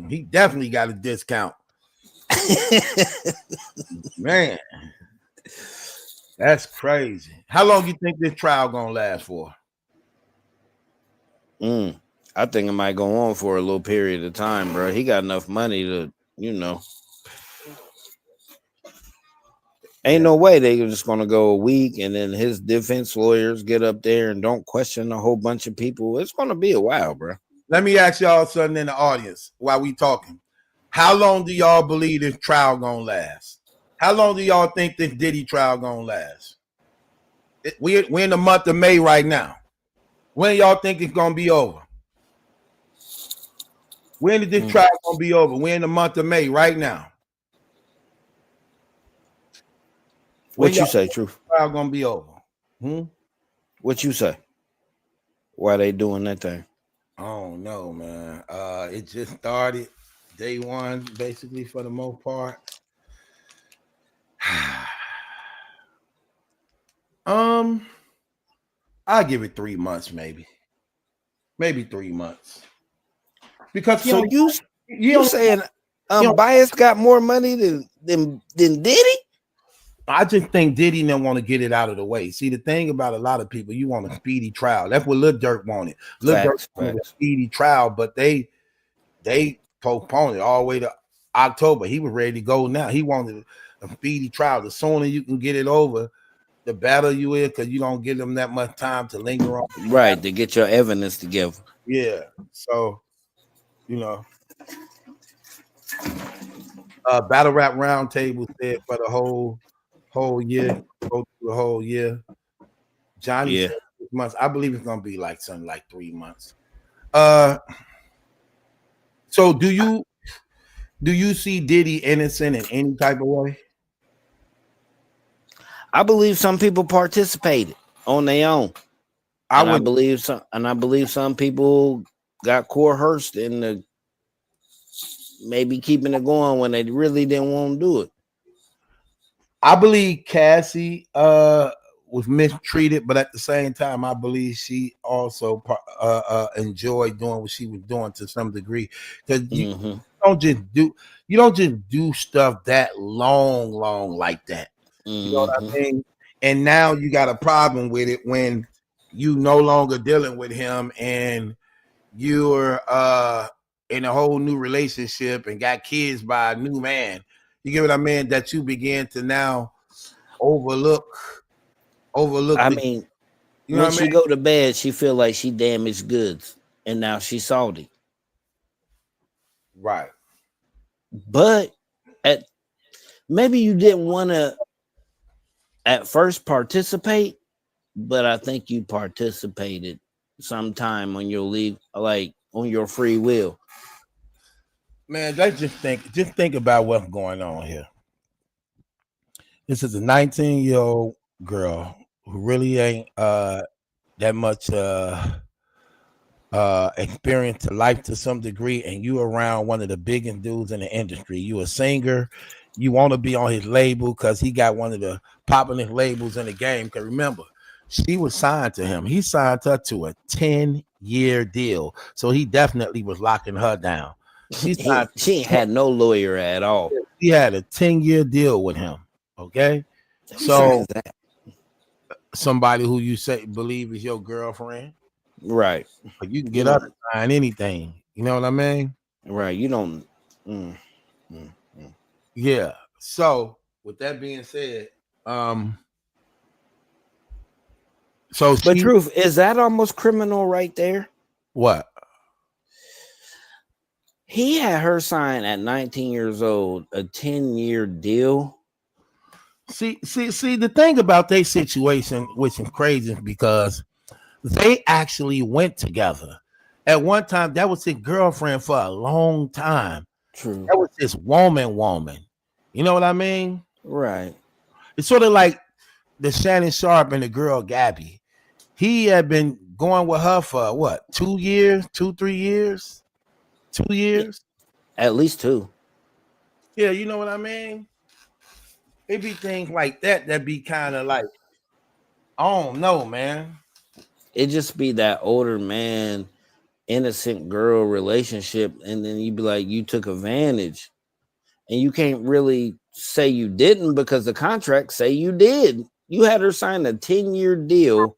He definitely got a discount. Man. That's crazy. How long do you think this trial gonna last for? I think it might go on for a little period of time, bro. He got enough money to, ain't no way they're just gonna go a week and then his defense lawyers get up there and don't question a whole bunch of people. It's gonna be a while, bro. Let me ask y'all something in the audience while we talking. How long do y'all believe this trial gonna last? How long do y'all think this Diddy trial gonna last? We're in the month of May right now. When y'all think it's gonna be over? When is this trial gonna be over? We're in the month of May right now. What you say, Truth? Trial gonna be over? What you say? Why they doing that thing? I don't know, man. It just started day one, basically, for the most part. I'll give it 3 months, maybe 3 months. Because you saying Bias got more money than Diddy? I just think Diddy didn't want to get it out of the way. See, the thing about a lot of people, you want a speedy trial. That's what Lil Durk wanted. Lil Durk wanted a speedy trial, but they postponed it all the way to October. He was ready to go now. He wanted a speedy trial. The sooner you can get it over, the better you is, because you don't give them that much time to linger on. Right, to get your evidence together. Yeah. So, you know, Battle Rap Roundtable said for the whole year, go through the whole year. Johnny said 6 months. I believe it's gonna be like something like 3 months. So do you see Diddy innocent in any type of way? I believe some people participated on their own. I believe some people got coerced into maybe keeping it going when they really didn't want to do it. I believe Cassie was mistreated, but at the same time, I believe she also enjoyed doing what she was doing to some degree. Because you don't just do stuff that long like that. You know what I mean? And now you got a problem with it when you no longer dealing with him and you're in a whole new relationship and got kids by a new man. You get what I mean? That you begin to now overlook. I mean, when she go to bed, she feel like she damaged goods, and now she's salty. Right. But maybe you didn't want to at first participate, but I think you participated sometime on your leave, like on your free will. Man, just think about what's going on here. This is a 19-year-old girl who really ain't that much experience to life to some degree, and you around one of the biggest dudes in the industry. You a singer, you want to be on his label because he got one of the popular labels in the game. Because remember, she was signed to him. He signed her to a 10-year deal, so he definitely was locking her down. She ain't had no lawyer at all. He had a 10-year deal with him. Okay, so somebody who you say believe is your girlfriend, right? But you can get up and sign anything. You know what I mean? Right. You don't. Yeah. So with that being said, but truth is that almost criminal right there. What? He had her sign at 19 years old a 10-year deal. See, the thing about their situation, which is crazy, because they actually went together. At one time, that was his girlfriend for a long time. True. That was his woman. You know what I mean? Right. It's sort of like the Shannon Sharp and the girl Gabby. He had been going with her for what, 2 years, 3 years? 2 years? At least 2. Yeah, you know what I mean? It be things like that be kind of like, I don't know, man. It just be that older man, innocent girl relationship, and then you be like, you took advantage. And you can't really say you didn't because the contract say you did. You had her sign a 10-year deal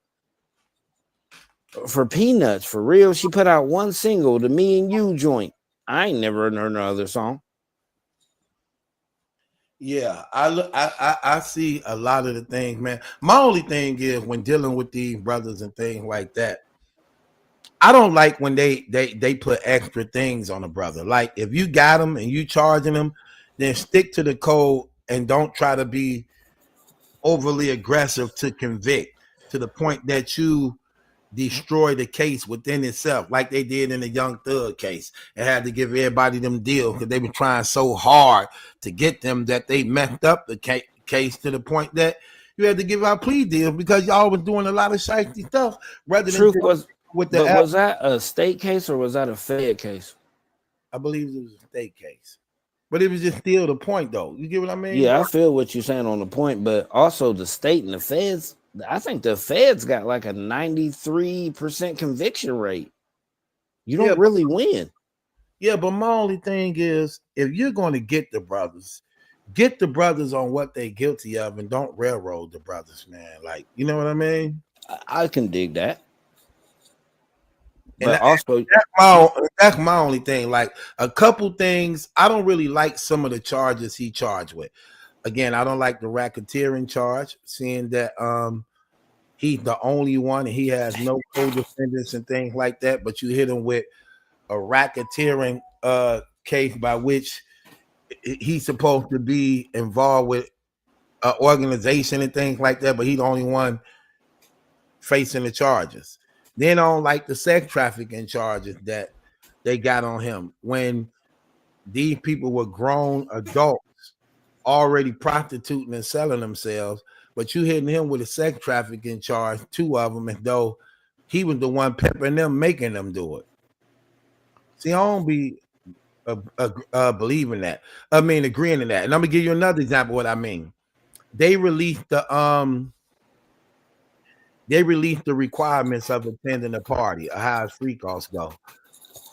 for peanuts, for real. She put out one single, the Me and You joint. I ain't never heard another song. Yeah, I see a lot of the things, man. My only thing is when dealing with these brothers and things like that, I don't like when they put extra things on a brother. Like if you got them and you charging them, then stick to the code and don't try to be overly aggressive to convict to the point that you destroy the case within itself, like they did in the Young Thug case. It had to give everybody them deals because they were trying so hard to get them that they messed up the case to the point that you had to give out plea deals because y'all was doing a lot of shitey stuff. Rather than was that a state case or was that a Fed case? I believe it was a state case, but it was just still the point, though. You get what I mean? Yeah, I feel what you're saying on the point, but also the state and the feds. I think the feds got like a 93% conviction rate. You don't really win. Yeah, but my only thing is, if you're going to get the brothers on what they're guilty of and don't railroad the brothers, man. Like, you know what I mean? I can dig that. And also, that's my only thing. Like a couple things, I don't really like some of the charges he charged with. Again, I don't like the racketeering charge, seeing that he's the only one and he has no co-defendants and things like that. But you hit him with a racketeering case by which he's supposed to be involved with an organization and things like that, but he's the only one facing the charges. Then on like the sex trafficking charges that they got on him, when these people were grown adults already prostituting and selling themselves, but you hitting him with a sex trafficking charge, 2 of them, as though he was the one peppering them, making them do it. See, I don't be believing that. I mean, agreeing to that. And I'm gonna give you another example of what I mean. They released the requirements of attending a party, how free calls go,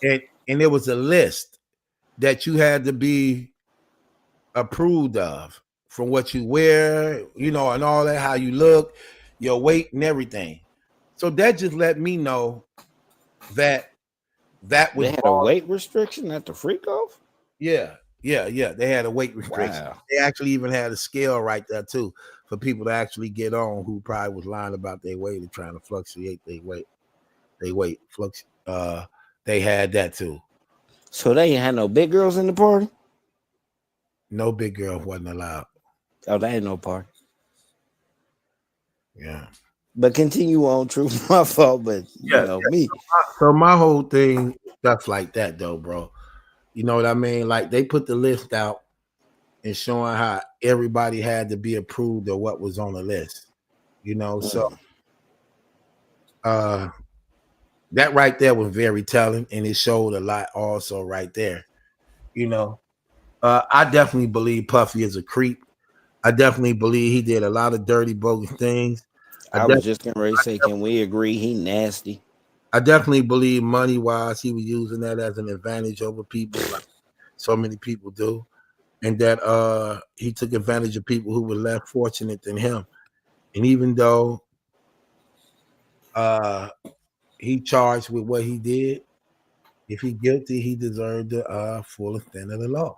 and there was a list that you had to be approved of, from what you wear, you know, and all that, how you look, your weight, and everything. So that just let me know that was they had a weight restriction at the freak off. Yeah. They had a weight restriction. Wow. They actually even had a scale right there too for people to actually get on who probably was lying about their weight and trying to fluctuate their weight. They had that too. So they ain't had no big girls in the party? No big girl wasn't allowed. Oh, they had no party. Yeah. But continue on, True. My fault, but you know me. So my whole thing, stuff like that though, bro. You know what I mean? Like they put the list out and showing how everybody had to be approved of what was on the list. You know, so that right there was very telling, and it showed a lot also right there. You know, I definitely believe Puffy is a creep. I definitely believe he did a lot of dirty, bogus things. I was just getting ready to say, can we agree he nasty? I definitely believe money-wise, he was using that as an advantage over people, like so many people do. And that he took advantage of people who were less fortunate than him. And even though he charged with what he did, if he's guilty, he deserved the full extent of the law.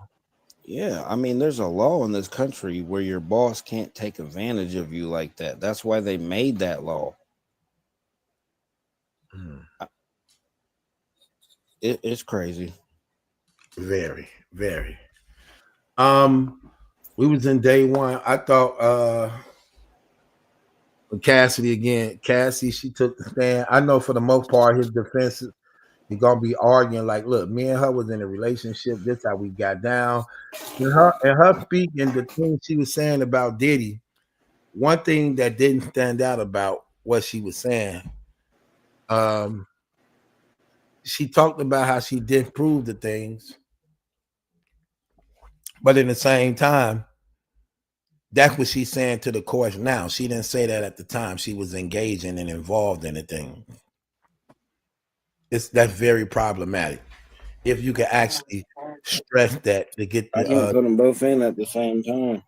Yeah, I mean, there's a law in this country where your boss can't take advantage of you like that. That's why they made that law. It's crazy. Very, very. We was in day one. I thought Cassie, she took the stand. I know for the most part, his defense is gonna be arguing like, look, me and her was in a relationship. This how we got down. And her speaking, the thing she was saying about Diddy, one thing that didn't stand out about what she was saying, she talked about how she didn't prove the things, but in the same time, that's what she's saying to the court now. She didn't say that at the time she was engaging and involved in the thing. That's very problematic. If you can actually stress that to get the, I can put them both in at the same time.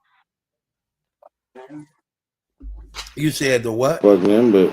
You said the what? Plug in, but